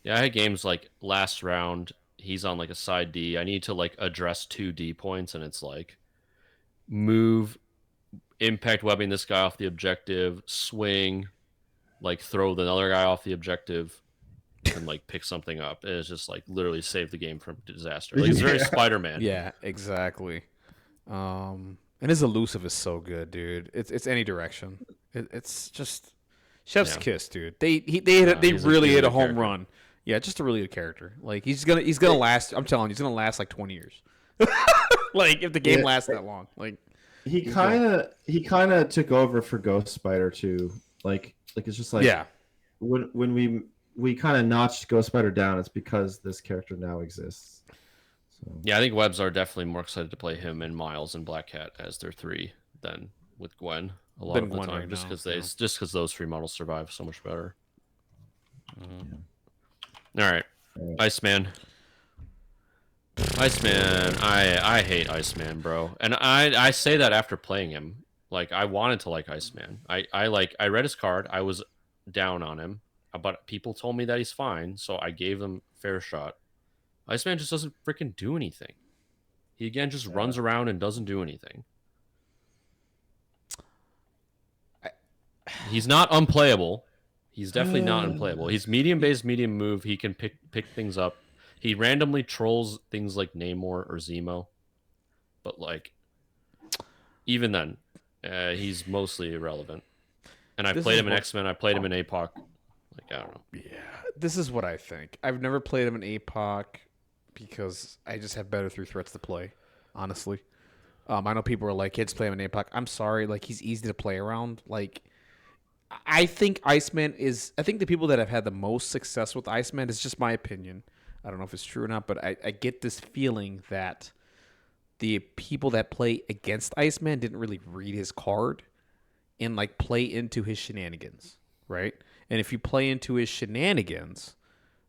Yeah, I had games like last round, he's on like a side D. I need to like address 2 D points, and it's like move, impact webbing this guy off the objective, swing, like throw the other guy off the objective, and like pick something up. And it's just like literally save the game from disaster. Like, it's very Spider-Man. Yeah, exactly. And his elusive is so good, dude. It's any direction. It's just chef's kiss, dude. They really hit a home run. Yeah, just a really good character. Like, he's gonna last. I'm telling you, he's gonna last like 20 years. Like, if the game lasts that long, like he kind of took over for Ghost Spider too. Like it's just like when we kind of notched Ghost Spider down, it's because this character now exists. So. Yeah, I think Webbs are definitely more excited to play him and Miles and Black Cat as their 3 than with Gwen. a lot Than of the Gwen time, right just now, because so. those 3 models survive so much better. Mm-hmm. All right, Iceman. Iceman, I hate Iceman, bro, and I say that after playing him. Like, I wanted to like Iceman. I read his card. I was down on him, but people told me that he's fine, so I gave him a fair shot. Iceman just doesn't freaking do anything. He again just runs around and doesn't do anything. He's not unplayable. He's definitely not unplayable. He's medium base, medium move. He can pick things up. He randomly trolls things like Namor or Zemo, but like even then, he's mostly irrelevant. And I played him in X-Men. I played him in APOC. Like, I don't know. Yeah, this is what I think. I've never played him in APOC because I just have better 3 threats to play. Honestly, I know people are like, "Kids play him in APOC." I'm sorry, like he's easy to play around. Like, I think Iceman is. I think the people that have had the most success with Iceman is just my opinion. I don't know if it's true or not, but I get this feeling that the people that play against Iceman didn't really read his card and like play into his shenanigans, right? And if you play into his shenanigans,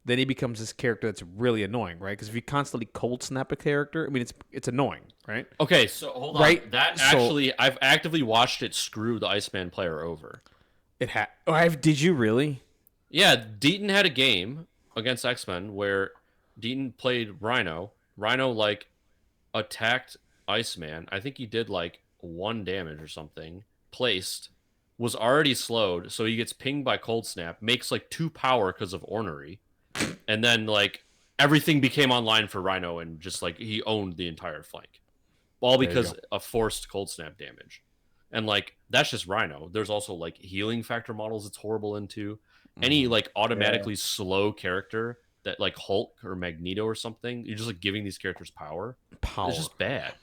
then he becomes this character that's really annoying, right? Because if you constantly cold snap a character, I mean, it's annoying, right? Okay, so hold on. Right? That So- actually, I've actively watched it screw the Iceman player over. It had. Oh, did you really? Yeah, Deaton had a game against X-Men where Deaton played Rhino. Rhino, like, attacked Iceman. I think he did, like, 1 damage or something. Placed. Was already slowed, so he gets pinged by Cold Snap. Makes, like, 2 power because of Ornery. And then, like, everything became online for Rhino and just, like, he owned the entire flank. All because of forced Cold Snap damage. And, like, that's just Rhino. There's also, like, healing factor models it's horrible into. Any, like, automatically slow character that, like, Hulk or Magneto or something, you're just, like, giving these characters power. It's just bad.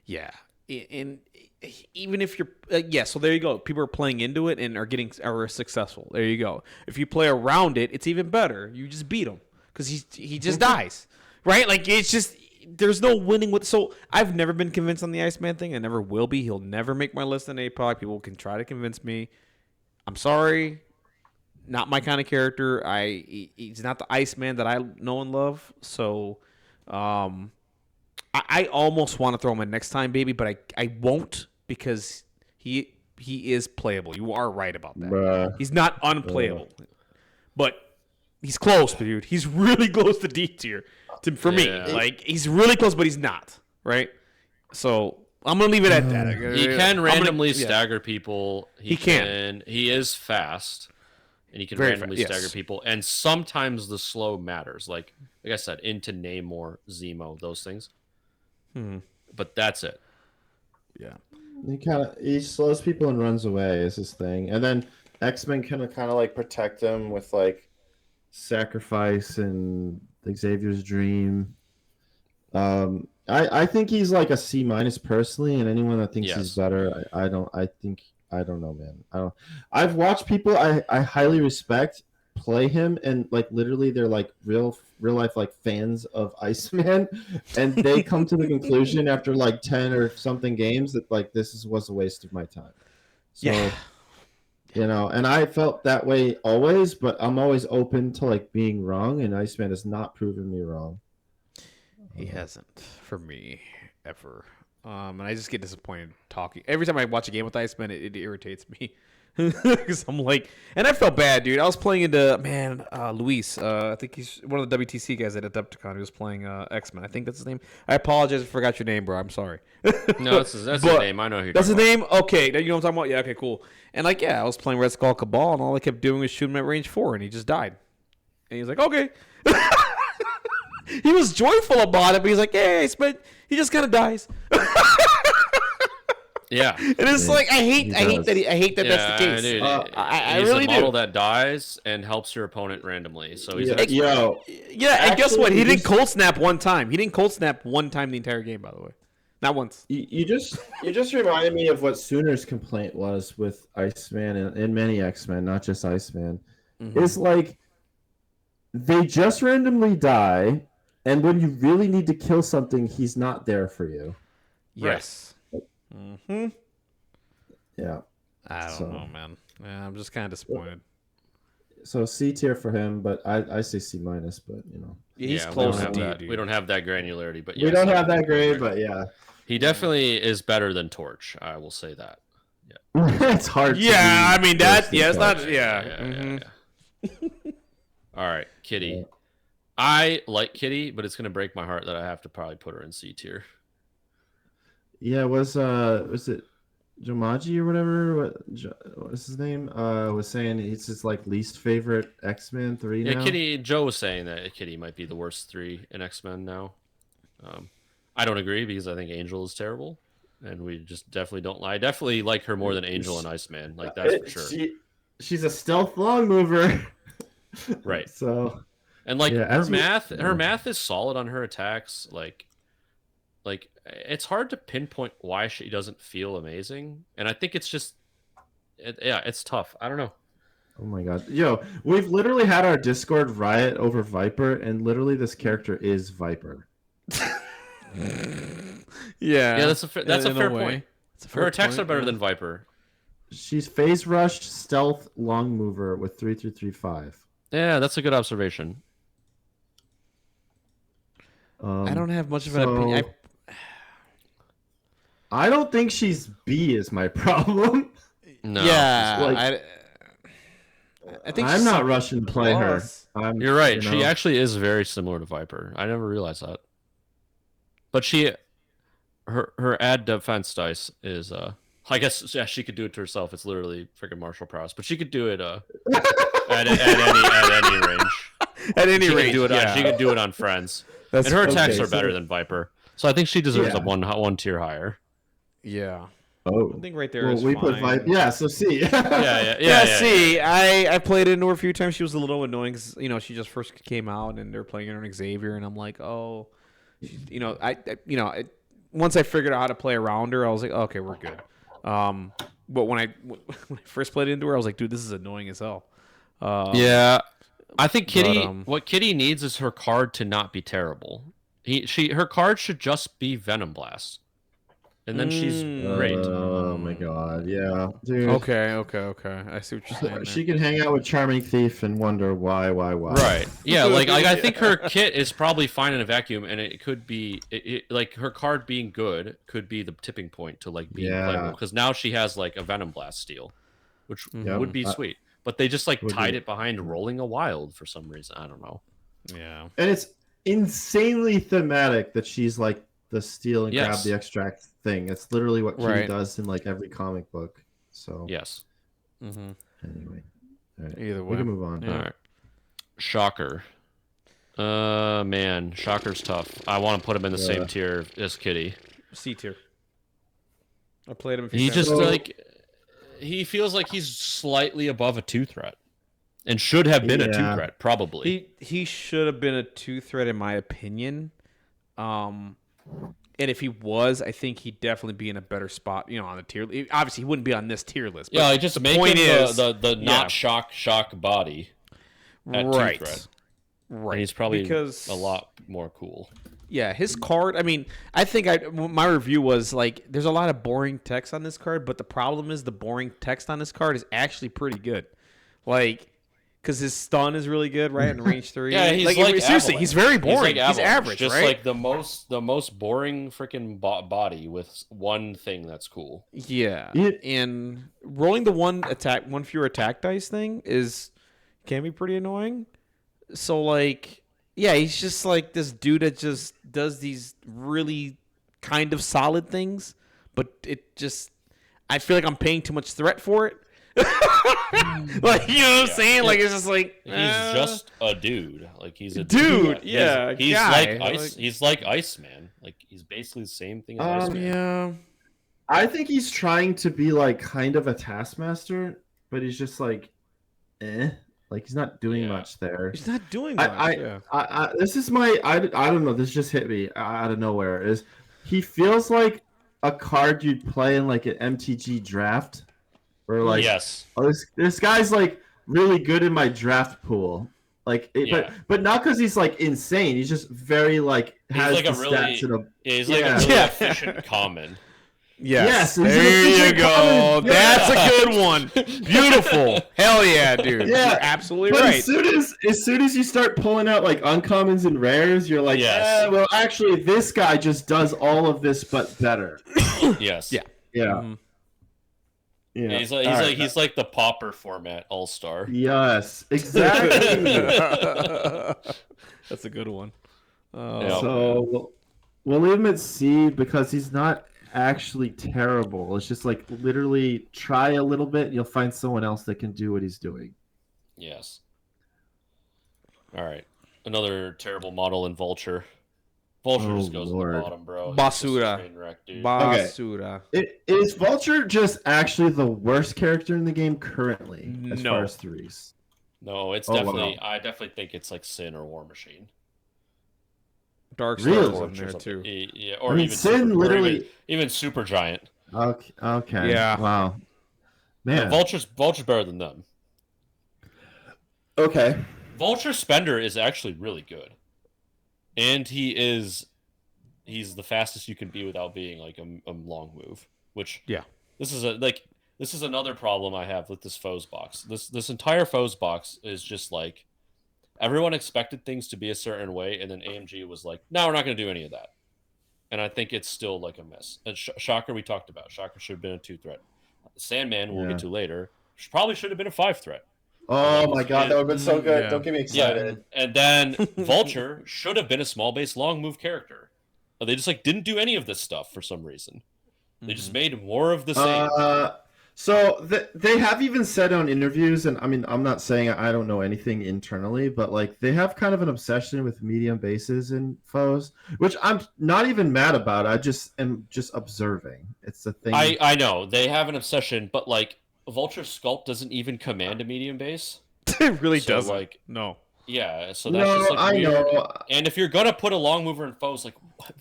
Yeah. And even if you're... so there you go. People are playing into it and are successful. There you go. If you play around it, it's even better. You just beat him because he just dies. Right? Like, it's just... There's no winning with... So, I've never been convinced on the Iceman thing. I never will be. He'll never make my list in APOC. People can try to convince me. I'm sorry. Not my kind of character. He's not the Iceman that I know and love. So, I almost want to throw him in next time, baby, but I won't because he is playable. You are right about that. Bruh. He's not unplayable. But he's close, dude. He's really close to D tier for me. Like, he's really close, but he's not, right? So, I'm going to leave it at that. He can randomly stagger people. He can. He is fast. And he can randomly stagger people. And sometimes the slow matters. Like I said, into Namor, Zemo, those things. But that's it. Yeah. He slows people and runs away is his thing. And then X-Men kind of like protect him with like Sacrifice and Xavier's Dream. I think he's like a C- personally, and anyone that thinks he's better, I don't know, man. I've watched people I highly respect play him, and like literally they're like real life like fans of Iceman, and they come to the conclusion after like 10 or something games that like was a waste of my time. So you know, and I felt that way always, but I'm always open to like being wrong, and Iceman has not proven me wrong. He hasn't for me ever. And I just get disappointed talking. Every time I watch a game with Iceman, it irritates me. Because I'm like, and I felt bad, dude. I was playing into, Luis. I think he's one of the WTC guys at Adepticon. He was playing X-Men. I think that's his name. I apologize if I forgot your name, bro. I'm sorry. No, that's his name. I know who you're That's his talking name? Okay. You know what I'm talking about? Yeah, okay, cool. And like, I was playing Red Skull Cabal, and all I kept doing was shooting him at range 4, and he just died. And he was like, okay. He was joyful about it, but he's like, hey, Iceman, he just kind of dies. Yeah, and it's like I hate that that's the case. Dude, I he's really a model do. that dies and helps your opponent randomly. So he's and guess what? He didn't cold snap one time. He didn't cold snap one time the entire game, by the way, not once. You just reminded me of what Sooner's complaint was with Iceman and many X-Men, not just Iceman. It's like they just randomly die, and when you really need to kill something, he's not there for you. Yes. Yeah. I don't know, man. Yeah, I'm just kind of disappointed. So C tier for him, but I say C minus, but He's Yeah, close we to don't D, have that. dude. We don't have that granularity, but we yes, don't I have would that agree. grade, but yeah, He definitely is better than Torch. I will say that. it's hard. Yeah, to I mean worse that. than Yeah, it's Torch. not. Yeah. Yeah. All right, Kitty. Yeah. I like Kitty, but it's gonna break my heart that I have to probably put her in C tier. Yeah, was it Jomaji or whatever? What was his name? Was saying it's his like least favorite X-Men 3 Yeah, now. Kitty. Joe was saying that Kitty might be the worst 3 in X-Men now. I don't agree because I think Angel is terrible, and we just definitely don't. I definitely like her more than Angel and Iceman. Like that's for sure. She's a stealth long mover. Right. So And like yeah, her math is solid on her attacks. Like it's hard to pinpoint why she doesn't feel amazing, and I think it's just, it's tough. I don't know. Oh my god, yo, we've literally had our Discord riot over Viper, and literally this character is Viper. Yeah, That's a fair point. Her attacks point, are better yeah. than Viper. She's phase rushed stealth long mover with 3-3-3-5. Yeah, that's a good observation. I don't have much of an opinion. I don't think she's B is my problem. No. Yeah, I think I'm she's not rushing to play her. close. You're right. She actually is very similar to Viper. I never realized that. But her add defense dice is I guess she could do it to herself. It's literally freaking martial prowess. But she could do it at any range. At any She rate, could do it yeah. she could do it on friends. That's And her attacks okay, are better than Viper. So I think she deserves Yeah. a one tier higher. Yeah, Oh, I think right there well, is we fine. put Viper. Yeah, so C. Yeah, see, I played into her a few times. She was a little annoying because she just first came out and they're playing her on Xavier, and I'm like, oh, once I figured out how to play around her, I was like, okay, we're good. But when I first played into her, I was like, dude, this is annoying as hell. Yeah. I think Kitty but, what Kitty needs is her card to not be terrible. Her card should just be Venom Blast. And then she's great. Oh my god, yeah, dude. Okay. I see what you're saying. She can hang out with Charming Thief and wonder why. Right. Yeah, like I think her kit is probably fine in a vacuum, and it could be like her card being good could be the tipping point to like being playable, because now she has like a Venom Blast steal, which would be sweet. But they just like tied it behind Rolling a Wild for some reason. I don't know. Yeah. And it's insanely thematic that she's like the steal and grab the extract thing. It's literally what Kitty does in like every comic book. So yes. Anyway, all right. Either way, we can move on. Yeah. All right. Shocker. Man, Shocker's tough. I want to put him in the same tier as Kitty. C tier. I played him. A few He times. just like he feels like he's slightly above a 2-threat, and should have been a 2-threat probably. He should have been a 2-threat in my opinion. And if he was, I think he'd definitely be in a better spot, on the tier. Obviously, he wouldn't be on this tier list. But Yeah, like just the make point him is, the not shock body at 2-threat. Right. And he's probably because a lot more cool. Yeah, his card. I mean, I think my review was like, there's a lot of boring text on this card, but the problem is the boring text on this card is actually pretty good, like, because his stun is really good, right? In range 3. Yeah, he's like seriously, Avalanche. he's very boring. He's average, just right? like the most boring freaking body with one thing that's cool. Yeah, and rolling the one fewer attack dice thing can be pretty annoying. So like, yeah, he's just like this dude that just does these really kind of solid things, but I feel like I'm paying too much threat for it. Like, you know what I'm saying? Like, it's just like he's just a dude. Like, he's a dude. He's guy. like he's like Iceman. Like, he's basically the same thing as Iceman. Yeah. I think he's trying to be like kind of a taskmaster, but he's just like, like he's not doing much there. He's not doing much. This is I don't know. This just hit me out of nowhere. Is he feels like a card you'd play in like an MTG draft, or like this guy's like really good in my draft pool. Like, but not because he's like insane. He's just very like has he's like the stats in a he's like a really efficient common. Yes. Yes, There you go. common. That's a good one. Beautiful. Hell yeah, dude. Yeah. You're absolutely But right. as soon as you start pulling out like uncommons and rares, you're like, Yes. well, actually, this guy just does all of this but better. Yes. Yeah. Yeah. Mhm. Yeah. He's like the pauper format all-star. Yes, exactly. That's a good one. Yeah. So we'll leave him at C because he's not actually terrible. It's just like literally try a little bit and you'll find someone else that can do what he's doing. Yes. All right. Another terrible model in Vulture. Vulture Oh, just goes Lord. to the bottom, bro. Basura. Train wreck, dude. Basura. Is Vulture just actually the worst character in the game currently as No. far as threes? No, it's Oh, definitely. wow. I definitely think it's like Sin or War Machine. Darkstar Really? is in Torch or there something. too. Yeah, or I mean, even Sin literally. even Supergiant. Okay. Yeah. Wow. Man. Vulture's better than them. Okay. Vulture Spender is actually really good, and he's the fastest you can be without being like a long move. Which this is another problem I have with this foes box. This entire foes box is just like everyone expected things to be a certain way, and then AMG was like, "No, we're not going to do any of that." And I think it's still like a miss. And Shocker we talked about. Shocker should have been a 2-threat. Sandman we'll get to later. Probably should have been a 5-threat. Oh my god, that would have been so good. Yeah. Don't get me excited. Yeah. And then Vulture should have been a small base long move character. They just like didn't do any of this stuff for some reason. They just made more of the same. So they have even said on interviews, and I mean, I'm not saying I don't know anything internally, but like they have kind of an obsession with medium bases and foes, which I'm not even mad about. I just am just observing. It's a thing. I know they have an obsession, but like Vulture Sculpt doesn't even command a medium base. It really So, doesn't. like, No. Yeah, so that's just like I weird. know. And if you're gonna put a long mover in foes, like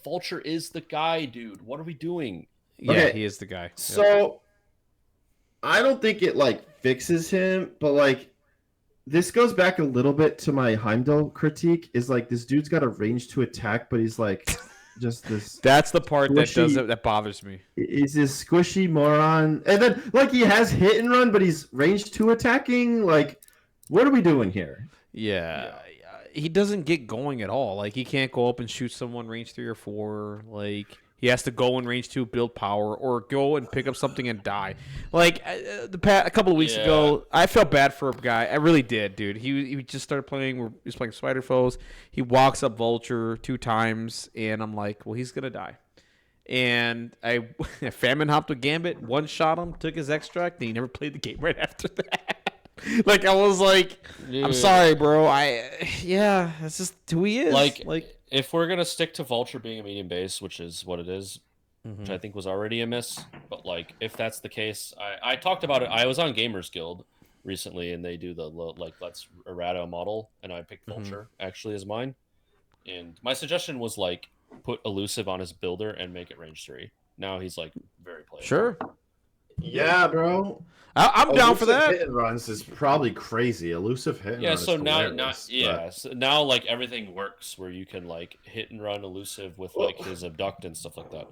Vulture is the guy, dude. What are we doing? Yeah, Okay, he is the guy. So I don't think it like fixes him, but like this goes back a little bit to my Heimdall critique. Is like this dude's got a range to attack, but he's like just this. That's the part squishy- that bothers me. He's this squishy moron, and then like he has hit and run, but he's range 2 attacking. Like, what are we doing here? Yeah. He doesn't get going at all. Like he can't go up and shoot someone range 3 or 4. Like he has to go in range 2, build power, or go and pick up something and die. Like a couple of weeks ago, I felt bad for a guy. I really did, dude. He just started playing. He was playing Spider Foes. He walks up Vulture 2 times, and I'm like, well, he's gonna die. And I famine hopped with Gambit, one shot him, took his extract, and he never played the game right after that. Like I was like, I'm sorry, bro. That's just who he is. Like if we're gonna stick to Vulture being a medium base, which is what it is, which I think was already a miss, but like if that's the case, I talked about it. I was on Gamers Guild recently, and they do the like let's errata model, and I picked Vulture actually as mine. And my suggestion was like put elusive on his builder and make it range 3. Now he's like very playable. Sure. Yeah, bro. I'm down for that. Hit and runs is probably crazy. Elusive hit and run. So is so now like everything works where you can like hit and run elusive with like his abduct and stuff like that.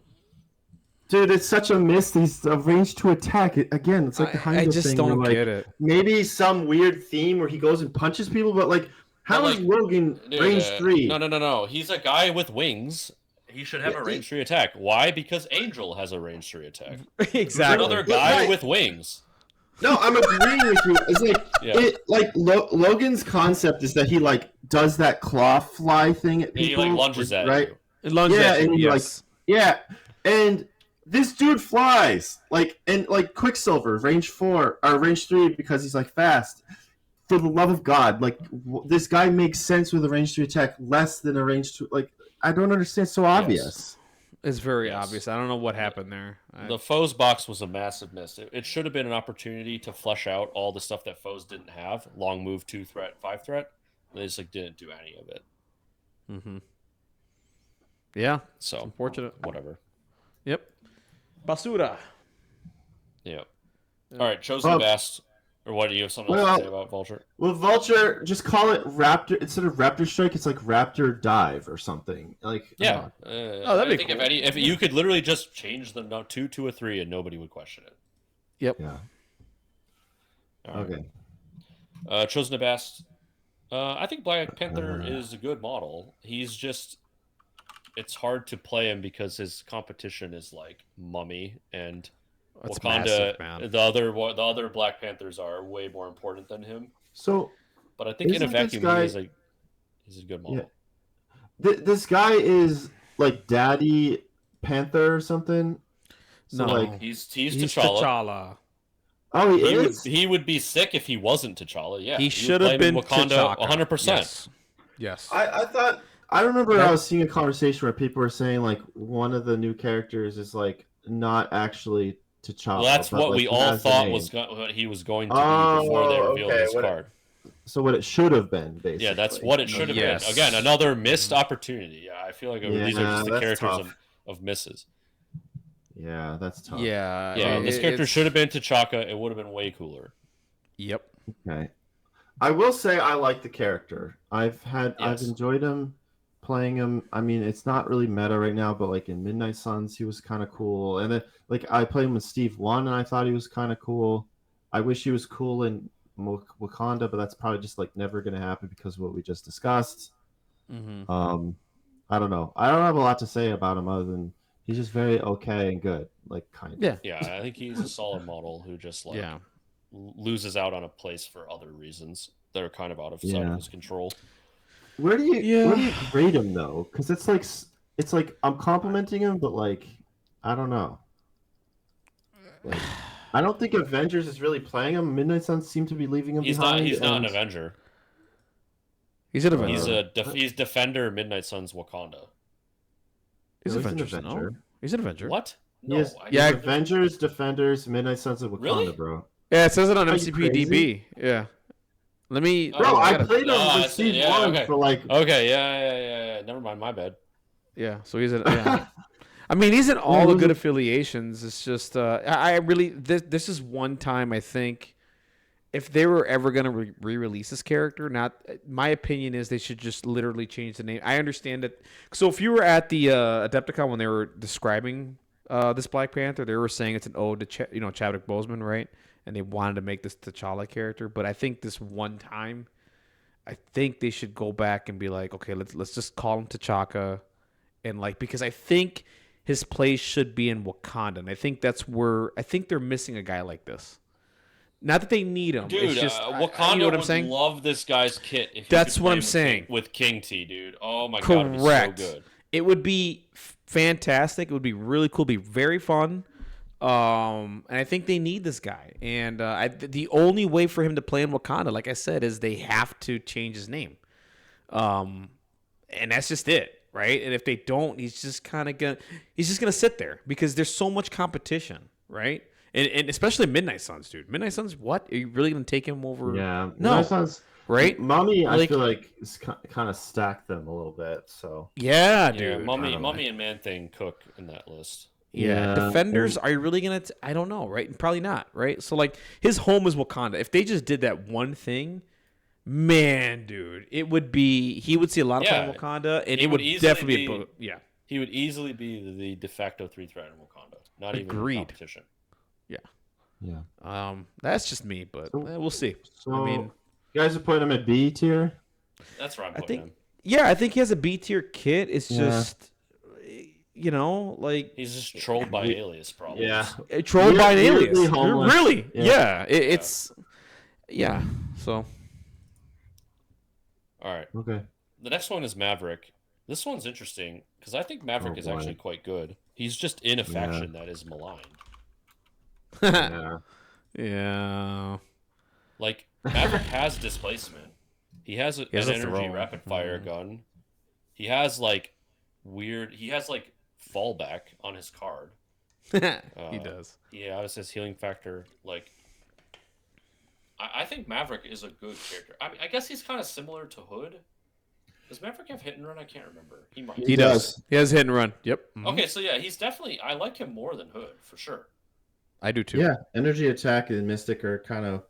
Dude, it's such a miss. He's a range to attack. Again, it's like the Heimdall I just thing don't where, like, get it. Maybe some weird theme where he goes and punches people, but like, how is Gorgon range 3? No. He's a guy with wings. He should have a range 3 attack. Why? Because Angel has a range 3 attack. Exactly. Another guy with wings. No, I'm agreeing with you. It's like Logan's concept is that he like does that claw fly thing at people. He like lunges at right? you. It lunges at you, and yes. and this dude flies like Quicksilver range 4 or range 3 because he's like fast. For the love of God, like this guy makes sense with a range 3 attack less than a range 2. Like I don't understand. It's so obvious. It's very obvious. I don't know what happened there. The foes box was a massive miss. It should have been an opportunity to flesh out all the stuff that foes didn't have. Long move, 2-threat, 5-threat. They just like didn't do any of it. Mm-hmm. Yeah. So unfortunate. Whatever. Yep. Basura. Yeah. All right. Chosen Bast. Or what do you have something else to say about Vulture? Well, Vulture, just call it Raptor instead of Raptor Strike. It's like Raptor Dive or something. Like yeah, that'd be cool. If you could literally just change the 2 to a 3 and nobody would question it. Yep. Yeah. Right. Okay. Chosen the best. I think Black Panther is a good model. He's just, it's hard to play him because his competition is like Mummy and That's Wakanda. massive, man. The other Black Panthers are way more important than him. So, but I think in a vacuum, he's a good model. Yeah. This guy is like Daddy Panther or something. So No, like he's T'Challa. Oh, he is. He would be sick if he wasn't T'Challa. Yeah, he should have been Wakanda, T'Chaka. 100%. Yes. I remember I was seeing a conversation where people were saying like one of the new characters is like not actually T'Challa. Well, that's what we all thought what he was going to be before they revealed his card. So what it should have been, basically. Yeah, that's what it should have been. Again, another missed opportunity. Yeah, I feel like these are just the characters of misses. Yeah, that's tough. Yeah. This character should have been T'Chaka. It would have been way cooler. Yep. Okay. I will say I like the character. I've enjoyed him, playing him. I mean, it's not really meta right now, but like in Midnight Suns, he was kind of cool. And then like I played him with Steve 1, and I thought he was kind of cool. I wish he was cool in Wakanda, but that's probably just like never going to happen because of what we just discussed. Mm-hmm. I don't know. I don't have a lot to say about him other than he's just very okay and good, like kind of. Yeah, I think he's a solid model who just like loses out on a place for other reasons that are kind of out of his control. Where do you grade him though? Because it's like I'm complimenting him, but like I don't know. Like, I don't think Avengers is really playing him. Midnight Suns seem to be leaving him behind. He's not an Avenger. He's an Avenger. He's Defender, Midnight Suns, Wakanda. He's an Avenger. No? He's an Avenger. What? No, Avengers, Defenders, Midnight Suns of Wakanda, really? Bro. Yeah, it says it on MCPDB. Yeah. Let me. Bro, I played him with Steve 1 for like. Okay, yeah. Never mind, my bad. Yeah, so he's an. Yeah. I mean, he's in all the good affiliations. It's just, I really. This is one time I think, if they were ever going to re-release this character, my opinion is they should just literally change the name. I understand that. So if you were at the Adepticon when they were describing this Black Panther, they were saying it's an ode to Chadwick Boseman, right? And they wanted to make this T'Challa character, but I think this one time, I think they should go back and be like, okay, let's just call him T'Chaka, and like because I think his place should be in Wakanda, and I think that's where I think they're missing a guy like this. Not that they need him, dude. It's just Wakanda you know what I'm would saying? love this guy's kit. If that's what I'm saying. With King T, dude. Oh my god, it'd be so good. It would be fantastic. It would be really cool. It'd be very fun. And I think they need this guy. And the only way for him to play in Wakanda, like I said, is they have to change his name. And that's just it, right? And if they don't, he's just gonna sit there because there's so much competition, right? And especially Midnight Suns, dude. Midnight Suns, what? Are you really gonna take him over? Yeah, no. Midnight Suns, right? Mummy, I feel like it's kind of stacked them a little bit. So yeah, dude. Mummy and Man Thing cook in that list. Yeah. Defenders, are you really going to... I don't know, right? Probably not, right? So, like, his home is Wakanda. If they just did that one thing, man, dude, it would be... He would see a lot of play in Wakanda, and it would definitely be... Yeah. He would easily be the de facto 3-threat in Wakanda. Not even competition. Yeah. That's just me, but we'll see. So, I mean... You guys are putting him at B tier? That's where I'm putting him. Yeah, I think he has a B tier kit. It's just... like he's just trolled by alias problems. Yeah, trolled by an alias. Really? Yeah. It's So, all right. Okay. The next one is Maverick. This one's interesting because I think Maverick is actually quite good. He's just in a faction that is maligned. Yeah. Like Maverick has displacement. He has an energy rapid fire gun. He has like fallback on his card. He does. Yeah, it says healing factor. Like, I think Maverick is a good character. I mean, I guess he's kind of similar to Hood. Does Maverick have hit and run? I can't remember. He might. He does. He has hit and run. Yep. Mm-hmm. Okay, so yeah, he's definitely. I like him more than Hood for sure. I do too. Yeah, energy attack and mystic are kind of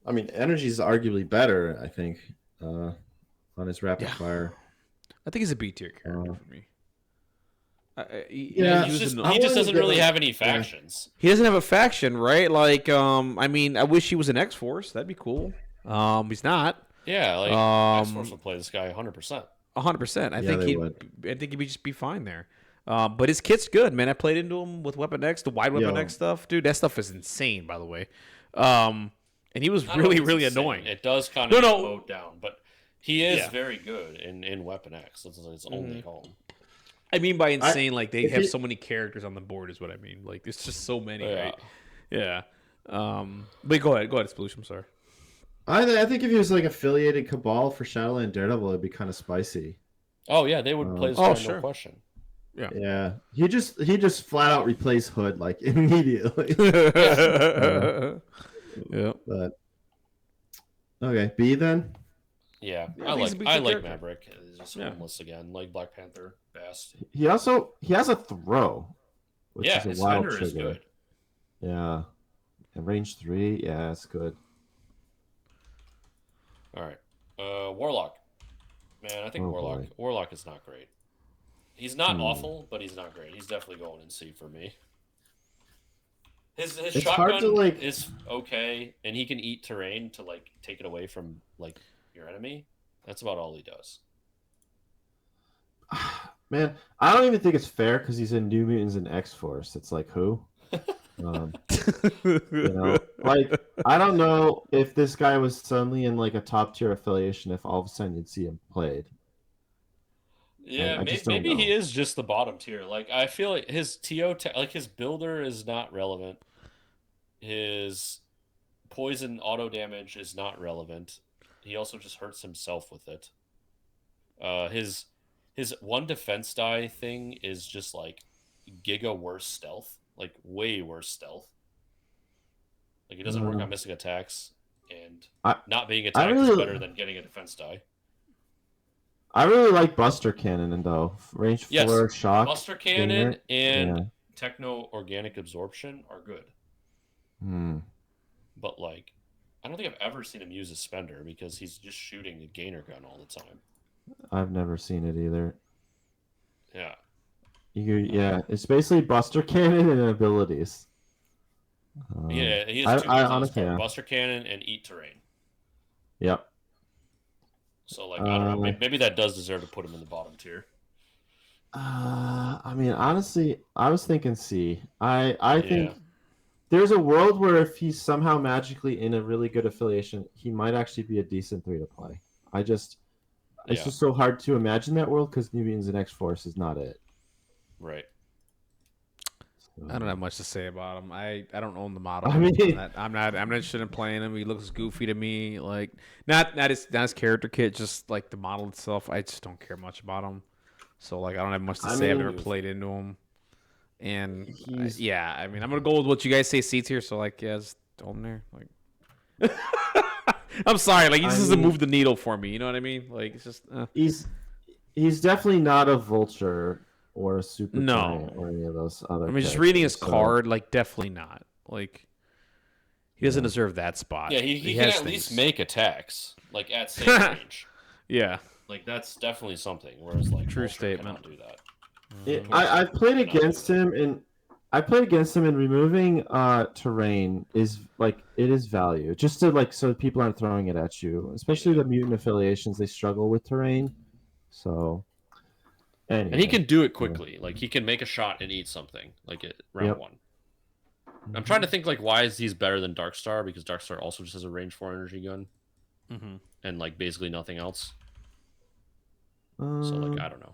I mean, energy's arguably better, I think, on his rapid Yeah. fire. I think he's a B tier character for me. Yeah, he just I doesn't wanted to really give have any factions. He doesn't have a faction, right? Like, I mean, I wish he was an X Force. That'd be cool. He's not. Yeah, like X-Force would play this guy 100%. 100%. I Yeah, think they he'd. would. I think he'd just be fine there. But his kit's good, man. I played into him with Weapon X, the wide Weapon X stuff, dude. That stuff is insane, by the way. And he was really annoying. It does kind of slow down, but he is very good in Weapon X. That's his only home. I mean by insane, like they have so many characters on the board, is what I mean. Like it's just so many, right? Yeah. But go ahead, Splush. I'm sorry. I think if he was like affiliated Cabal for Shadowland Daredevil, it'd be kind of spicy. Oh yeah, they would play this guy, no question. Yeah. He just flat out replaced Hood like immediately. Yeah. But okay, B then. Yeah, I I like Maverick. He's just homeless again, like Black Panther. Best. He has a throw, which is a his wild fender is good. Yeah, and range 3, yeah, it's good. All right, Warlock. Man, I think Warlock is not great. He's not awful, but he's not great. He's definitely going in C for me. His shotgun is okay, and he can eat terrain to like take it away from like your enemy. That's about all he does. Man, I don't even think it's fair because he's in New Mutants and X-Force. It's like who? Like I don't know if this guy was suddenly in like a top tier affiliation. If all of a sudden you'd see him played. Yeah, maybe he is just the bottom tier. Like I feel like his like his builder is not relevant. His poison auto damage is not relevant. He also just hurts himself with it. His one defense die thing is just like giga worse stealth, like way worse stealth. Like it doesn't work on missing attacks, and not being attacked is better than getting a defense die. I really like Buster Cannon though. Range 4 shock. Buster Cannon and Techno Organic Absorption are good. But like, I don't think I've ever seen him use a spender because he's just shooting a gainer gun all the time. I've never seen it either. Yeah. It's basically Buster Cannon and abilities. He has two honestly, Buster Cannon and Eat Terrain. Yep. So like I don't know, maybe that does deserve to put him in the bottom tier. I mean, honestly, I was thinking C. I think there's a world where if he's somehow magically in a really good affiliation, he might actually be a decent 3 to play. It's just so hard to imagine that world because New Mutants and X-Force is not it. Right. So, I don't have much to say about him. I don't own the model. I mean, I'm not interested in playing him. He looks goofy to me. Like not his character kit, just like the model itself. I just don't care much about him. So like I don't have much to say. I've never played into him. And I mean I'm gonna go with what you guys say C tier. So like just throw him there. Like I'm sorry, like he just doesn't move the needle for me. You know what I mean? Like it's just he's definitely not a Vulture or a Supergiant or any of those other. I mean, just reading his card, like definitely not. Like he doesn't deserve that spot. Yeah, he can at least make attacks like at same range. Yeah, like that's definitely something. Whereas like true Vulture statement. cannot do that. I've played against him and removing terrain is like it is value just to like so people aren't throwing it at you, especially the mutant affiliations. They struggle with terrain, so anyway. And he can do it quickly. Like he can make a shot and eat something like it round 1. I'm trying to think like why is he's better than Darkstar, because Darkstar also just has a range 4 energy gun and like basically nothing else. So like I don't know.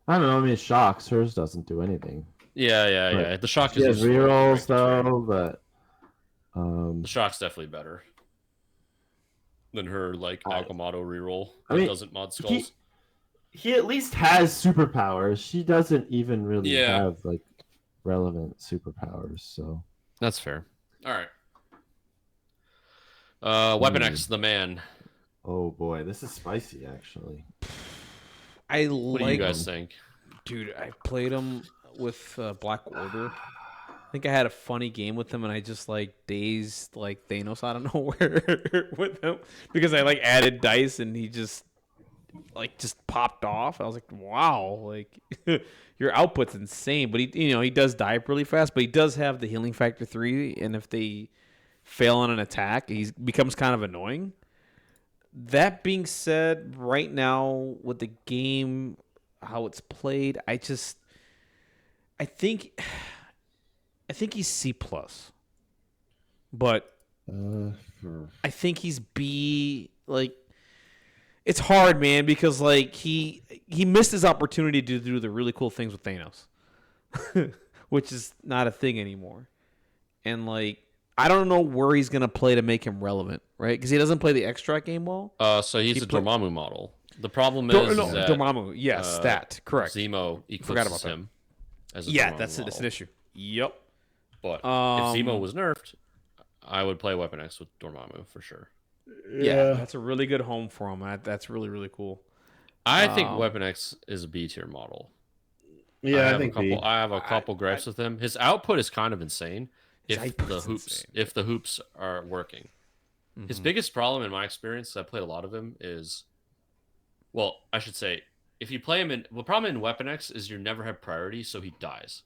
I mean, shocks. Hers doesn't do anything. Yeah. The shock is has rerolls though, but the shock's definitely better than her like Agamotto reroll. I mean, doesn't mod skulls. He at least has superpowers. She doesn't even really have like relevant superpowers. So that's fair. All right. Weapon X, the man. Oh boy, this is spicy actually. What do you guys think? Dude, I played him with Black Order, think I had a funny game with him, and I just like dazed like Thanos out of nowhere with him because I like added dice, and he just popped off. I was like, wow, like your output's insane. But he does die up really fast, but he does have the healing factor 3, and if they fail on an attack, he becomes kind of annoying. That being said, right now with the game, how it's played, I think he's C plus, but I think he's B. Like, it's hard, man, because like he missed his opportunity to do the really cool things with Thanos, which is not a thing anymore. And like, I don't know where he's gonna play to make him relevant, right? Because he doesn't play the extract game well. So he's a Dormammu model. The problem is that Dormammu, yes, that correct. Zemo eclipses him as a Dormammu that's model. an issue. Yep. But if Zemo was nerfed, I would play Weapon X with Dormammu for sure. Yeah, that's a really good home for him. That's really, really cool. I think Weapon X is a B tier model. Yeah, I think I have a couple gripes with him. His output is kind of insane if the hoops are working. Mm-hmm. His biggest problem in my experience, I played a lot of him, is, well, I should say, if you play him the problem in Weapon X is you never have priority, so he dies.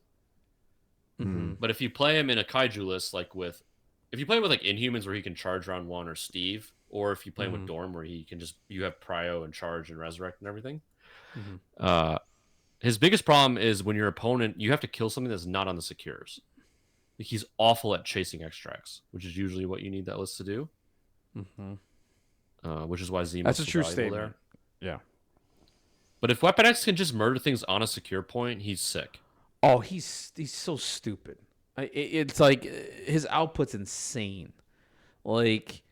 Mm-hmm. But if you play him in a kaiju list, if you play with like Inhumans where he can charge round 1 or Steve, or if you play him with Dorm where he can you have Prio and charge and resurrect and everything. Mm-hmm. His biggest problem is when your opponent, you have to kill something that's not on the secures. Like, he's awful at chasing extracts, which is usually what you need that list to do. Mm-hmm. Which is why Zemo's that's a true valuable statement. There. Yeah. But if Weapon X can just murder things on a secure point, he's sick. Oh, he's so stupid. It's like his output's insane. Like,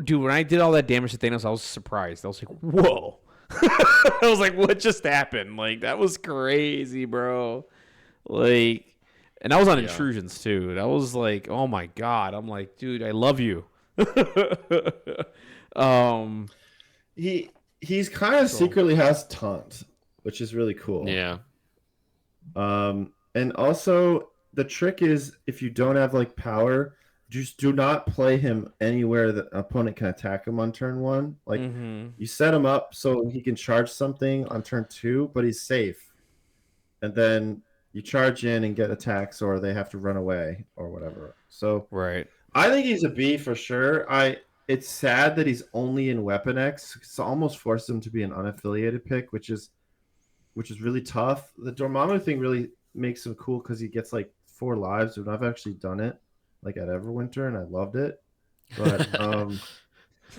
dude, when I did all that damage to Thanos, I was surprised. I was like, whoa. I was like, what just happened? Like, that was crazy, bro. Like, and that was on intrusions too. That was like, oh my god. I'm like, dude, I love you. He's kind of secretly has taunt, which is really cool. Yeah. And also the trick is, if you don't have like power, just do not play him anywhere that an opponent can attack him on turn 1. Like, you set him up so he can charge something on turn 2, but he's safe. And then you charge in and get attacks, or they have to run away or whatever. So right. I think he's a B for sure. It's sad that he's only in Weapon X. It's almost forced him to be an unaffiliated pick, which is really tough. The Dormammu thing really makes him cool because he gets like 4 lives, and I've actually done it like at Everwinter, and I loved it. But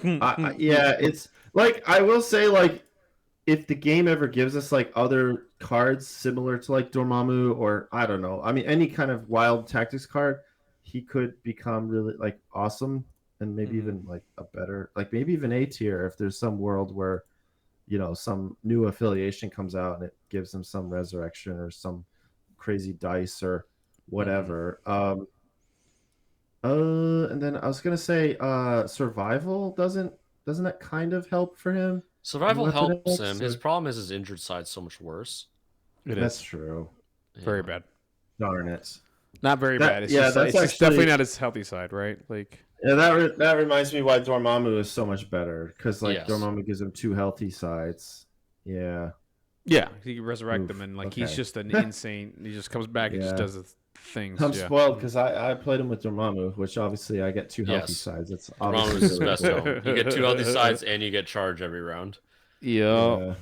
it's like, I will say, like, if the game ever gives us like other cards similar to like Dormammu, or I don't know, I mean, any kind of wild tactics card, he could become really like awesome, and maybe even like a better, like maybe even A tier if there's some world where, you know, some new affiliation comes out and it gives him some resurrection or some crazy dice or whatever. And then I was gonna say, survival doesn't that kind of help for him? Survival helps him. His problem is his injured side's so much worse. That's true. Very bad. Darn it. Not very bad. It's just definitely not his healthy side, right? Like, yeah, that reminds me why Dormammu is so much better, because like Dormammu gives him 2 healthy sides. Yeah. Yeah, he can resurrect them, and like he's just an insane. He just comes back and just does the things. I'm spoiled because I played him with Dormammu, which obviously I get 2 healthy sides. It's obviously Dormammu's the best home. You get 2 healthy sides and you get charge every round. Yeah.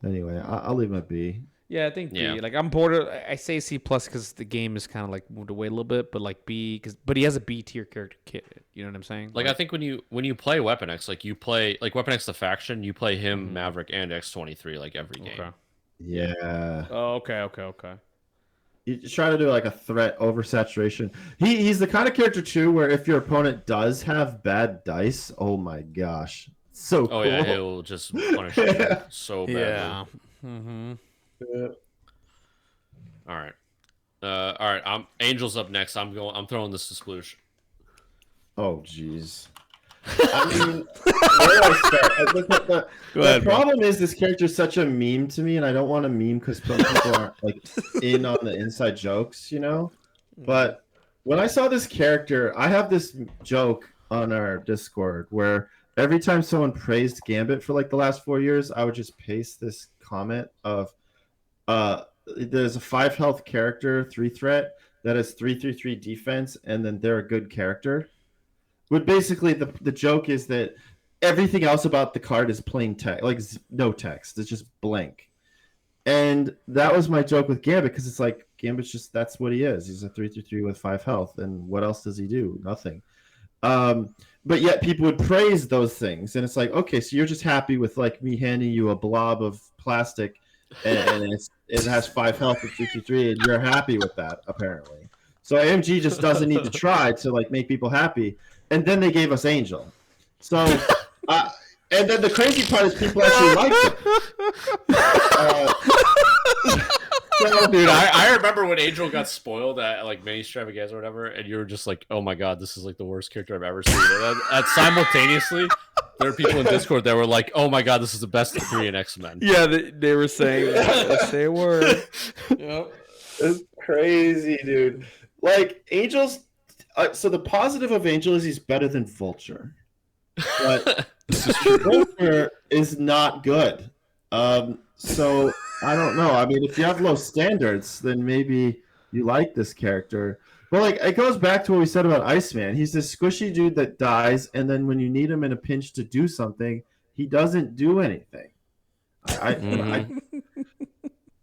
Anyway, I'll leave him at B. Yeah, I think B. Like, I'm bored. I say C plus because the game is kind of like moved away a little bit, but like B, but he has a B tier character kit. You know what I'm saying? Like, I think when you play Weapon X, like you play like Weapon X the faction, you play him, Maverick, and X-23 like every game. Okay. Yeah. Oh, okay. You try to do like a threat oversaturation. He's the kind of character too where if your opponent does have bad dice, oh my gosh, so cool. Oh yeah, he'll just punish you so badly. Yeah. All right. All right. Angel's up next. I'm throwing this to Sploosh. Oh jeez. I mean, where do I start? The Go ahead, problem is this character is such a meme to me, and I don't want to meme because some people aren't like in on the inside jokes, you know. But when I saw this character, I have this joke on our Discord where every time someone praised Gambit for like the last 4 years, I would just paste this comment of, there's a 5 health character, 3 threat that has 3/3/3 defense, and then they're a good character. But basically, the joke is that everything else about the card is plain text, like no text. It's just blank. And that was my joke with Gambit, because it's like Gambit's just, that's what he is. He's a 3/3/3 with 5 health, and what else does he do? Nothing. But yet people would praise those things, and it's like, okay, so you're just happy with like me handing you a blob of plastic, and it has 5 health with 3/3/3, and you're happy with that apparently. So AMG just doesn't need to try to like make people happy. And then they gave us Angel. So, and then the crazy part is people actually liked it. Dude, I remember when Angel got spoiled at like mini extravaganza or whatever, and you were just like, "Oh my god, this is like the worst character I've ever seen." And simultaneously, there were people in Discord that were like, "Oh my god, this is the best of 3 in X-Men." Yeah, they were saying that. Yes, they were. Yep. It's crazy, dude. Like Angel's. So the positive of Angel is he's better than Vulture, but Vulture is not good. So I don't know. I mean, if you have low standards, then maybe you like this character. But like, it goes back to what we said about Iceman. He's this squishy dude that dies, and then when you need him in a pinch to do something, he doesn't do anything.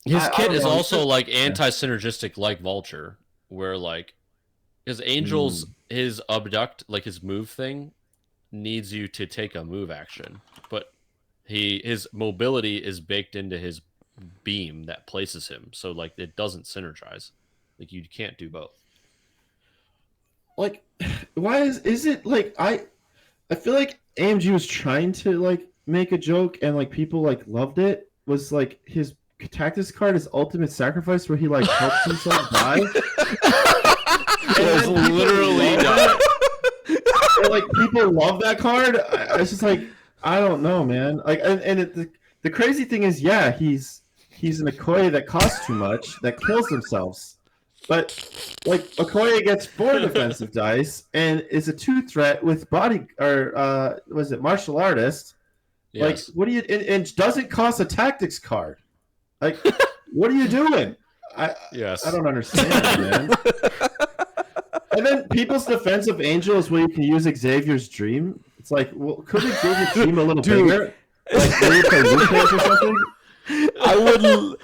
His kit is also like anti-synergistic, like Vulture, where like. Because Angel's his abduct, like his move thing, needs you to take a move action, but his mobility is baked into his beam that places him, so like it doesn't synergize. Like you can't do both. Like, why is it like I feel like AMG was trying to like make a joke and like people like loved it. Was like his Tactics card is Ultimate Sacrifice, where he like helps himself die. It was literally done. Like people love that card. It's just like, I don't know, man. Like, the crazy thing is, yeah, he's an Okoye that costs too much, that kills themselves. But like Okoye gets 4 defensive dice and is a 2 threat with body or was it martial artist? Yes. Like, what do you and doesn't cost a tactics card? Like, what are you doing? I don't understand, man. And then people's defense of Angel is where you can use Xavier's Dream. It's like, well, could Xavier's Dream a little bigger? Like, maybe play Lucas or something? I would.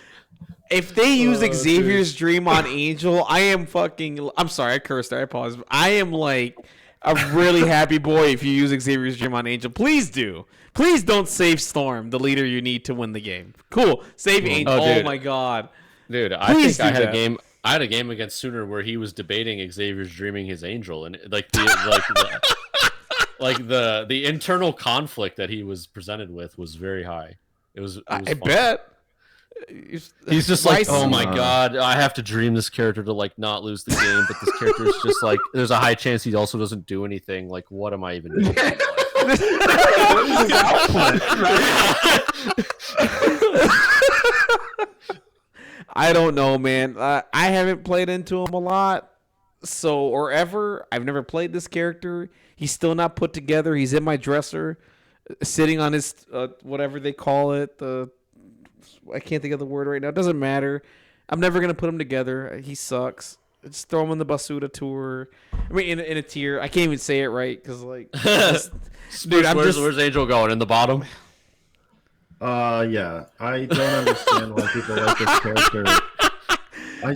If they use Xavier's Dream on Angel, I am fucking. I'm sorry, I cursed. I apologize. I am like a really happy boy if you use Xavier's Dream on Angel. Please do. Please don't save Storm, the leader you need to win the game. Cool. Save Angel. Oh my god. Dude, I think I had a game. I had a game against Sooner where he was debating Xavier's dreaming his Angel, and like the internal conflict that he was presented with was very high. It was I fun. Bet. He's just like, oh my god, I have to dream this character to like not lose the game, but this character is just like, there's a high chance he also doesn't do anything. Like, what am I even doing? I don't know, man. I haven't played into him a lot, or ever. I've never played this character. He's still not put together. He's in my dresser, sitting on his whatever they call it. I can't think of the word right now. It doesn't matter. I'm never gonna put him together. He sucks. Just throw him in the Basuda tour. I mean, in a tier. I can't even say it right because like, dude, where's Angel going in the bottom? Yeah. I don't understand why people like this character. I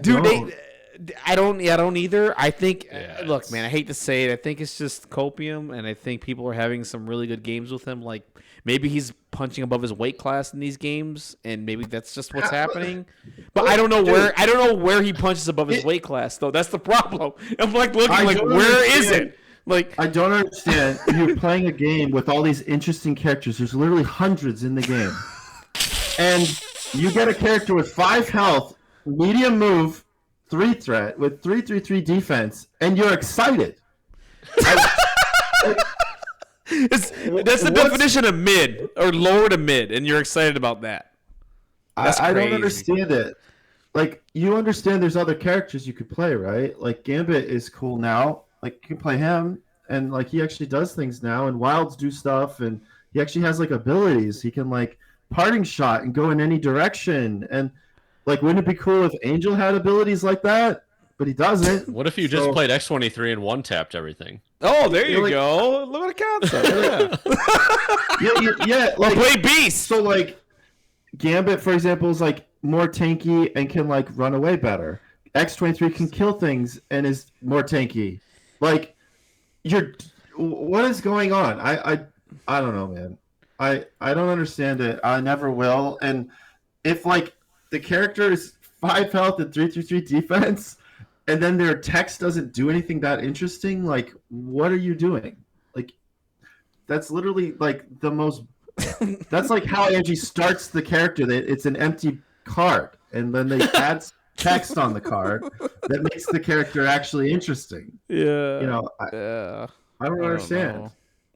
don't either. I think, look, man, I hate to say it. I think it's just copium, and I think people are having some really good games with him. Like, maybe he's punching above his weight class in these games, and maybe that's just what's happening. But I don't know where he punches above his weight class, though. That's the problem. I'm like looking like, where is it? Like, I don't understand. You're playing a game with all these interesting characters. There's literally hundreds in the game. And you get a character with 5 health, medium move, 3 threat, with 3/3/3 defense, and you're excited. It's That's the definition of mid or lower to mid, and you're excited about that. That's I don't crazy. understand it. Like, you understand there's other characters you could play, right? Like, Gambit is cool now. Like, you can play him, and, like, he actually does things now, and Wilds do stuff, and he actually has, like, abilities. He can, like, parting shot and go in any direction. And, like, wouldn't it be cool if Angel had abilities like that? But he doesn't. What if you just played X-23 and one-tapped everything? Oh, there you go. Look at the concept. Yeah, Or like, play Beast. so, like, Gambit, for example, is, like, more tanky and can, like, run away better. X-23 can kill things and is more tanky. Like, what is going on? I don't know, man. I don't understand it. I never will. And if, like, the character is 5 health and 3-3 defense, and then their text doesn't do anything that interesting, like, what are you doing? Like, that's literally, like, the most... That's like how Angie starts the character. That it's an empty card, and then they add text on the card that makes the character actually interesting. Yeah. You know, I don't understand.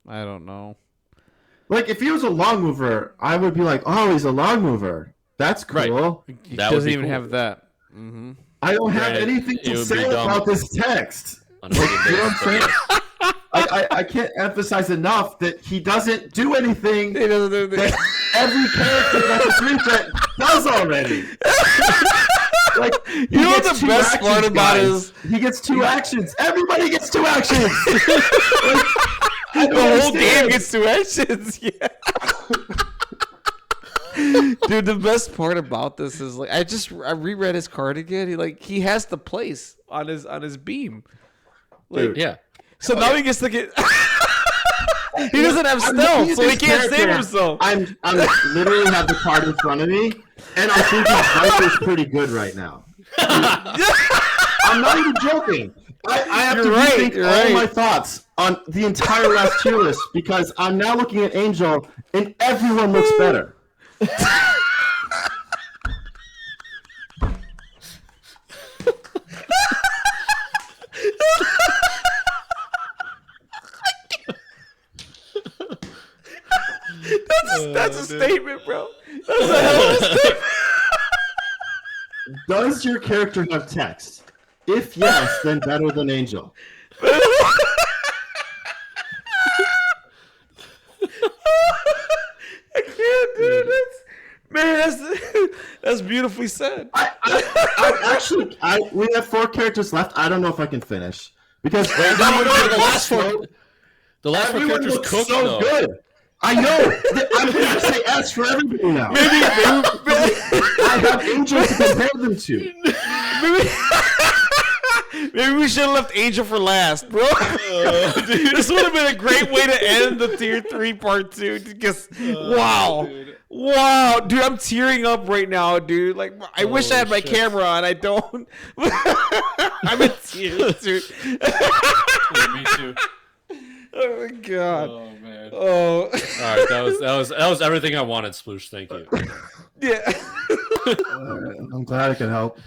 I don't know. Like, if he was a long mover, I would be like, oh, he's a long mover. That's cool. Right. He That doesn't would be even cool. have that. Mm-hmm. I don't have Granted, anything it to would be say dumb. about this text. On a daily You know what I'm basis, saying? I can't emphasize enough that he doesn't do anything He doesn't do that every character that's a 3-threat does already. Like, You know what the best part about is he gets 2 actions. Everybody gets 2 actions. Like, I don't the whole understand. game gets 2 actions. Yeah. Dude, the best part about this is like I reread his card again. He has the place on his beam. Like, Dude. yeah. so now he gets to get. He doesn't have stealth, so he can't save himself. I'm literally have the card in front of me, and I'm thinking Viper's pretty good right now. I'm not even joking. I have You're to right, rethink you're all right. my thoughts on the entire last tier list because I'm now looking at Angel, and everyone looks better. That's a statement, bro. That's a hell of a statement. Does your character have text? If yes, then better than Angel. I can't do this. Man, that's beautifully said. We have 4 characters left. I don't know if I can finish because The last 4 everyone characters looks cooked so though. good. I know. I'm going to say S for everybody now. I have Angel to compare them to. Maybe we should have left Angel for last, bro. This would have been a great way to end the tier 3 part 2. Because wow, dude, I'm tearing up right now, dude. Like, I wish I had my camera on. I don't. I'm in tears, dude. Me too. Oh my god. Oh man. Oh. All right, that was everything I wanted, Sploosh. Thank you. Yeah. I'm glad I can help.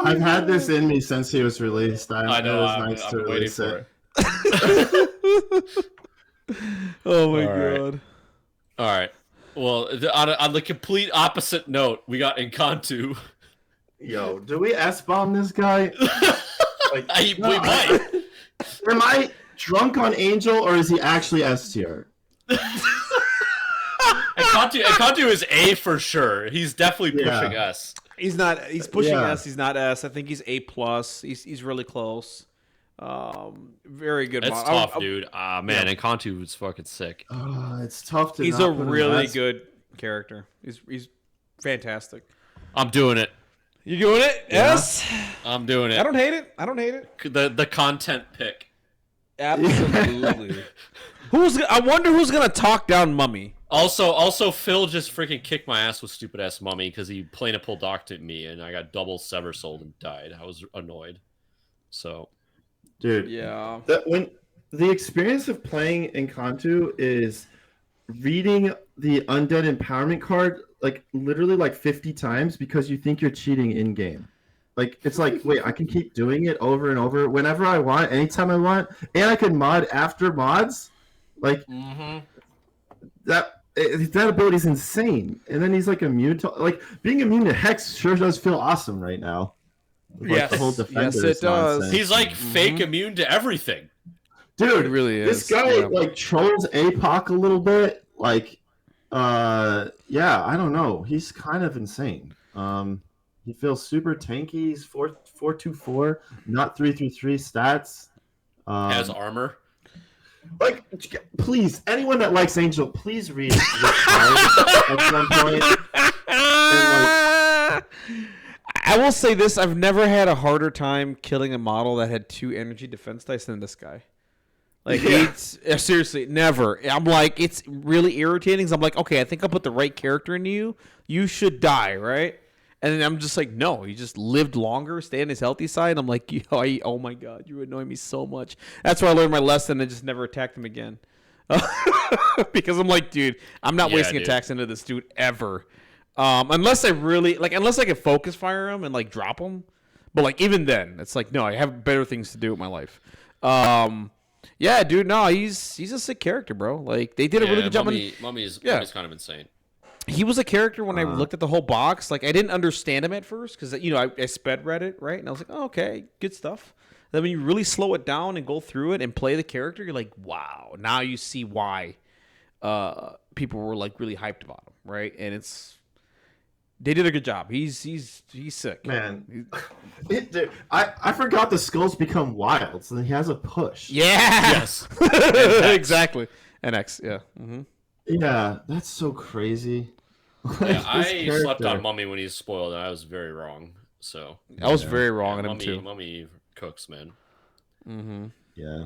I've had this in me since he was released. I know. It was I'm, nice I'm to waiting release for it. it. Oh my All right. god. All right. Well, on the complete opposite note, we got Encanto. Yo, do we S-bomb this guy? Like, We might. Am I drunk on Angel, or is he actually S tier? Encanto is A for sure. He's definitely pushing us. He's not. He's pushing Yeah. S. He's not S. I think he's A plus. He's really close. Very good. It's tough, dude. Man, Encanto is fucking sick. It's tough to. He's not a put him really S. good character. He's fantastic. I'm doing it. You doing it? Yeah. Yes. I'm doing it. I don't hate it. I don't hate it. The content pick. Absolutely. I wonder who's gonna talk down Mummy. Also, Phil just freaking kicked my ass with stupid ass Mummy because he plain a pull docked at me and I got double sever sold and died. I was annoyed. So, Dude, Yeah. when the experience of playing Encanto is reading the Undead Empowerment card like literally like 50 times because you think you're cheating in game. Like it's like, wait, I can keep doing it over and over whenever I want, anytime I want, and I can mod after mods. Like that ability is insane. And then he's like immune to like being immune to Hex sure does feel awesome right now. Like the whole defender it does. nonsense. He's like fake immune to everything. Dude, It really this is, guy yeah. like trolls APOC a little bit. Like, yeah, I don't know. He's kind of insane. He feels super tanky. He's 4-2-4, not 3-3 stats. Has armor. Like, please, anyone that likes Angel, please read this card at some point. And, I will say this: I've never had a harder time killing a model that had 2 energy defense dice than this guy. Like, it's seriously never. I'm like, it's really irritating. 'Cause I'm like, okay, I think I'll put the right character into you. You should die, right? And then I'm just like, no, he just lived longer, stay on his healthy side. I'm like, oh my god, you annoy me so much. That's where I learned my lesson and just never attacked him again. Because I'm like, dude, I'm not wasting attacks into this dude ever. Unless I really unless I can focus fire him and like drop him. But like even then, it's like, no, I have better things to do with my life. Yeah, dude, no, he's a sick character, bro. Like they did a really good job. Mummy's kind of insane. He was a character when I looked at the whole box. Like I didn't understand him at first because I sped read it, right, and I was like, oh, okay, good stuff. Then when you really slow it down and go through it and play the character, you're like, wow, now you see why people were like really hyped about him, right? And they did a good job. He's sick, man. Dude, I forgot the skulls become wild, so he has a push. Yeah. Yes. Exactly. NX. Yeah. Mm-hmm. Yeah, that's so crazy. Yeah, I slept on Mummy when he's spoiled, and I was very wrong. So I was very wrong on him too. Mummy cooks, man. Mm-hmm. Yeah.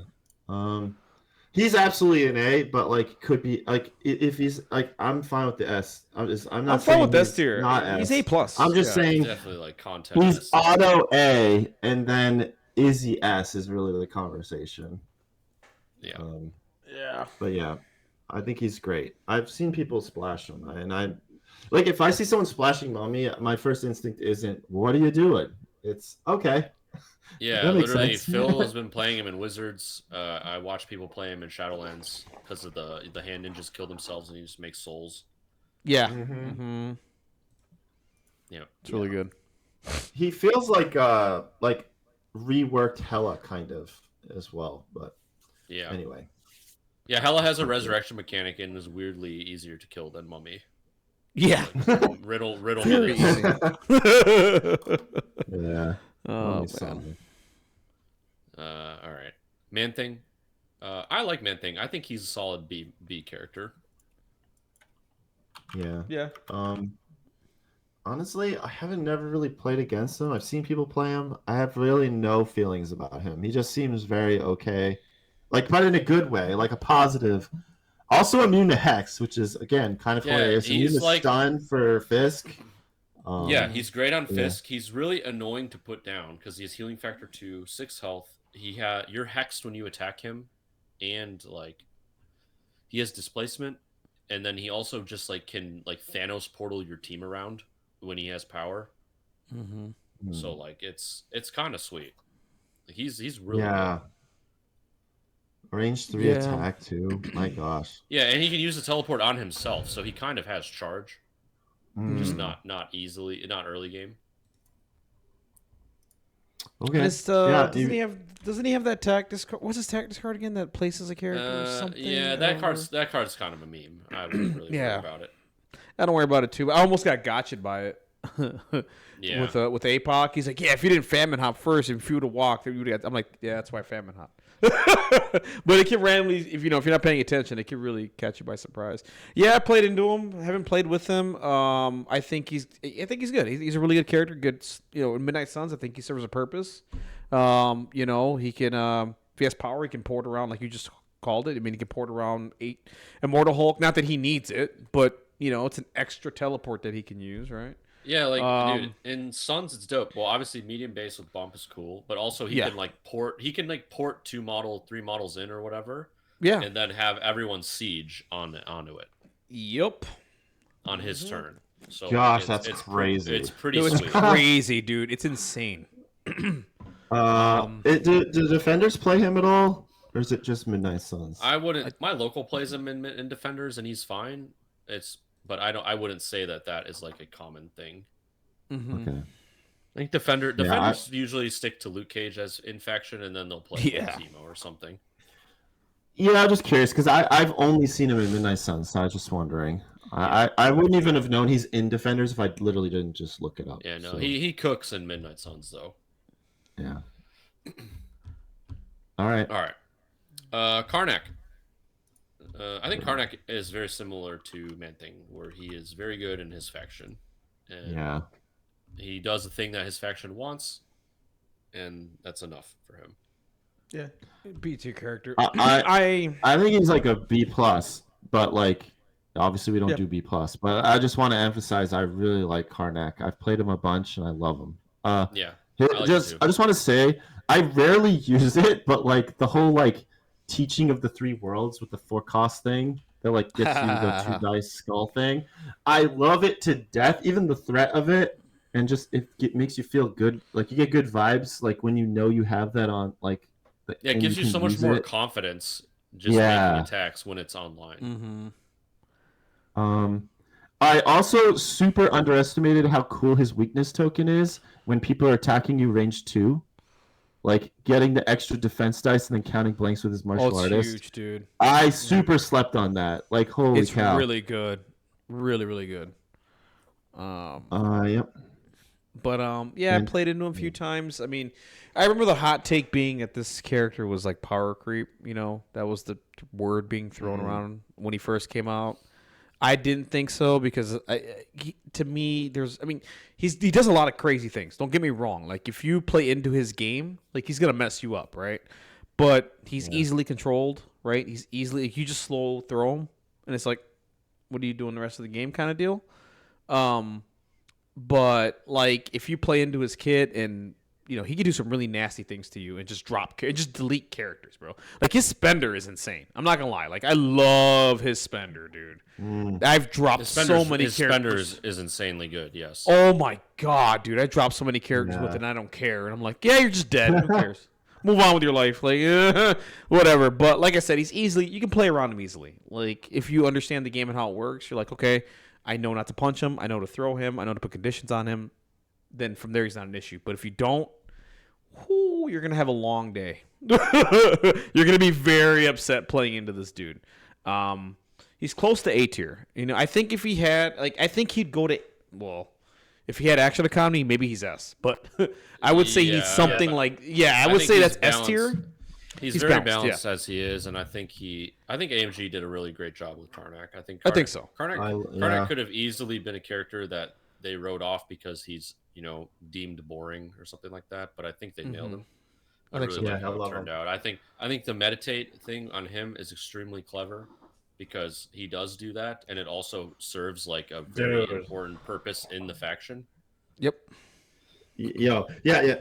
He's absolutely an A, but like could be like if he's like I'm fine with the S. I'm not fine saying with S tier. Not S. He's A plus. I'm just saying Definitely like content. he's auto A, and then is he S is really the conversation. Yeah. Yeah. But yeah, I think he's great. I've seen people splash him, and I like if I see someone splashing Mummy, my first instinct isn't "What are you doing?" It's okay. Yeah, literally, Phil has been playing him in Wizards. I watch people play him in Shadowlands because of the hand ninjas kill themselves and he just makes souls. Yeah. Mm-hmm. Yeah, it's really good. He feels like reworked Hela kind of as well, but yeah. Anyway. Yeah, Hela has a resurrection mechanic and is weirdly easier to kill than Mummy. Yeah. Riddle Very me easy. Yeah. Oh, man. All right. Man-Thing. I like Man-Thing. I think he's a solid B character. Yeah. Yeah. Honestly, I haven't never really played against him. I've seen people play him. I have really no feelings about him. He just seems very okay. Like, but in a good way, like a positive. Also immune to Hex, which is, again, kind of hilarious. He's like stun for Fisk. Yeah, he's great on Fisk. He's really annoying to put down because he has healing factor 2, 6 health. You're hexed when you attack him, and like he has displacement, and then he also just like can like Thanos portal your team around when he has power. Mm-hmm. So like it's kind of sweet. He's really good. Range 3 attack too. My gosh. Yeah, and he can use the teleport on himself, so he kind of has charge. Just not easily, not early game. Okay. Doesn't he have that tactics card? What's his tactics card again? That places a character or something? Yeah, that card's kind of a meme. I wouldn't really worry about it. I don't worry about it too. I almost got gotcha'd by it. Yeah. With APOC, he's like, yeah, if you didn't famine hop first, if you would have walked, you would have. I'm like, yeah, that's why I famine hop. But it can randomly, if you're not paying attention, it can really catch you by surprise. Yeah, I played into him. I haven't played with him. I think he's good. He's a really good character. Good, in Midnight Suns, I think he serves a purpose. He can, if he has power, he can port around like you just called it. I mean, he can port around 8 Immortal Hulk. Not that he needs it, but it's an extra teleport that he can use, right? Yeah, like dude, in Suns it's dope. Well, obviously medium base with bump is cool, but also he can port 3 models in or whatever. Yeah. And then have everyone siege onto it. Yep. On his turn. So Gosh, that's crazy. It's pretty It was sweet. crazy, dude. It's insane. Do defenders play him at all, or is it just Midnight Suns? I wouldn't. My local plays him in defenders, and he's fine. But I wouldn't say that is like a common thing. Mm-hmm. Okay. I think defenders usually stick to Luke Cage as in faction, and then they'll play Zemo or something. Yeah, I'm just curious because I've only seen him in Midnight Suns, so I was just wondering. I wouldn't even have known he's in defenders if I literally didn't just look it up. Yeah, no, so. he cooks in Midnight Suns though. Yeah. All right. Karnak. I think Karnak is very similar to Man-Thing, where he is very good in his faction. And he does the thing that his faction wants, and that's enough for him. Yeah, B2 character. I think he's like a B+, but like obviously we don't do B+. But I just want to emphasize I really like Karnak. I've played him a bunch and I love him. I just want to say I rarely use it, but like the whole like teaching of the 3 worlds with the 4-cost thing that like gets you the 2 dice skull thing. I love it to death. Even the threat of it, and just it makes you feel good. Like you get good vibes. Like when you know you have that on. Like it gives you so much more confidence just making attacks when it's online. Mm-hmm. I also super underestimated how cool his weakness token is when people are attacking you range 2. Like getting the extra defense dice and then counting blanks with his martial artist. Huge, dude. I super slept on that. Like holy cow. It's really good. Really, really good. Yep. But I played into him a few times. I mean, I remember the hot take being that this character was like power creep. You know, that was the word being thrown around when he first came out. I didn't think so because to me, he does a lot of crazy things. Don't get me wrong. Like if you play into his game, like he's gonna mess you up, right? But he's easily controlled, right? He's easily you just slow throw him, and it's like, what are you doing the rest of the game, kind of deal. But like if you play into his kit and you know he can do some really nasty things to you and just just delete characters, bro. Like his spender is insane. I'm not gonna lie. Like I love his spender, dude. I've dropped so many characters. His spender is insanely good. Yes. Oh my god, dude! I dropped so many characters with it, and I don't care. And I'm like, yeah, you're just dead. Who cares? Move on with your life, like whatever. But like I said, you can play around him easily. Like if you understand the game and how it works, you're like, okay, I know not to punch him. I know to throw him. I know to put conditions on him. Then from there, he's not an issue. But if you don't, you're going to have a long day. You're going to be very upset playing into this dude. He's close to A tier. You know, I think if he had, I think he'd go to, if he had action economy, maybe he's S. But I would say he's something I would say that's S tier. He's very balanced as he is, and I think AMG did a really great job with Karnak. I think so. Karnak could have easily been a character that they wrote off because he's deemed boring or something like that. But I think they nailed him. I really like how it turned out. I think the meditate thing on him is extremely clever because he does do that, and it also serves like a very important purpose in the faction. Yep. Yeah.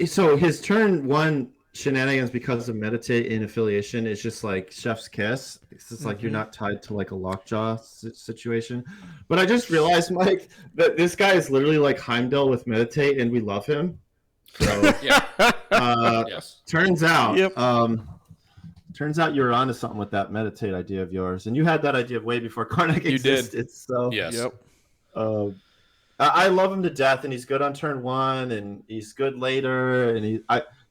So his turn 1 shenanigans because of meditate in affiliation is just like chef's kiss. It's just like you're not tied to like a lockjaw situation. But I just realized, Mike, that this guy is literally like Heimdall with meditate, and we love him. So turns out, turns out you were onto something with that meditate idea of yours, and you had that idea way before Karnak existed. Did. So I love him to death, and he's good on turn 1, and he's good later, and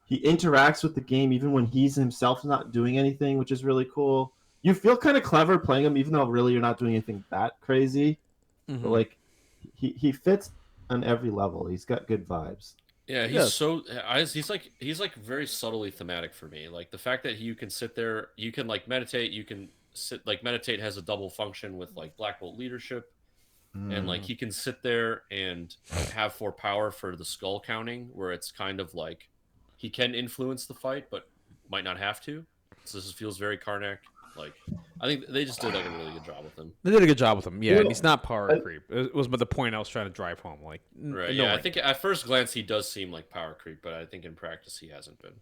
he interacts with the game even when he's himself not doing anything, which is really cool. You feel kind of clever playing him, even though really you're not doing anything that crazy. But like, he fits on every level. He's got good vibes. Yeah, he's like very subtly thematic for me. Like the fact that you can sit there, you can like meditate, meditate has a double function with like Black Bolt leadership, and like he can sit there and have 4 power for the skull counting, where it's kind of like. He can influence the fight, but might not have to. So this feels very Karnak. Like, I think they just did like a really good job with him. They did a good job with him, and he's not power creep. It was the point I was trying to drive home. Like, right? I think at first glance he does seem like power creep, but I think in practice he hasn't been.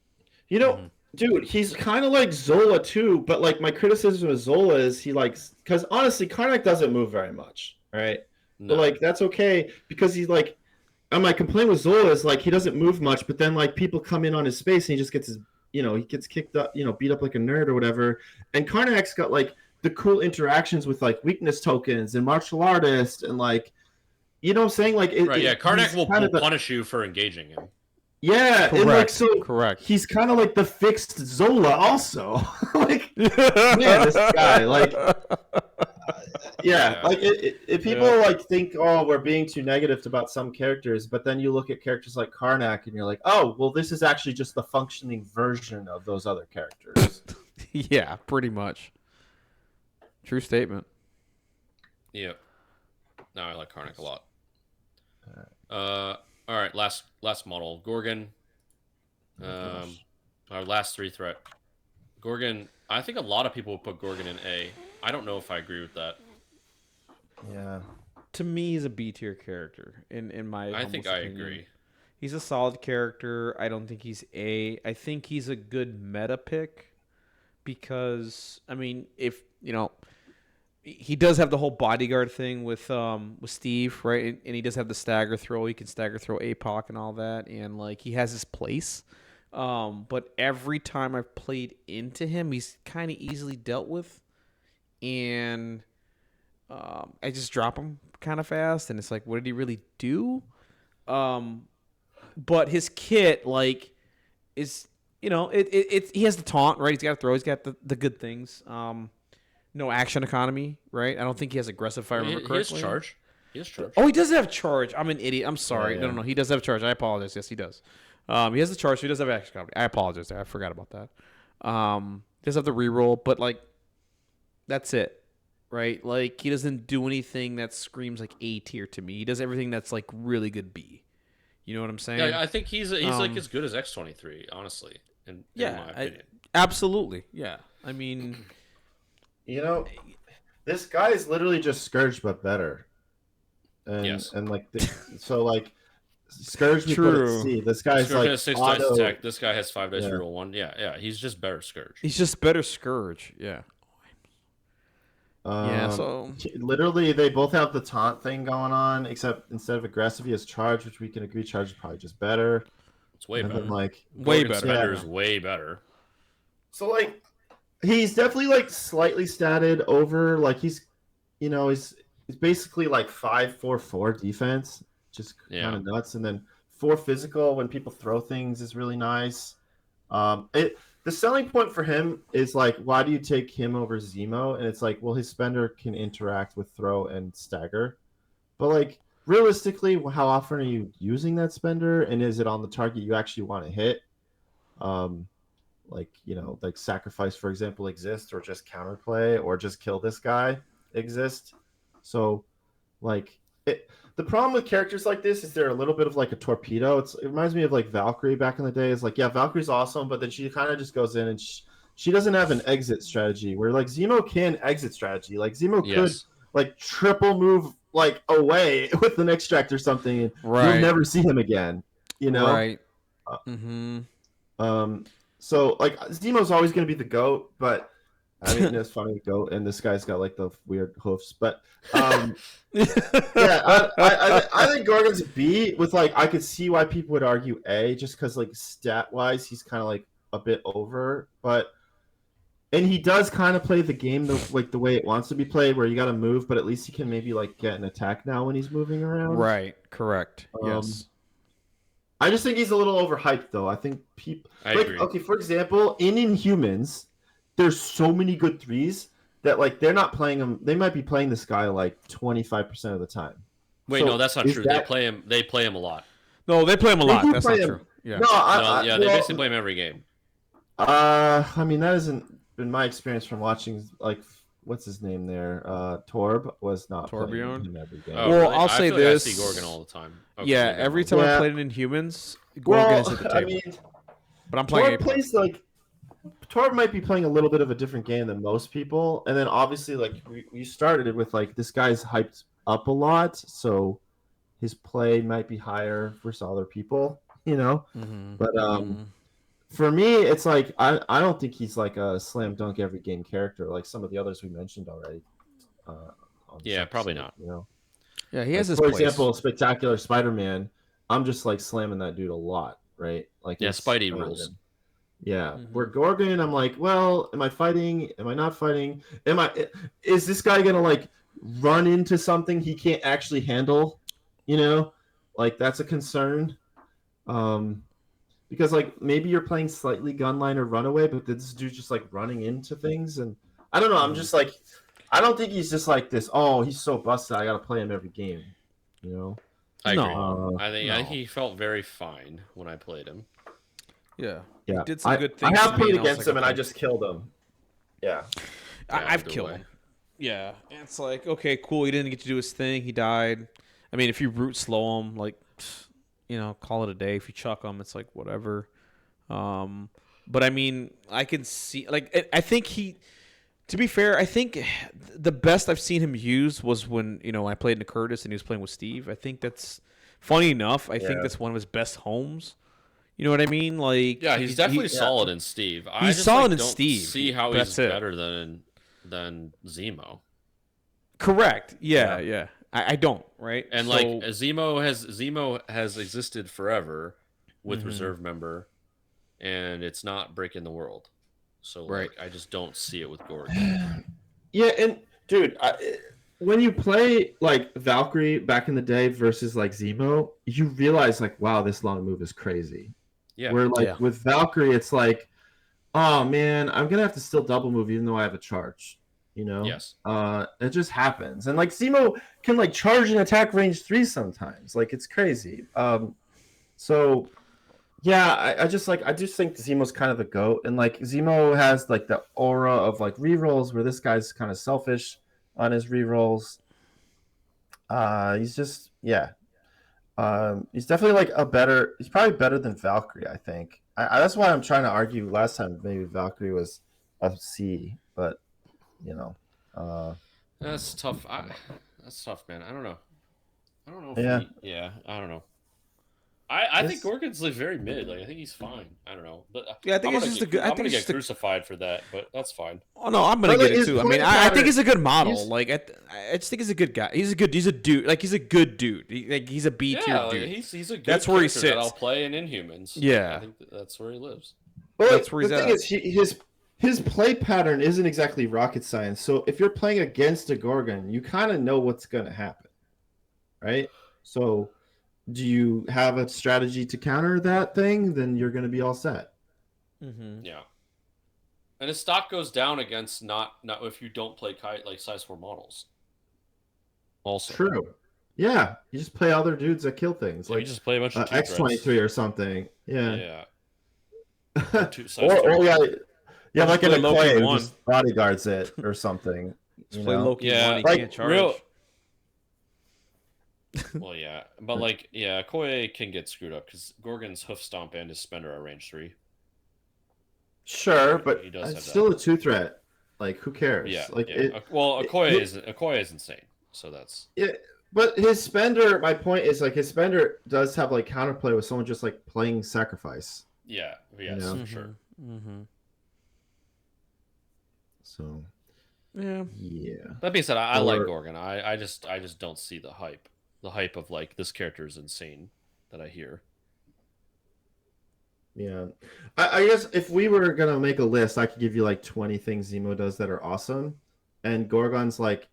Dude, he's kind of like Zola too. But like my criticism of Zola is because honestly, Karnak doesn't move very much, right? but like that's okay because he's like. And my complaint with Zola is like he doesn't move much, but then like people come in on his space and he just gets his, he gets kicked up, beat up like a nerd or whatever. And Karnak's got like the cool interactions with like weakness tokens and martial artists and like, you know what I'm saying? Like, Karnak will punish you for engaging him. Yeah, correct, and like so, correct. He's kind of like the fixed Zola, also. Like, man, this guy, like, like if people like think, oh, we're being too negative about some characters, but then you look at characters like Karnak, and you're like, oh, well, this is actually just the functioning version of those other characters. Yeah, pretty much. True statement. Yeah. No, I like Karnak a lot. All right, last model, Gorgon. Our last 3 threat. Gorgon, I think a lot of people would put Gorgon in A. I don't know if I agree with that. Yeah. To me, he's a B tier character. In my I think opinion. I agree. He's a solid character. I don't think he's A. I think he's a good meta pick because, I mean, if, he does have the whole bodyguard thing with Steve, right? And he does have the stagger throw. He can stagger throw APOC and all that. And, like, he has his place. But every time I've played into him, he's kind of easily dealt with. And I just drop him kind of fast. And it's like, what did he really do? But his kit, like, is, he has the taunt, right? He's got to throw. He's got the good things. No action economy, right? I don't think he has aggressive, if I remember correctly. He has charge. He has charge. Oh, he does have charge. I'm an idiot. I'm sorry. Yeah. No. He does have charge. I apologize. Yes, he does. He has the charge, so he does have action economy. I apologize. I forgot about that. He does have the reroll, but, like, that's it, right? Like, he doesn't do anything that screams, like, A tier to me. He does everything that's, like, really good B. You know what I'm saying? Yeah, I think he's like as good as X-23, honestly. In my opinion. Absolutely. Yeah. I mean... This guy is literally just Scourge but better. And, yes. And like, so like, Scourge we True. put at C. This guy's Scourge like has 6 dice attack. This guy has 5 dice reroll 1. Yeah. He's just better Scourge. He's just better Scourge. Yeah. So literally they both have the taunt thing going on, except instead of aggressive, he has charge, which we can agree charge is probably just better. It's way better. Like way better. Spender is way better. So like, he's definitely like slightly statted over. Like he's basically like 5-4-4 defense, just kind of nuts, and then 4 physical when people throw things is really nice. The selling point for him is like, why do you take him over Zemo? And it's like, well, his spender can interact with throw and stagger, but like realistically, how often are you using that spender? And is it on the target you actually want to hit? Like, like sacrifice, for example, exists, or just counterplay, or just kill this guy exist. So, like, the problem with characters like this is they're a little bit of like a torpedo. It reminds me of like Valkyrie back in the day. It's like, yeah, Valkyrie's awesome, but then she kind of just goes in and she doesn't have an exit strategy. Where like Zemo can exit strategy. Like Zemo could like triple move like away with an extract or something, and you'll never see him again. Right. So like Zemo's always going to be the GOAT, but I mean it's funny GOAT, and this guy's got like the weird hoofs, but I think Gorgon's a B with like, I could see why people would argue A, just because like stat wise he's kind of like a bit over, and he does kind of play the game the way it wants to be played, where you got to move, but at least he can maybe like get an attack now when he's moving around. Right. Correct. Yes. I just think he's a little overhyped, though. I think people agree. Okay, for example, in Inhumans, there's so many good 3s that like they're not playing him. They might be playing this guy like 25% of the time. Wait, no, that's not true. They play him a lot. No, they play him a lot. That's not true. Yeah. They basically play him every game. I mean, that hasn't been my experience from watching. Like, what's his name there? Torb was not Torbjorn? playing him every game. Oh, well, really? I'll say this. I see Gorgon all the time. Okay, yeah, every time I played in Inhumans, Gorgon is at the table. I mean, but I'm playing. Torb plays like. Torb might be playing a little bit of a different game than most people, and then obviously, like we started it with like this guy's hyped up a lot, so his play might be higher versus other people, But for me, it's like I don't think he's like a slam dunk every game character like some of the others we mentioned already. Yeah, probably not. Yeah, he has like, his for place. example, Spectacular Spider-Man. I'm just like slamming that dude a lot, right? Like Spidey rules. Yeah, where Gorgon, I'm like, well, am I fighting? Am I not fighting? Is this guy gonna like run into something he can't actually handle? You know, like that's a concern. Because like maybe you're playing slightly gunline or runaway, but this dude's just like running into things, and I don't know. I'm just like, I don't think he's just like this. Oh, he's so busted. I gotta play him every game. You know. I agree. I think he felt very fine when I played him. Yeah. Yeah. He did some good things. I have played against him, and I just killed him. Yeah. I've killed him. Yeah. And it's like, okay, cool. He didn't get to do his thing. He died. I mean, if you root slow him, like, you know, call it a day. If you chuck him, it's like whatever. But I mean, I can see, like, I think to be fair, I think the best I've seen him use was when, you know, I played in Curtis and he was playing with Steve. I think that's funny enough. I think that's one of his best homes. You know what I mean? Like, yeah, he's definitely solid in Steve. He's solid in Steve. See how he's better than Zemo. Correct. Yeah. I don't, right? And like Zemo has existed forever with reserve member, and it's not breaking the world. So like, I just don't see it with Gorgon. Yeah, and dude, when you play like Valkyrie back in the day versus like Zemo, you realize like, wow, this long move is crazy. Yeah. Where like with Valkyrie, it's like, oh man, I'm gonna have to still double move even though I have a charge. You know? Yes. It just happens. And like Zemo can like charge and attack range 3 sometimes. Like it's crazy. So yeah, I just think Zemo's kind of the GOAT. And like Zemo has like the aura of like rerolls where this guy's kind of selfish on his rerolls. He's just he's definitely like he's probably better than Valkyrie, I think. That's why I'm trying to argue last time maybe Valkyrie was a C, but you know, that's tough. That's tough, man. I don't know. I don't know. I don't know. I think Gorgon's like very mid. Like I think he's fine. I don't know, but I think it's just a good. I'm gonna get crucified for that, but that's fine. Oh no, I'm gonna get it too. I mean, I think he's a good model. Like I just think he's a good guy. He's a dude. Like he's a good dude. He's a B tier dude. He's a good. That's where he sits. I'll play in Inhumans. Yeah, I think that's where he lives. Well, that's where he's at. The thing is, his play pattern isn't exactly rocket science. So if you're playing against a Gorgon, you kind of know what's going to happen, right? So do you have a strategy to counter that thing? Then you're going to be all set. Mm-hmm. Yeah. And his stock goes down against not if you don't play like size 4 models. Also true. Yeah, you just play other dudes that kill things. Like you just play a bunch of X-23 or something. Yeah. Yeah. Yeah, like in a Clea who just bodyguards it or something. You play Loki one, he can't charge. Well, yeah. But, like, Koei can get screwed up because Gorgon's Hoof Stomp and his Spender are range 3. Sure, but it's still a 2-threat. Like, who cares? Yeah. Like, Koei is insane. So that's... Yeah, but his Spender, my point is, like, his Spender does have, like, counterplay with someone just, like, playing Sacrifice. Yeah. Yes, for sure. Mm-hmm. So, yeah. That being said, I like Gorgon. I just don't see the hype. The hype of like this character is insane that I hear. Yeah, I guess if we were gonna make a list, I could give you like 20 things Zemo does that are awesome, and Gorgon's like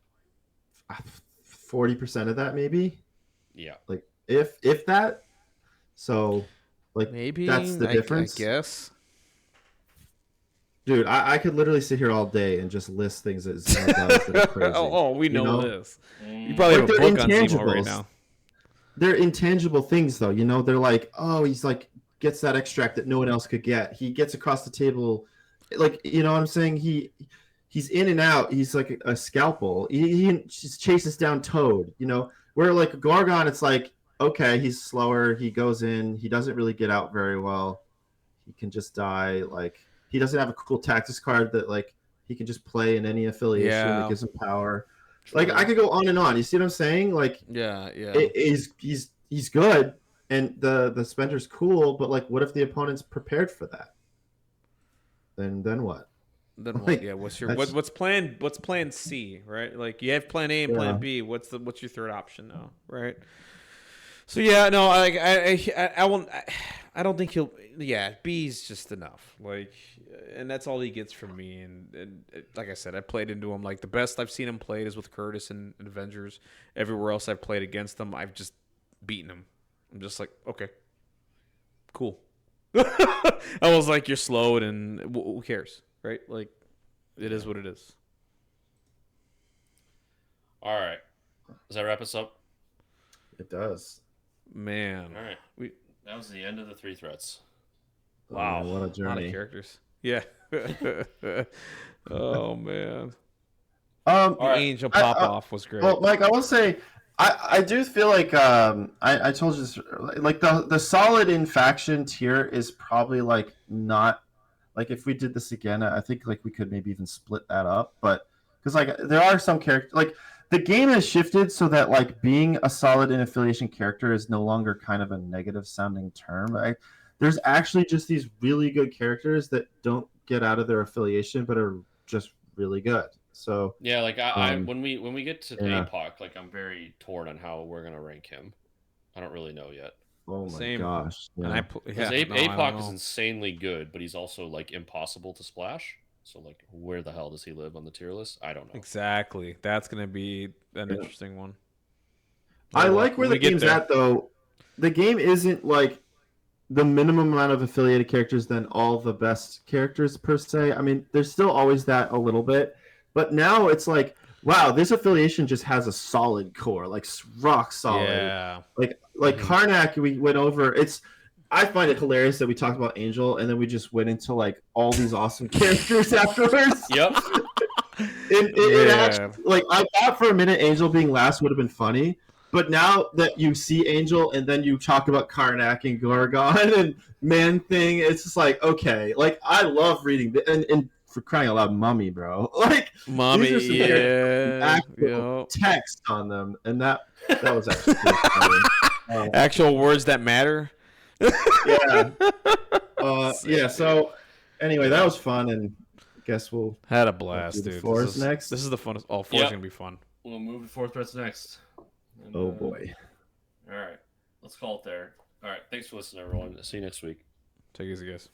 40% of that, maybe. Yeah. Like if that. So, like maybe that's the difference. I guess. Dude, I could literally sit here all day and just list things that Zemo does that are crazy. We know this. You probably have a book on Zemo right now. They're intangible things, though. You know, they're like, oh, he's like gets that extract that no one else could get. He gets across the table, like, you know what I'm saying? He's in and out. He's like a scalpel. He just chases down Toad. You know, where like Gorgon, it's like, okay, he's slower. He goes in. He doesn't really get out very well. He can just die. Like. He doesn't have a cool tactics card that like he can just play in any affiliation that gives him power. True. Like I could go on and on. You see what I'm saying? Like he's good and the Spender's cool, but like what if the opponent's prepared for that? Then what? Then what? Like, Yeah, what's plan C, right? Like you have plan A and plan B. What's your third option now, right? So yeah, no, I won't. I don't think he'll. Yeah, B's just enough. Like, and that's all he gets from me. And like I said, I played into him. Like the best I've seen him played is with Curtis and Avengers. Everywhere else I've played against him, I've just beaten him. I'm just like, okay, cool. I was like, you're slow, and who cares, right? Like, it is what it is. All right, does that wrap us up? It does. Man, all right. That was the end of the 3 threats. Wow, what a journey! A lot of characters. Yeah. Oh man. The Angel pop off was great. Well, Mike, I will say, I do feel like I told you this, like the solid in faction tier is probably like not like if we did this again, I think like we could maybe even split that up, but because like there are some characters like the game has shifted so that like being a solid in affiliation character is no longer kind of a negative sounding term. There's actually just these really good characters that don't get out of their affiliation but are just really good. So yeah, like when we get to APOC, like I'm very torn on how we're gonna rank him. I don't really know yet. Oh my gosh! Yeah. Because APOC is insanely good, but he's also like impossible to splash. So like, where the hell does he live on the tier list? I don't know. Exactly. That's gonna be an interesting one. I like where the game's at though. The game isn't like the minimum amount of affiliated characters than all the best characters per se. I mean, there's still always that a little bit. But now it's like, wow, this affiliation just has a solid core, like rock solid. Yeah. Like Karnak, we went over. I find it hilarious that we talked about Angel and then we just went into like all these awesome characters afterwards. Yep. It actually, like I thought for a minute Angel being last would have been funny, but now that you see Angel and then you talk about Karnak and Gorgon and Man Thing, it's just like okay, like I love reading and for crying out loud, Mummy, bro. Like Mummy, text on them, and that was actually funny. Actual words that matter. Yeah. Yeah. So anyway, that was fun, and I guess we'll had a blast, dude. Force next. This is the funnest. Oh, Force is gonna be fun. We'll move to 4 threats next. And, oh boy. All right, let's call it there. All right, thanks for listening, everyone. See you next week. Take it easy, guys.